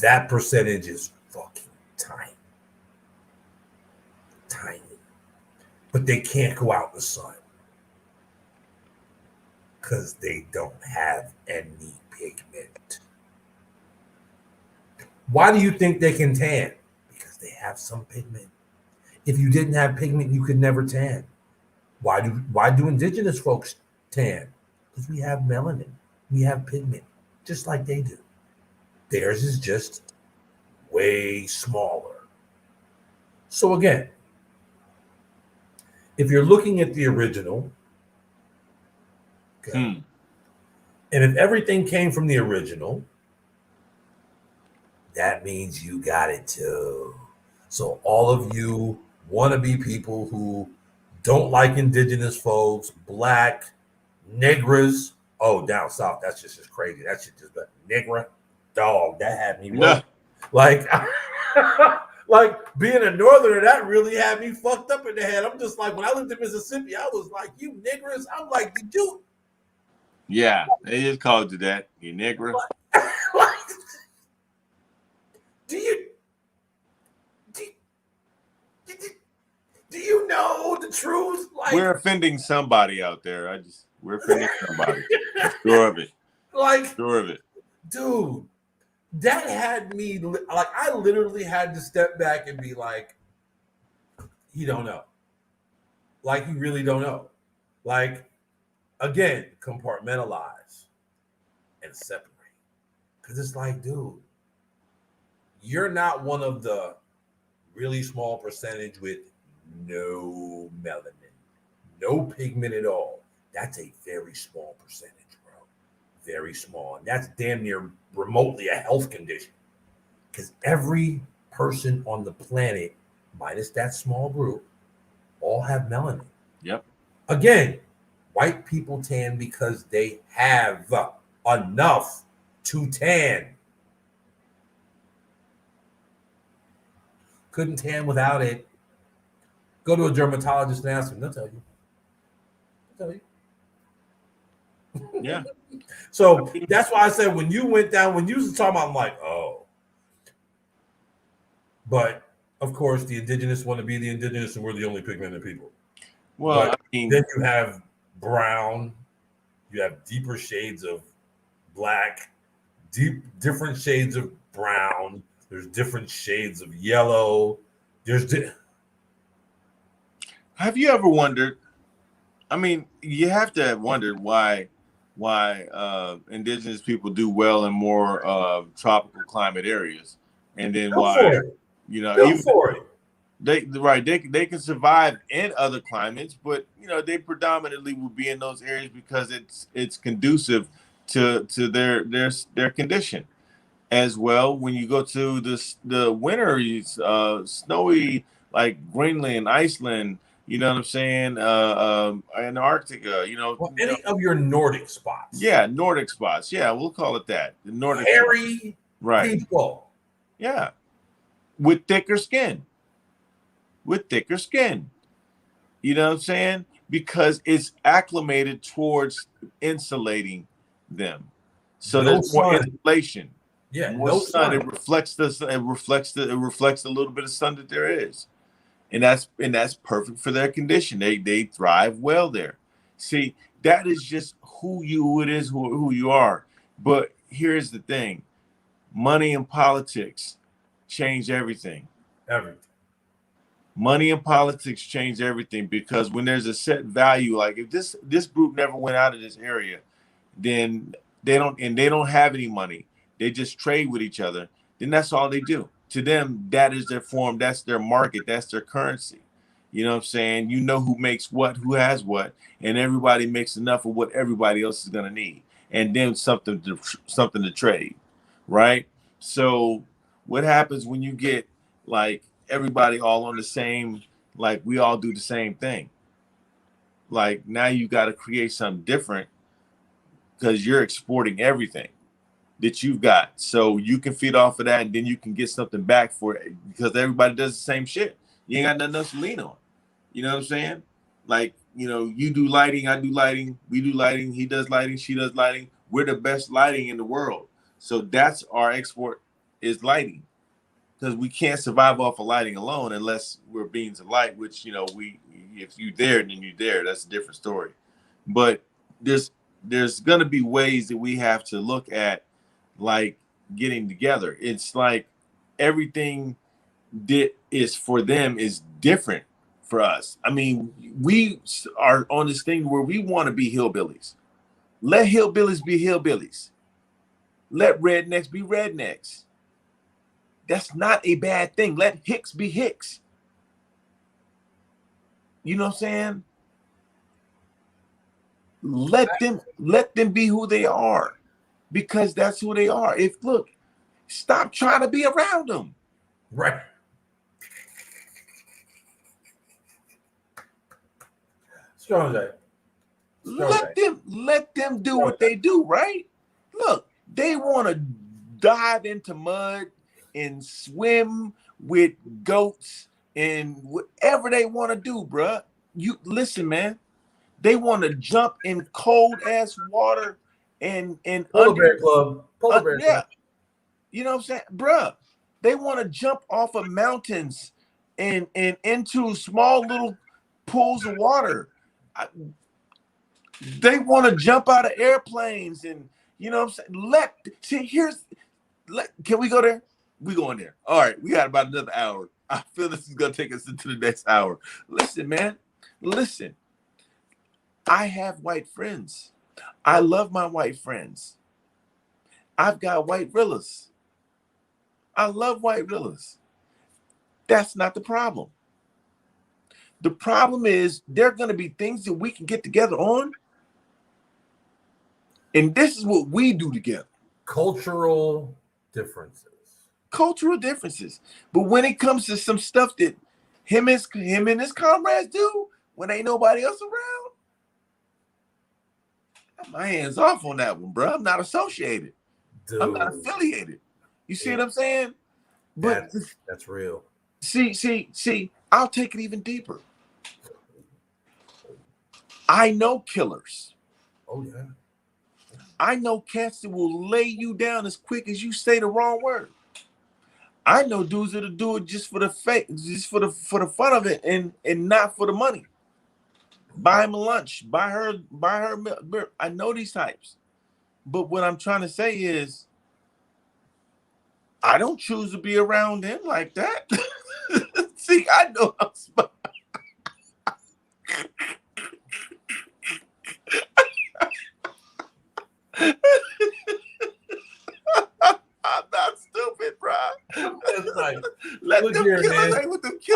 That percentage is fucking tiny. But they can't go out in the sun because they don't have any pigment. Why do you think they can tan? Because they have some pigment. If you didn't have pigment, you could never tan. Why do indigenous folks tan? Because we have melanin. We have pigment, just like they do. Theirs is just way smaller. So again, if you're looking at the original, okay, and if everything came from the original, that means you got it too. So all of you wannabe people who don't like indigenous folks, black, negras, down south, that's just as crazy. That shit just, negra, dog, that had me rolling. Like, Like being a northerner, that really had me fucked up in the head. I'm just like, when I lived in Mississippi, I was like, you niggers. I'm like, did you Yeah, they just called you that, you nigger. like, do you do, do, do you know the truth? Like, We're offending somebody out there. We're offending somebody. I'm sure of it. like, Sure of it. dude, that had me like, I literally had to step back and be like, he don't know. Like, he really don't know. Like, again, compartmentalize and separate. Because it's like, dude, you're not one of the really small percentage with no melanin, no pigment at all. That's a very small percentage, bro. Very small. And that's damn near remotely a health condition. Because every person on the planet, minus that small group, all have melanin. Yep. Again, white people tan because they have enough to tan. Couldn't tan without it. Go to a dermatologist and ask them. They'll tell you. They'll tell you. Yeah. So that's why I said when you went down, when you was talking about, I'm like, oh. But of course, the indigenous want to be the indigenous, and we're the only pigmented people. Well, But I mean, then you have brown, you have deeper shades of black, different shades of brown. There's different shades of yellow. have you ever wondered? I mean, you have to have wondered why indigenous people do well in more tropical climate areas, and then why, you know, even for it. they can survive in other climates, but you know they predominantly will be in those areas because it's conducive to their condition. As well, when you go to the winter, snowy like Greenland, Iceland, you know what I'm saying, Antarctica, Any of your Nordic spots. yeah, Nordic spots, yeah, we'll call it that, the Nordic hairy right people. Yeah, with thicker skin, you know what I'm saying, because it's acclimated towards insulating them, so there's more insulation. Yeah, more sun. It reflects the it reflects a little bit of sun that there is, and that's perfect for their condition. They thrive well there. See, that is just who you are. But here's the thing: money and politics change everything. Money and politics change everything, because when there's a set value, like if this group never went out of this area, then they don't have any money. They just trade with each other. Then that's all they do. To them, that is their form. That's their market. That's their currency. You know what I'm saying? You know who makes what, who has what, and everybody makes enough of what everybody else is gonna need, and then something to trade, right? So what happens when you get like everybody all on the same, like we all do the same thing? Like now you got to create something different because you're exporting everything that you've got, so you can feed off of that, and then you can get something back for it, because everybody does the same shit. You ain't got nothing else to lean on. You know what I'm saying? Like, you know, you do lighting, I do lighting, we do lighting, he does lighting, she does lighting. We're the best lighting in the world. So that's our export, is lighting, because we can't survive off of lighting alone unless we're beings of light, which, you know, if you're there, then you're there. That's a different story. But there's gonna be ways that we have to look at, like getting together. It's like everything that is for them is different for us. I mean, we are on this thing where we want to be hillbillies. Let hillbillies be hillbillies. Let rednecks be rednecks. That's not a bad thing. Let Hicks be Hicks. You know what I'm saying? Let them be who they are, because that's who they are. Stop trying to be around them. Right. Strong J. Let them do what they do, right? Look, they want to dive into mud and swim with goats and whatever they want to do, bruh. You listen, man. They want to jump in cold ass water and Polar under Bear Club. Polar Bear yeah, Club. you know what I'm saying, bruh. They want to jump off of mountains and into small little pools of water. They want to jump out of airplanes and you know what I'm saying. Can we go there? We going there. All right, we got about another hour. I feel this is gonna take us into the next hour. Listen, man. Listen. I have white friends. I love my white friends. I've got white villas. I love white villas. That's not the problem. The problem is there are going to be things that we can get together on. And this is what we do together. Cultural differences. Cultural differences. But when it comes to some stuff that him and his comrades do, when ain't nobody else around, my hands off on that one, bro. I'm not associated. Dude. I'm not affiliated. You see what I'm saying? But that's real. See, I'll take it even deeper. I know killers. Oh, yeah. I know cats that will lay you down as quick as you say the wrong word. I know dudes that'll do it just for the just for the fun of it and not for the money. Buy him a lunch, buy her. I know these types. But what I'm trying to say is I don't choose to be around him like that. See, I know I'm smart. I'm not stupid, bro. Look here, man.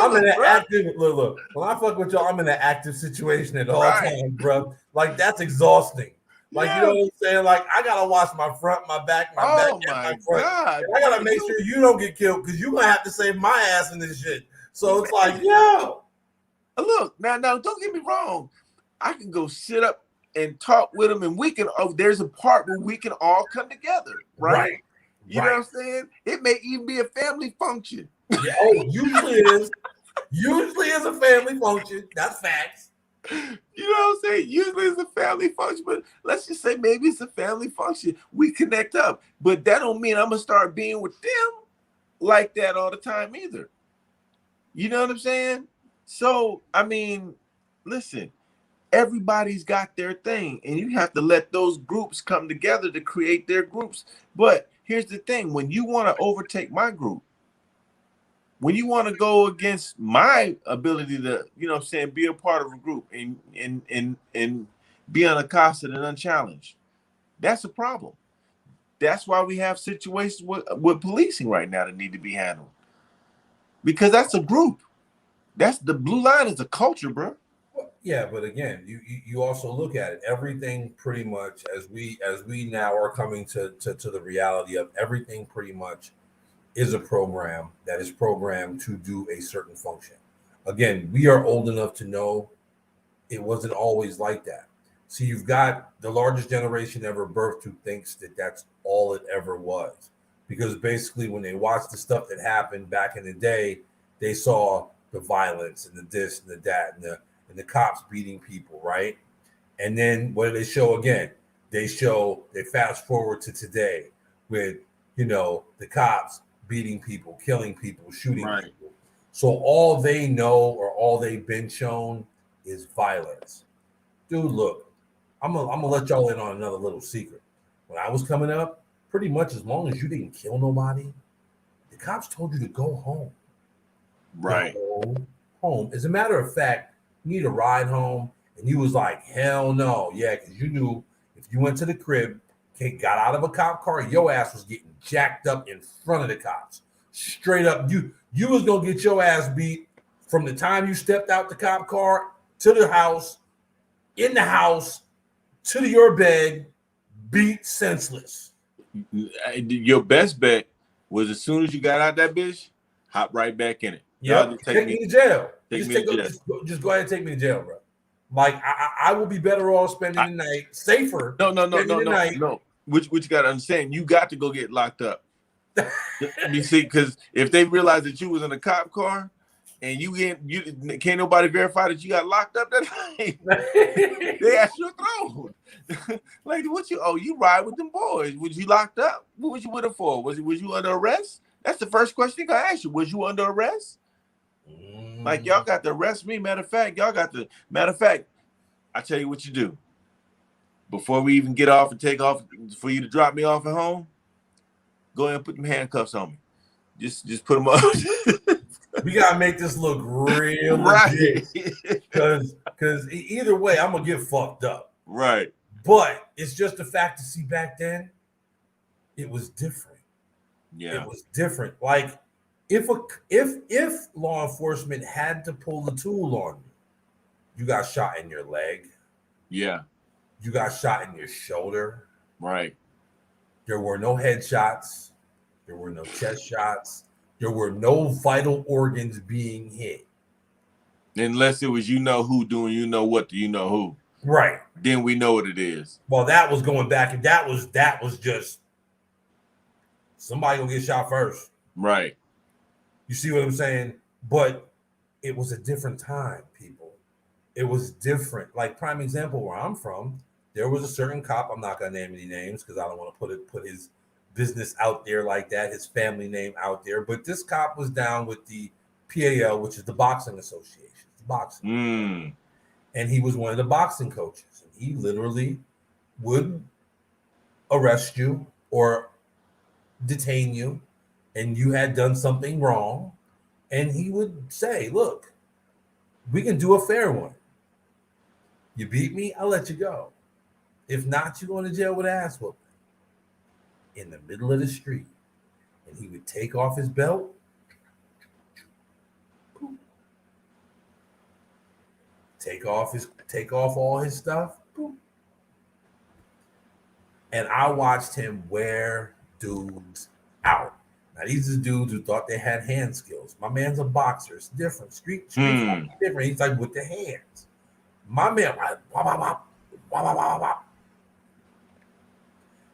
I'm in an active look. When I fuck with y'all, I'm in an active situation at all times, bro. Like that's exhausting. Like you know what I'm saying? Like I gotta watch my front, my back, my back, and my front. God, I gotta make sure you don't get killed because you're gonna have to save my ass in this shit. So it's like, yo. Look, now, don't get me wrong. I can go sit up and talk with him, and we can. There's a part where we can all come together, right? You know what I'm saying? It may even be a family function. Yeah, usually it is. Usually it's a family function. That's facts. You know what I'm saying? Usually it's a family function, but let's just say maybe it's a family function. We connect up, but that don't mean I'm gonna start being with them like that all the time either. You know what I'm saying? So, I mean, listen, everybody's got their thing, and you have to let those groups come together to create their groups. But here's the thing: when you want to overtake my group, when you want to go against my ability to, you know what I'm saying, be a part of a group and be unaccosted and unchallenged, that's a problem. That's why we have situations with policing right now that need to be handled. Because that's a group. That's the blue line is a culture, bro. Yeah, but again, you also look at it. Everything pretty much as we now are coming to the reality of everything pretty much is a program that is programmed to do a certain function. Again, we are old enough to know it wasn't always like that. So you've got the largest generation ever birthed who thinks that that's all it ever was. Because basically when they watched the stuff that happened back in the day, they saw the violence and the this and the that and the cops beating people, right? And then what do they show again? They fast forward to today with, the cops beating people, killing people, shooting people. So all they know or all they've been shown is violence. Dude, look, I'm gonna let y'all in on another little secret. When I was coming up, pretty much as long as you didn't kill nobody, the cops told you to go home. Right. Go home. As a matter of fact, you need a ride home, and you was like, hell no. Yeah, because you knew if you went to the crib, got out of a cop car, your ass was getting jacked up in front of the cops. Straight up, you was gonna get your ass beat from the time you stepped out the cop car to the house, in the house, to your bed, beat senseless. Your best bet was as soon as you got out that bitch, hop right back in it. Yeah, take me to jail. Just go ahead and take me to jail, bro. Like I will be better off spending the night safer. No. What you got to understand, you got to go get locked up. You see, because if they realize that you was in a cop car and you can't nobody verify that you got locked up that night, they ask you a throat. Like, what you? Oh, you ride with them boys? Was you locked up? What was you with them for? Was you under arrest? That's the first question they gonna ask you. Was you under arrest? Like, y'all got to arrest me. Matter of fact, I tell you what you do. Before we even get off and take off for you to drop me off at home, go ahead and put them handcuffs on me. Just put them on. We gotta make this look real right. Because either way, I'm gonna get fucked up. Right. But it's just the fact to see back then, it was different. Yeah. It was different. Like if law enforcement had to pull the tool on you, you got shot in your leg. Yeah. You got shot in your shoulder. Right. There were no headshots. There were no chest shots. There were no vital organs being hit. Unless it was who doing what do who. Right. Then we know what it is. Well, that was going back, and that was just somebody gonna get shot first. Right. You see what I'm saying? But it was a different time, people. It was different. Like, prime example, where I'm from, there was a certain cop. I'm not gonna name any names because I don't want to put his business out there like that, his family name out there. But this cop was down with the PAL, which is the boxing association. It's boxing. And he was one of the boxing coaches. And he literally would arrest you or detain you, and you had done something wrong. And he would say, look, we can do a fair one. You beat me, I'll let you go. If not, you're going to jail with ass whooping. In the middle of the street. And he would take off his belt. Take off all his stuff. And I watched him wear dudes out. Now, these are dudes who thought they had hand skills. My man's a boxer. It's different. Street different. He's like with the hands. My man,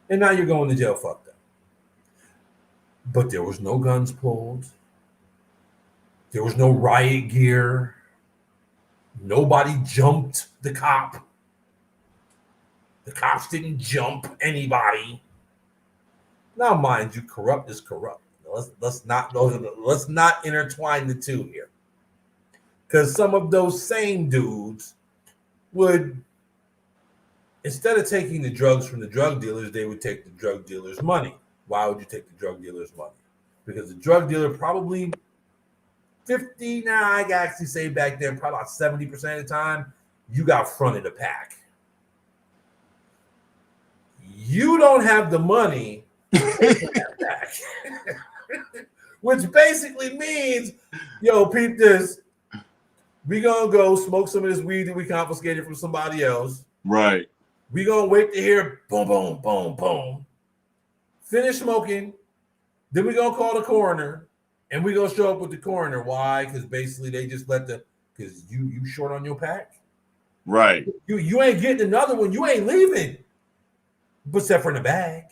and now you're going to jail fucked up. But there was no guns pulled. There was no riot gear. Nobody jumped the cop. The cops didn't jump anybody. Now, mind you, corrupt is corrupt. Let's not intertwine the two here. Because some of those same dudes would, instead of taking the drugs from the drug dealers, they would take the drug dealers' money. Why would you take the drug dealers' money? Because the drug dealer probably I can actually say back then, probably about 70% of the time, you got front of the pack. You don't have the money, which basically means, yo, peep this. We gonna go smoke some of this weed that we confiscated from somebody else. Right. We gonna wait to hear boom, boom, boom, boom. Finish smoking. Then we gonna call the coroner, and we gonna show up with the coroner. Why? Because basically they just because you short on your pack. Right. You ain't getting another one. You ain't leaving, but except for in the bag.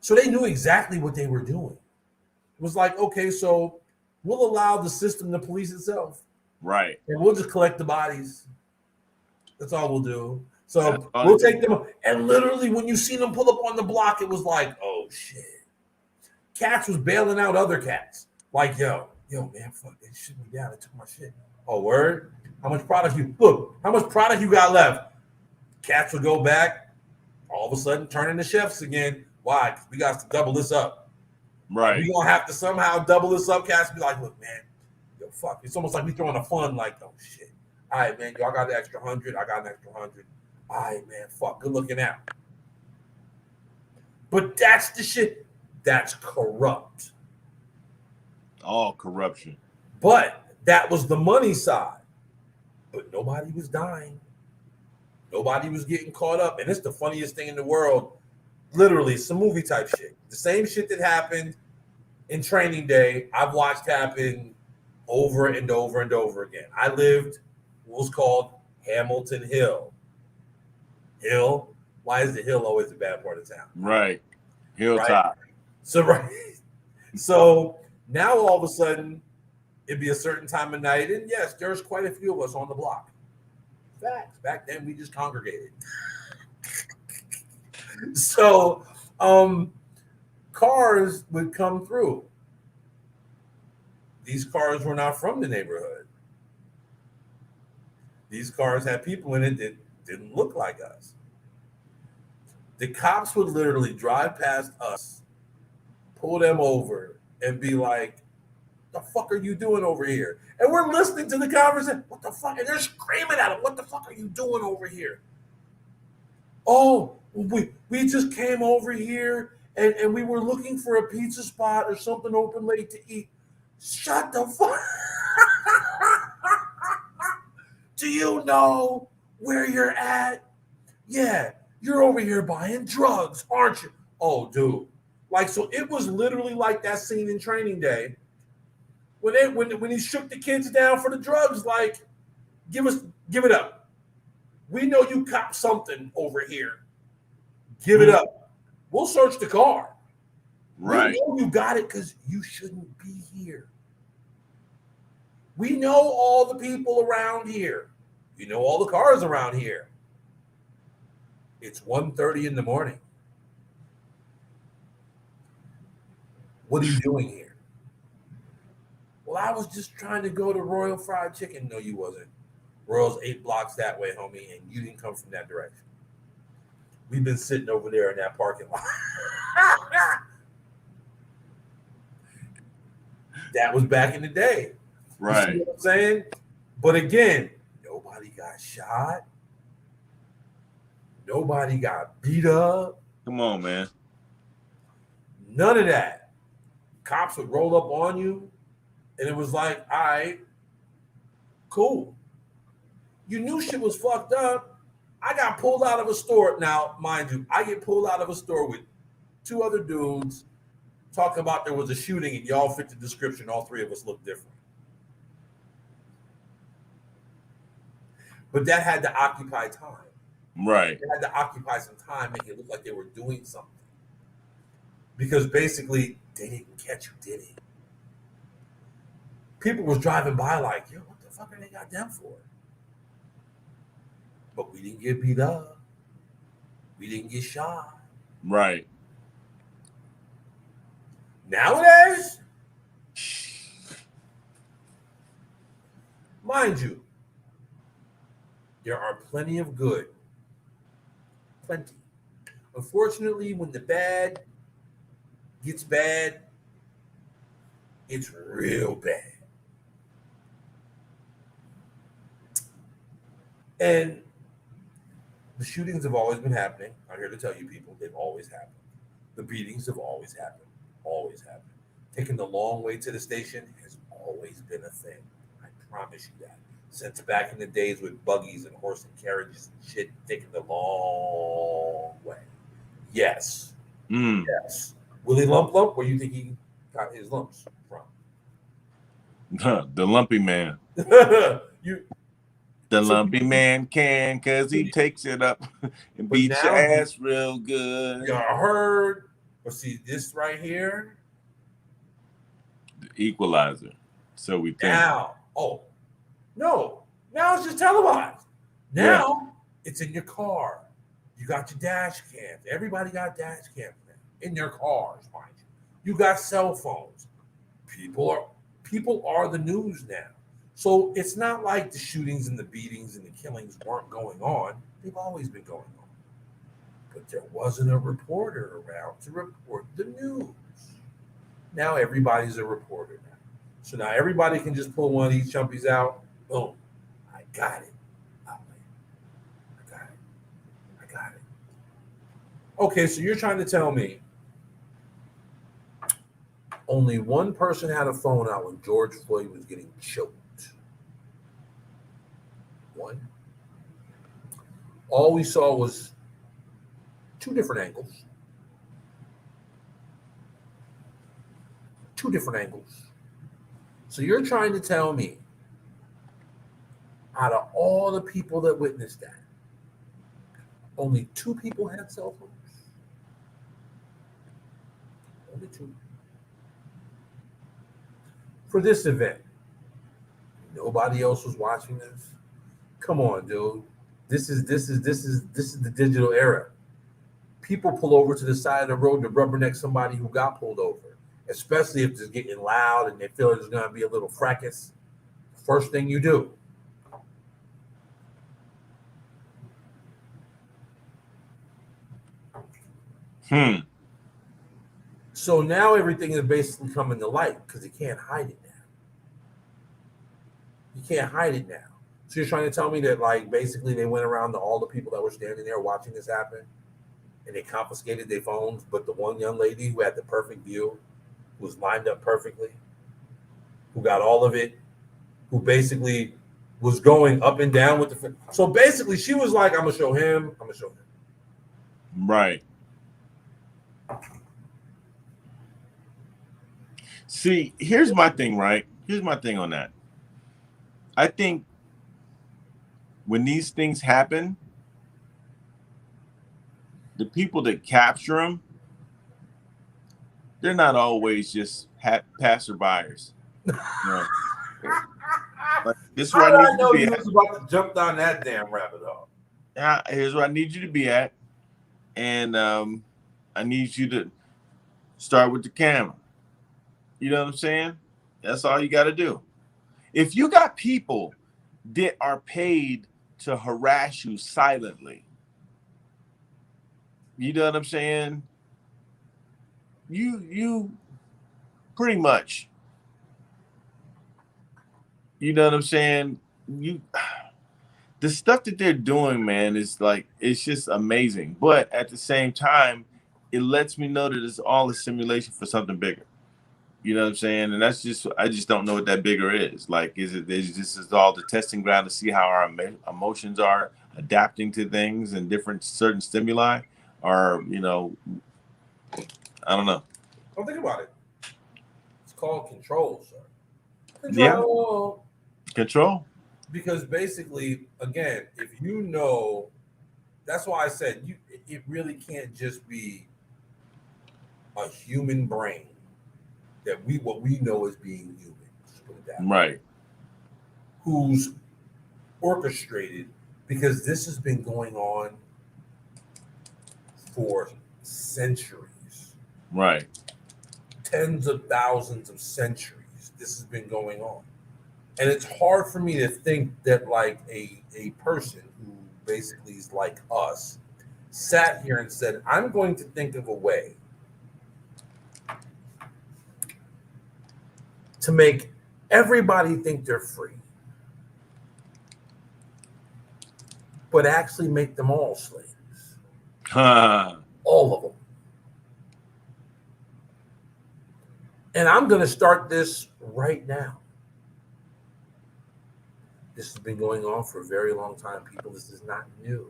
So they knew exactly what they were doing. It was like, okay, so we'll allow the system to police itself. Right. And we'll just collect the bodies. That's all we'll do. So we'll take them. And literally, when you see them pull up on the block, it was like, oh, shit. Cats was bailing out other cats. Like, yo, man, fuck, they shit me down. They took my shit. Oh, word? How much product you got left? Cats would go back, all of a sudden turn into chefs again. Why? Because we got to double this up. Right. We're going to have to somehow double this up. Cats be like, look, man, yo, fuck. It's almost like we throwing a fun, like, oh, shit. All right, man, y'all got the extra 100. I got an extra 100. All right, man, fuck. Good looking out. But that's the shit. That's corrupt. All corruption. But that was the money side. But nobody was dying. Nobody was getting caught up. And it's the funniest thing in the world. Literally, some movie type shit. The same shit that happened in Training Day, I've watched happen over and over and over again. I lived what was called Hamilton Hill. Hill? Why is the hill always the bad part of town? Right. Hilltop. So right. So now all of a sudden it'd be a certain time of night, and yes, there's quite a few of us on the block. Facts. Back then we just congregated. So cars would come through. These cars were not from the neighborhood. These cars had people in it that didn't look like us. The cops would literally drive past us, pull them over, and be like, "The fuck are you doing over here?" And we're listening to the conversation. What the fuck? And they're screaming at them. What the fuck are you doing over here? Oh, we just came over here and we were looking for a pizza spot or something open late to eat. Shut the fuck. Do you know where you're at? Yeah, you're over here buying drugs, aren't you? Oh, dude. Like, so it was literally like that scene in Training Day when he shook the kids down for the drugs, like, give it up. We know you cop something over here. Give it up. We'll search the car. Right. We know you got it because you shouldn't be here. We know all the people around here. You know all the cars around here. It's 1:30 in the morning. What are you doing here? Well, I was just trying to go to Royal Fried Chicken. No, you wasn't. Royal's 8 blocks that way, homie, and you didn't come from that direction. We've been sitting over there in that parking lot. That was back in the day. Right. You see what I'm saying? But again, nobody got shot. Nobody got beat up. Come on, man. None of that. Cops would roll up on you, and it was like, all right, cool. You knew shit was fucked up. I got pulled out of a store. Now, mind you, I get pulled out of a store with 2 other dudes talking about there was a shooting, and y'all fit the description. All 3 of us look different. But that had to occupy time. Right. They had to occupy some time, make it look like they were doing something. Because basically, they didn't catch you, did they? People was driving by like, yo, what the fuck are they got them for? But we didn't get beat up. We didn't get shot. Right. Nowadays, mind you, there are plenty of good. Plenty. Unfortunately, when the bad gets bad, it's real bad. And the shootings have always been happening. I'm here to tell you people, they've always happened. The beatings have always happened. Always happened. Taking the long way to the station has always been a thing. I promise you that. Since back in the days with buggies and horse and carriages and shit, taking the long way. Yes. Yes. Willie Lump, where you think he got his lumps from? The lumpy man. You The lumpy man can, because he takes it up and beats your ass real good. You heard. But see, this right here. The equalizer. So we think. Now, no. Now it's just televised. Now it's in your car. You got your dash cams. Everybody got dash cams now in their cars, mind you. You got cell phones. People are the news now. So it's not like the shootings and the beatings and the killings weren't going on. They've always been going on. But there wasn't a reporter around to report the news. Now everybody's a reporter now. So now everybody can just pull one of these chumpies out. Boom. I got it. I got it. Okay, so you're trying to tell me only one person had a phone out when George Floyd was getting choked. One. All we saw was 2 different angles. 2 different angles. So you're trying to tell me, out of all the people that witnessed that, only 2 people had cell phones? the two. For this event, nobody else was watching this. Come on, dude. This is the digital era. People pull over to the side of the road to rubberneck somebody who got pulled over, especially if it's getting loud and they feel there's going to be a little fracas. First thing you do. So now everything is basically coming to light because you can't hide it now. You can't hide it now. So you're trying to tell me that, like, basically they went around to all the people that were standing there watching this happen and they confiscated their phones, but the one young lady who had the perfect view, who was lined up perfectly, who got all of it, who basically was going up and down with the. So basically, she was like, "I'm gonna show him. I'm gonna show him." Right. See, here's my thing, right? Here's my thing on that. I think when these things happen, the people that capture them, they're not always just passerbyers. No. But this is How where did I I need know you you to be was about to jump down that damn rabbit hole? at. Here's where I need you to be at. And I need you to start with the camera. You know what I'm saying? That's all you got to do. If you got people that are paid to harass you silently, you know what I'm saying? You pretty much, you know what I'm saying? The stuff that they're doing, man, is like, it's just amazing. But at the same time, it lets me know that it's all a simulation for something bigger. You know what I'm saying? And that's just, I just don't know what that bigger is. Like, is this all the testing ground to see how our emotions are adapting to things and different certain stimuli? Or, you know, I don't know. Don't think about it. It's called control, sir. Control. Yeah. Control. Because basically, again, if you know, that's why I said it really can't just be a human brain that what we know as being human, put it that way, Right. who's orchestrated, because this has been going on for centuries, Right. tens of thousands of centuries. This has been going on, and it's hard for me to think that, like, a person who basically is like us sat here and said, I'm going to think of a way to make everybody think they're free, but actually make them all slaves. All of them. And I'm going to start this right now. This has been going on for a very long time, people. This is not new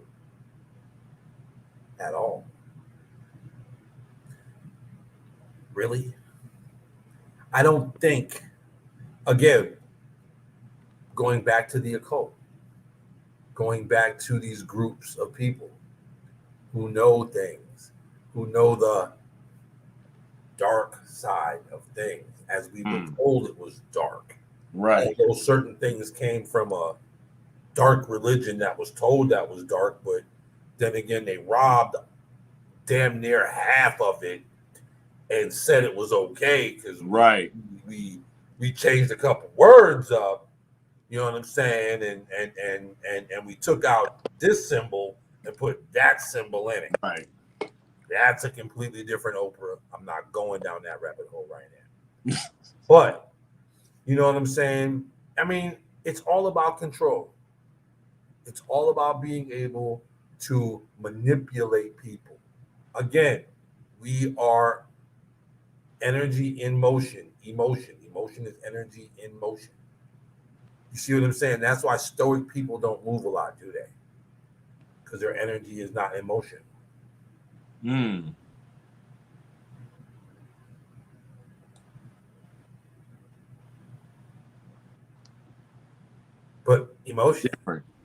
at all. Really? I don't think, again, going back to the occult, going back to these groups of people who know things, who know the dark side of things, as we were told it was dark. Right. Although certain things came from a dark religion that was told that was dark, but then again, they robbed damn near half of it and said it was okay because we changed a couple words up, you know what I'm saying, and we took out this symbol and put that symbol in it. Right. That's a completely different Oprah. I'm not going down that rabbit hole right now. But you know what I'm saying? I mean, it's all about control. It's all about being able to manipulate people. Again, we are energy in motion, emotion. Emotion is energy in motion. You see what I'm saying? That's why stoic people don't move a lot, do they? Because their energy is not in motion. But emotion.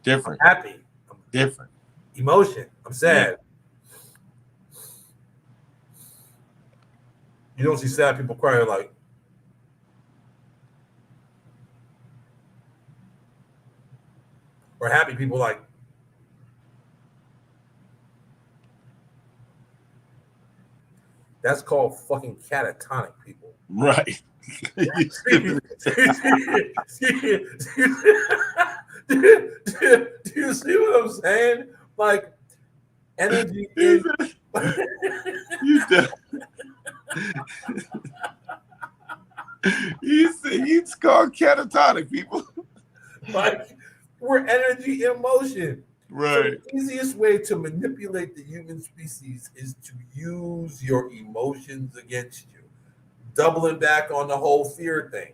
Different. I'm happy. I'm different. Emotion. I'm sad. You don't see sad people crying like, or happy people like. That's called fucking catatonic, people. Right. do you see what I'm saying? Like, energy is. It's called catatonic, people. Like, we're energy in motion. Right. So the easiest way to manipulate the human species is to use your emotions against you. Doubling back on the whole fear thing.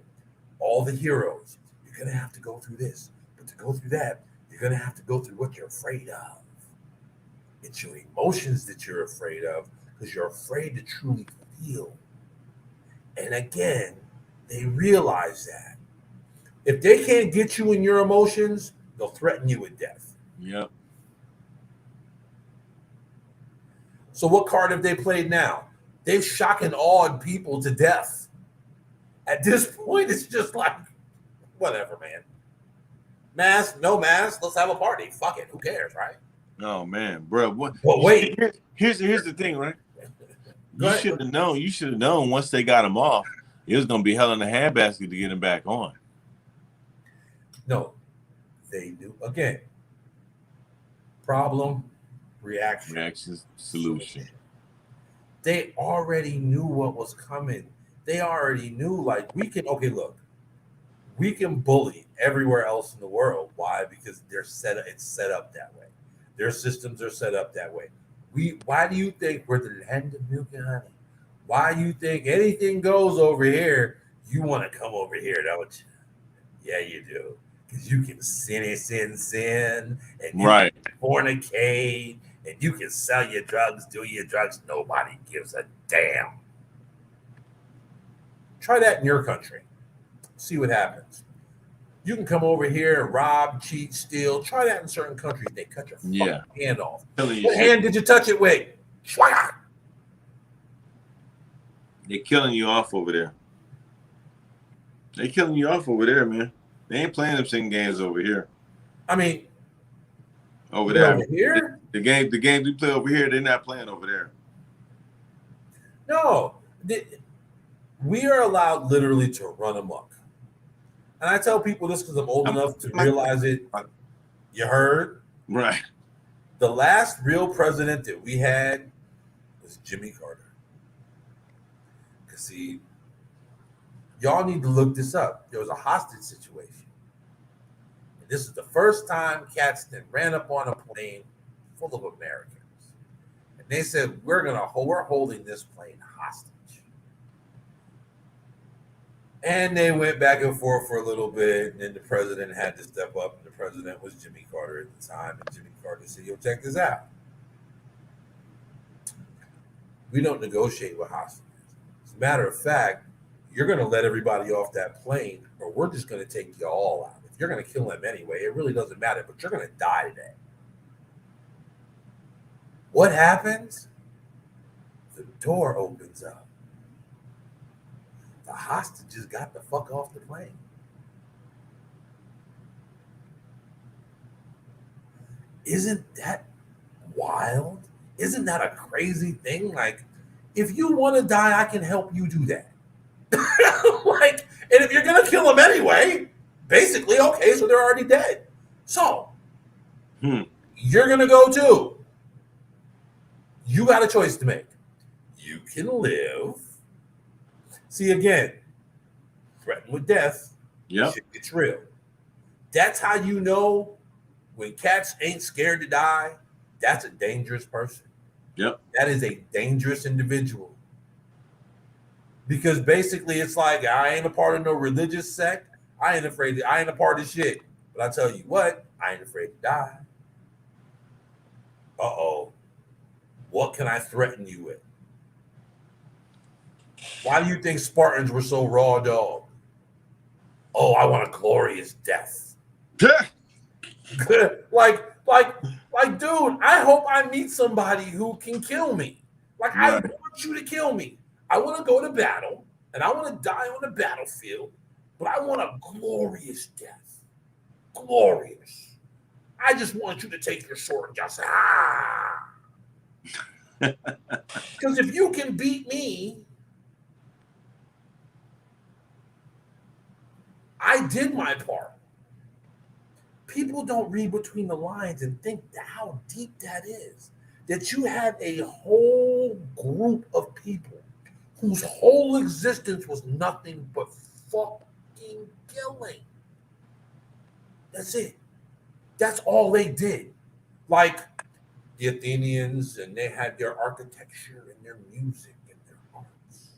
All the heroes, you're going to have to go through this. But to go through that, you're going to have to go through what you're afraid of. It's your emotions that you're afraid of because you're afraid to truly feel. And again, they realize that. If they can't get you in your emotions, they'll threaten you with death. Yep. So what card have they played now? They've shocked and awed people to death. At this point, it's just like, whatever, man. Mask, no mask, let's have a party. Fuck it, who cares, right? Oh man, bro. What? Well, wait. Here's the thing, right? Go You ahead. should have known. You should have known once they got him off, it was gonna be hell in a handbasket to get him back on. No, they do. Again, problem, reaction. Reactions, solution. They already knew what was coming. They already knew, like, we can, okay, look, we can bully everywhere else in the world. Why? Because it's set up that way. Their systems are set up that way. Why do you think we're the land of milk and honey? Why do you think anything goes over here? You want to come over here, don't you? Yeah, you do. Because you can sin, and you Right. can fornicate, and you can sell your drugs, do your drugs. Nobody gives a damn. Try that in your country. See what happens. You can come over here and rob, cheat, steal. Try that in certain countries. They cut your fucking hand off. What hand did you touch it with? They're killing you off over there. They're killing you off over there, man. They ain't playing them same games over here. I mean, over there. Over here? The games we play over here, they're not playing over there. No. We are allowed literally to run amok. And I tell people this because I'm old enough to realize it. You heard? Right. The last real president that we had was Jimmy Carter. Because, see, y'all need to look this up. There was a hostage situation. And this is the first time cats that ran up on a plane full of Americans. And they said, we're holding this plane hostage. And they went back and forth for a little bit, and then the president had to step up, and the president was Jimmy Carter at the time, and Jimmy Carter said, yo, check this out. We don't negotiate with hostages. As a matter of fact, you're going to let everybody off that plane, or we're just going to take you all out. If you're going to kill them anyway, it really doesn't matter, but you're going to die today. What happens? The door opens up. The hostages got the fuck off the plane. Isn't that wild? Isn't that a crazy thing? Like, if you want to die, I can help you do that. Like, and if you're gonna kill them anyway, basically, okay, so they're already dead. So you're gonna go too. You got a choice to make. You can live. See, again, threatened with death. Yep. It's real. That's how you know when cats ain't scared to die, that's a dangerous person. Yep. That is a dangerous individual. Because basically it's like, I ain't a part of no religious sect. I ain't a part of shit. But I tell you what, I ain't afraid to die. Uh-oh. What can I threaten you with? Why do you think Spartans were so raw dog? Oh, I want a glorious death. like, dude, I hope I meet somebody who can kill me. Like, I want you to kill me. I want to go to battle and I want to die on the battlefield, but I want a glorious death. Glorious. I just want you to take your sword and just Because if you can beat me, I did my part. People don't read between the lines and think how deep that is. That you had a whole group of people whose whole existence was nothing but fucking killing. That's it. That's all they did. Like the Athenians, and they had their architecture and their music and their arts.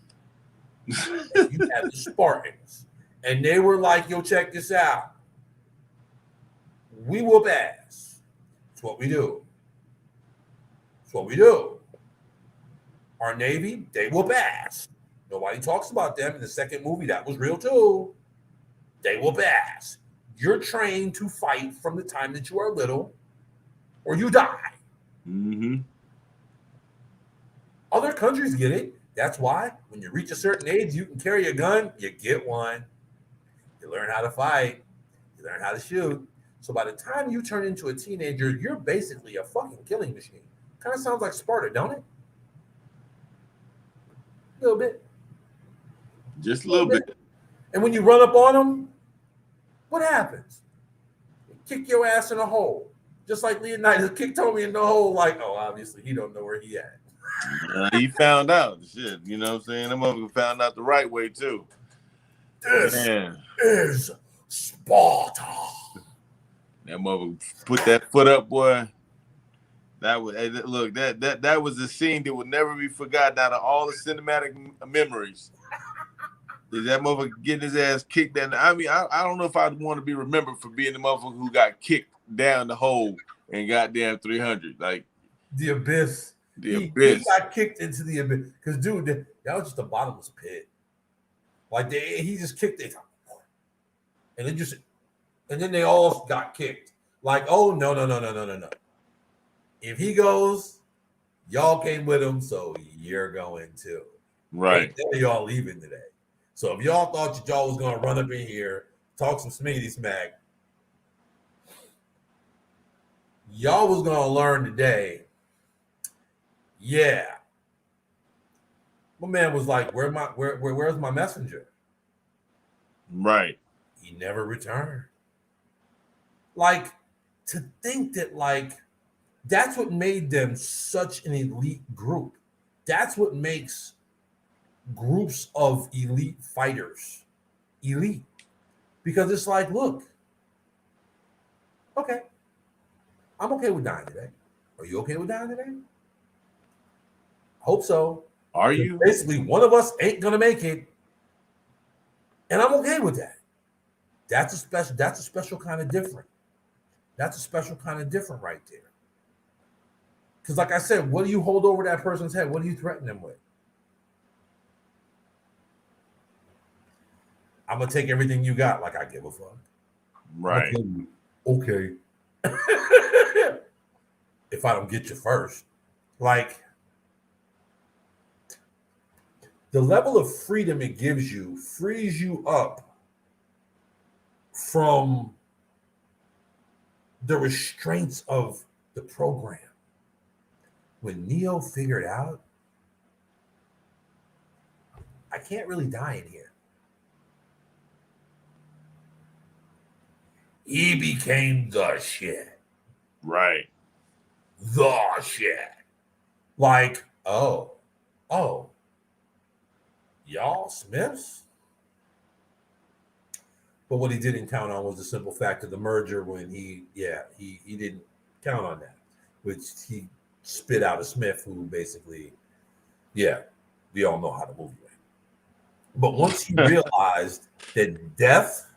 And you had the Spartans, and they were like, yo, check this out. We whoop ass. That's what we do. That's what we do. Our Navy, they whoop ass. Nobody talks about them in the second movie. That was real too. They whoop ass. You're trained to fight from the time that you are little, or you die. Mm-hmm. Other countries get it. That's why when you reach a certain age, you can carry a gun. You get one. You learn how to fight. You learn how to shoot. So by the time you turn into a teenager, you're basically a fucking killing machine. Kind of sounds like Sparta, don't it? A little bit. Just a little bit. And when you run up on them, what happens? You kick your ass in a hole. Just like Leonidas kicked Tommy in the hole, like, oh, obviously he don't know where he at. He found out. Shit, you know what I'm saying? That motherfucker found out the right way, too. This is Sparta. That motherfucker put that foot up, boy. That was look. That was a scene that would never be forgotten out of all the cinematic memories. Is that motherfucker getting his ass kicked down? I mean, I don't know if I'd want to be remembered for being the motherfucker who got kicked down the hole and goddamn 300. Like the abyss. The abyss. He got kicked into the abyss because, dude, that was just a bottomless pit. Like he just kicked it, and then they all got kicked. Like, oh no. If he goes, y'all came with him, so you're going too. Right. Y'all leaving today. So if y'all thought that y'all was gonna run up in here, talk some smitty smack, y'all was gonna learn today. Yeah. My man was like, where's my messenger? Right. He never returned. Like, to think that, like, that's what made them such an elite group. That's what makes groups of elite fighters elite. Because it's like, look, okay, I'm okay with dying today. Are you okay with dying today? Hope so. Are you? Basically, one of us ain't gonna make it, and I'm okay with that. That's a special kind of different. That's a special kind of different right there. Because, like I said, what do you hold over that person's head? What do you threaten them with? I'm gonna take everything you got. Like I give a fuck. Right. Okay. If I don't get you first, like the level of freedom it gives you frees you up from the restraints of the program. When Neo figured out, I can't really die in here. He became the shit. Right. The shit. Like, oh, y'all Smiths? But what he didn't count on was the simple fact of the merger when he didn't count on that, which he spit out a Smith who basically, we all know how the movie went. But once he realized that death,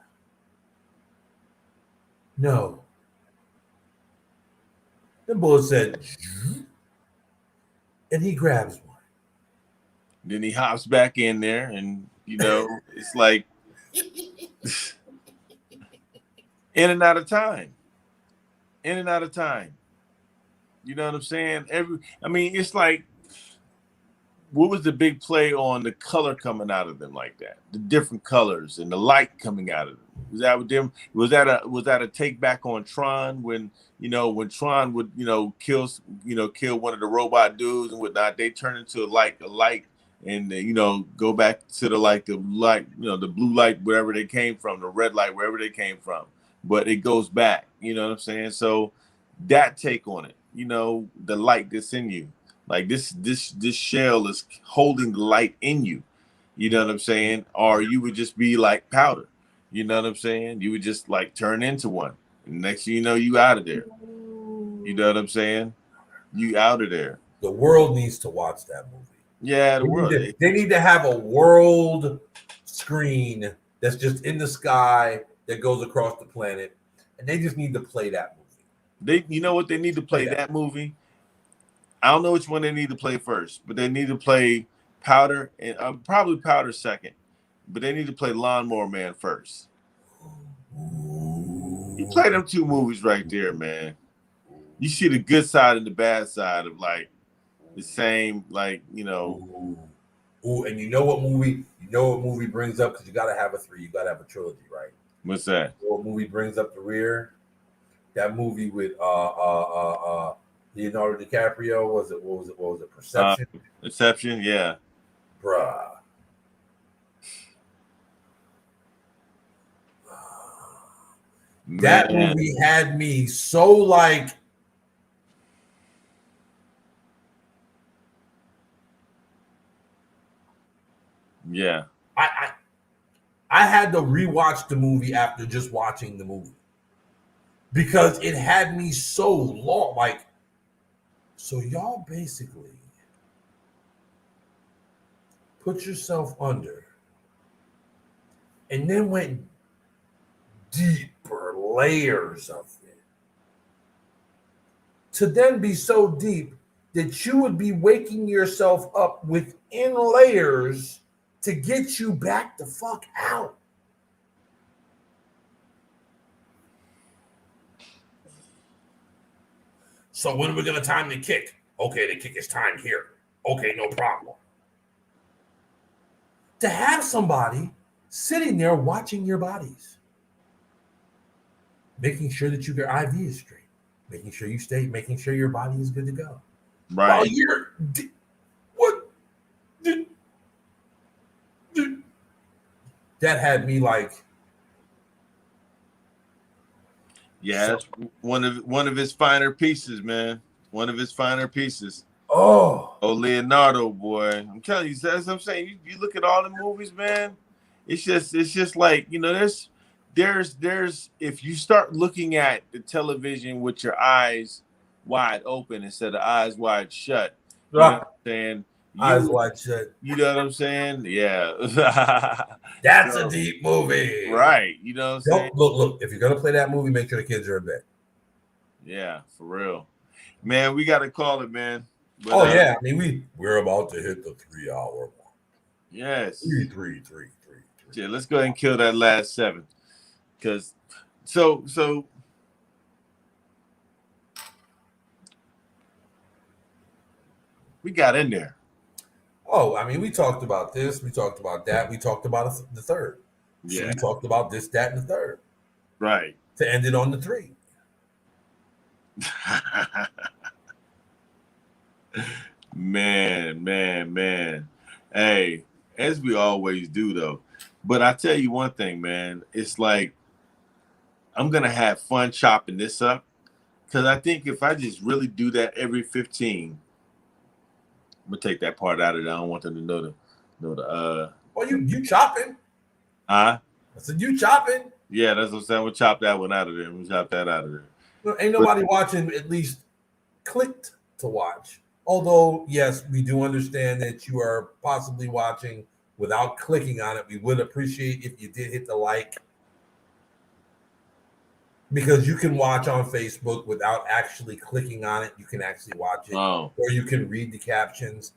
no. The bullet said, and he grabs one. Then he hops back in there, and it's like in and out of time. In and out of time. You know what I'm saying? It's like what was the big play on the color coming out of them like that? The different colors and the light coming out of them. Was that with them? Was that a take back on Tron when when Tron would kill one of the robot dudes and whatnot? They turn into like a light and go back to the light, the blue light wherever they came from, the red light wherever they came from, but it goes back. You know what I'm saying? So that take on it, the light that's in you. Like this shell is holding the light in you. You know what I'm saying? Or you would just be like powder. You know what I'm saying? You would just like turn into one. And next thing you know, you out of there. You know what I'm saying? You out of there. The world needs to watch that movie. Yeah, They need to have a world screen that's just in the sky that goes across the planet, and they just need to play that movie. You know what they need to play that movie? I don't know which one they need to play first, but they need to play Powder and probably Powder second, but they need to play Lawnmower Man first. You play them two movies right there, man. You see the good side and the bad side of like the same, like Ooh, and you know what movie brings up, because you got to have a 3, you got to have a trilogy, right? What's that? What movie brings up the rear? That movie with Leonardo DiCaprio. What was it? Perception. Perception, yeah. Bruh. That movie had me so like. Yeah. I had to rewatch the movie after just watching the movie, because it had me so long. Like, so y'all basically put yourself under and then went deeper layers of it, to then be so deep that you would be waking yourself up within layers to get you back the fuck out. So when are we gonna time the kick? Okay, the kick is timed here. Okay, no problem. To have somebody sitting there watching your bodies, making sure that your IV is straight, making sure your body is good to go. Right. While you're that had me like. Yeah, that's one of his finer pieces, man. One of his finer pieces. Oh, Leonardo, boy. I'm telling you, that's what I'm saying. You look at all the movies, man. It's just like, there's if you start looking at the television with your eyes wide open instead of eyes wide shut, you know what I'm saying? Eyes wide shut. You know what I'm saying? Yeah. That's a deep movie. Right. You know what I'm saying? Look, if you're going to play that movie, make sure the kids are in bed. Yeah, for real. Man, we got to call it, man. But, yeah. I mean, we're about to hit the 3-hour mark. Yes. Three. Yeah, let's go ahead and kill that last 7. Because, so we got in there. Oh, I mean, we talked about this. We talked about that. We talked about the third. Yeah. So we talked about this, that, and the third. Right. To end it on the 3. Man. Hey, as we always do, though. But I tell you one thing, man. It's like I'm going to have fun chopping this up. Because I think if I just really do that every 15, I'm gonna take that part out of it. I don't want them to know the Well, you chopping. Huh? I said you chopping. Yeah, that's what I'm saying. We'll chop that one out of there. We'll chop that out of there. No, ain't nobody watching, at least clicked to watch. Although, yes, we do understand that you are possibly watching without clicking on it. We would appreciate if you did hit the like, because you can watch on Facebook without actually clicking on it. You can actually watch it, or you can read the captions.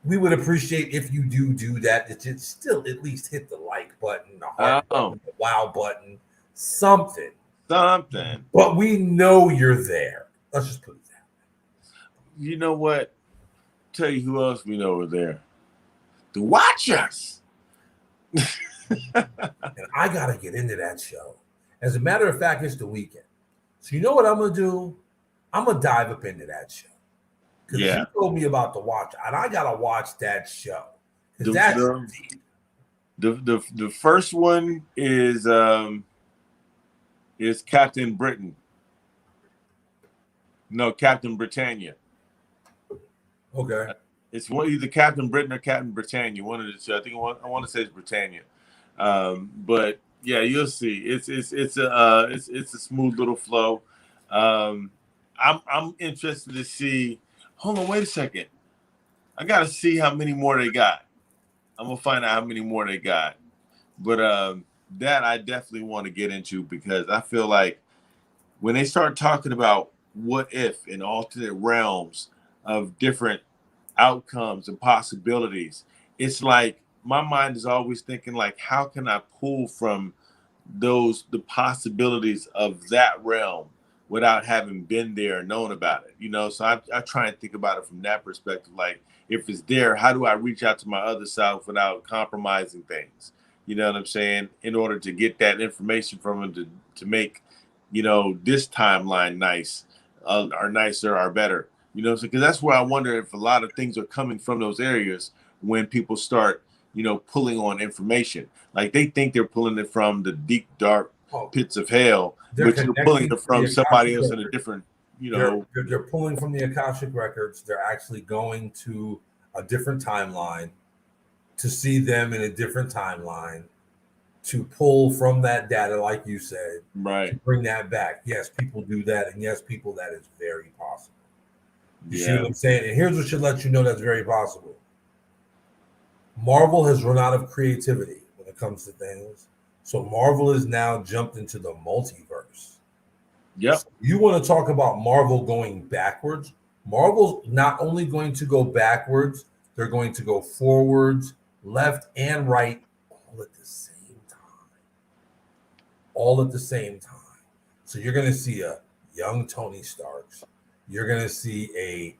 We would appreciate if you do that. That you still at least hit the like button, the heart button, the wow button, something. But we know you're there. Let's just put it that way. You know what? tell you who else we know are there. The Watchers. And I gotta get into that show. As a matter of fact, it's the weekend. So you know what I'm gonna do? I'm gonna dive up into that show. Because Yeah. you told me about the watch, and I gotta watch that show. The, Because that's the first one is Captain Britain. No, Captain Britannia. okay. It's either Captain Britain or Captain Britannia. One of the two. I think I want to say it's Britannia. But yeah, you'll see. It's a smooth little flow. I'm interested to see. Hold on, wait a second. I gotta see how many more they got. I'm gonna find out how many more they got. But that I definitely want to get into because I feel like when they start talking about what if in alternate realms of different outcomes and possibilities, it's like my mind is always thinking like, how can I pull from the possibilities of that realm without having been there and known about it, so I try and think about it from that perspective. Like, if it's there, how do I reach out to my other self without compromising things, you know what I'm saying, in order to get that information from them to make this timeline nice, or nicer or better, because that's where I wonder if a lot of things are coming from those areas when people start pulling on information. Like, they think they're pulling it from the deep, dark pits of hell, but you're pulling it from somebody else in a different, They're pulling from the Akashic records. They're actually going to a different timeline to see them in a different timeline, to pull from that data, like you said, right? To bring that back. Yes, people do that, and yes, people, that is very possible. You see what I'm saying? And here's what should let you know that's very possible. Marvel has run out of creativity when it comes to things. So Marvel has now jumped into the multiverse. Yep. So you want to talk about Marvel going backwards? Marvel's not only going to go backwards, they're going to go forwards, left and right, all at the same time. All at the same time. So you're going to see a young Tony Starks. You're going to see a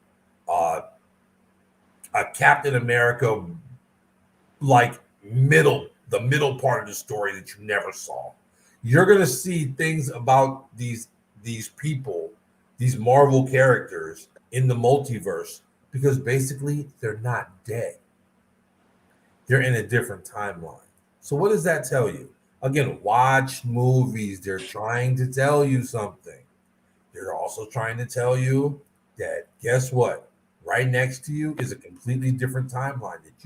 Captain America, like the middle part of the story that you never saw. You're going to see things about these people, these Marvel characters in the multiverse, because basically they're not dead. They're in a different timeline. So what does that tell you? Again, watch movies. They're trying to tell you something. They're also trying to tell you that, guess what? Right next to you is a completely different timeline that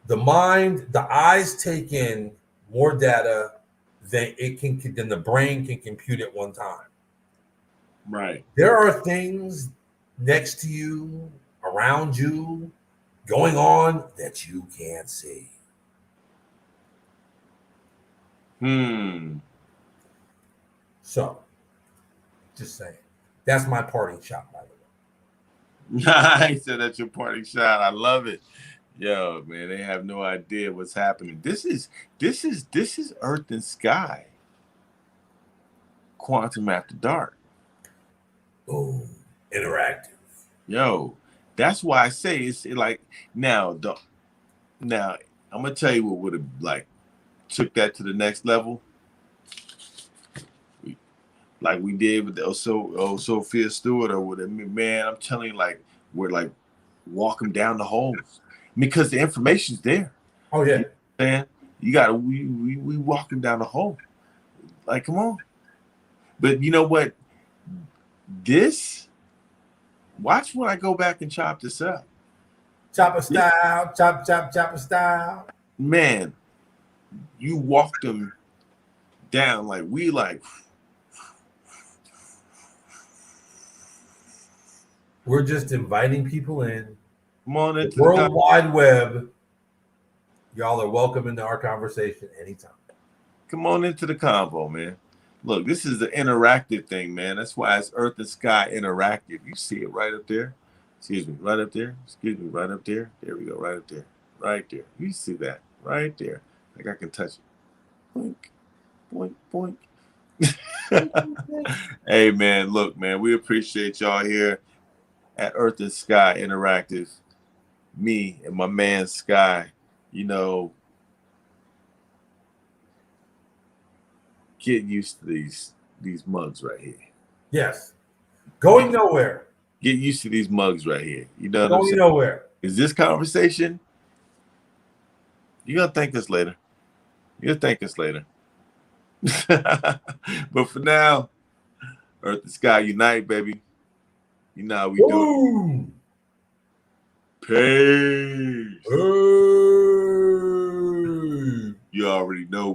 the eyes take in more data than the brain can compute at one time. Right. There are things next to you, around you, going on that you can't see. So, just saying. That's my parting shot, by the way. I said that's your parting shot. I love it. Yo, man, they have no idea what's happening. This is Earth and Sky. Quantum After Dark. Oh, interactive. Yo, that's why I say it's like now I'm gonna tell you what would have like took that to the next level. Like we did with the Sophia Stewart or whatever. Man, I'm telling you, like, we're like walking down the holes because the information's there. Oh yeah, man, you gotta we walking down the hole. Like, come on. But you know what? Watch when I go back and chop this up. Chopper style, chopper style. Man, you walk them down like we like. We're just inviting people in. Come on into the World Wide Web. Y'all are welcome into our conversation anytime. Come on into the convo, man. Look, this is the interactive thing, man. That's why it's Earth and Sky interactive. You see it right up there. Excuse me, right up there. Excuse me, right up there. There we go, right up there. Right there. You see that right there. Like I can touch it. Boink, boink, boink. Hey, man, look, man, we appreciate y'all here. at Earth and Sky Interactive, me and my man Sky, you know, getting used to these mugs right here. Yes. Going nowhere. Get used to these mugs right here. You know what I'm Going saying? nowhere. Is this conversation? You're gonna thank us later. You'll thank us later. But for now, Earth and Sky unite, baby. You know how we do Boom. it. Peace. Hey. You already know.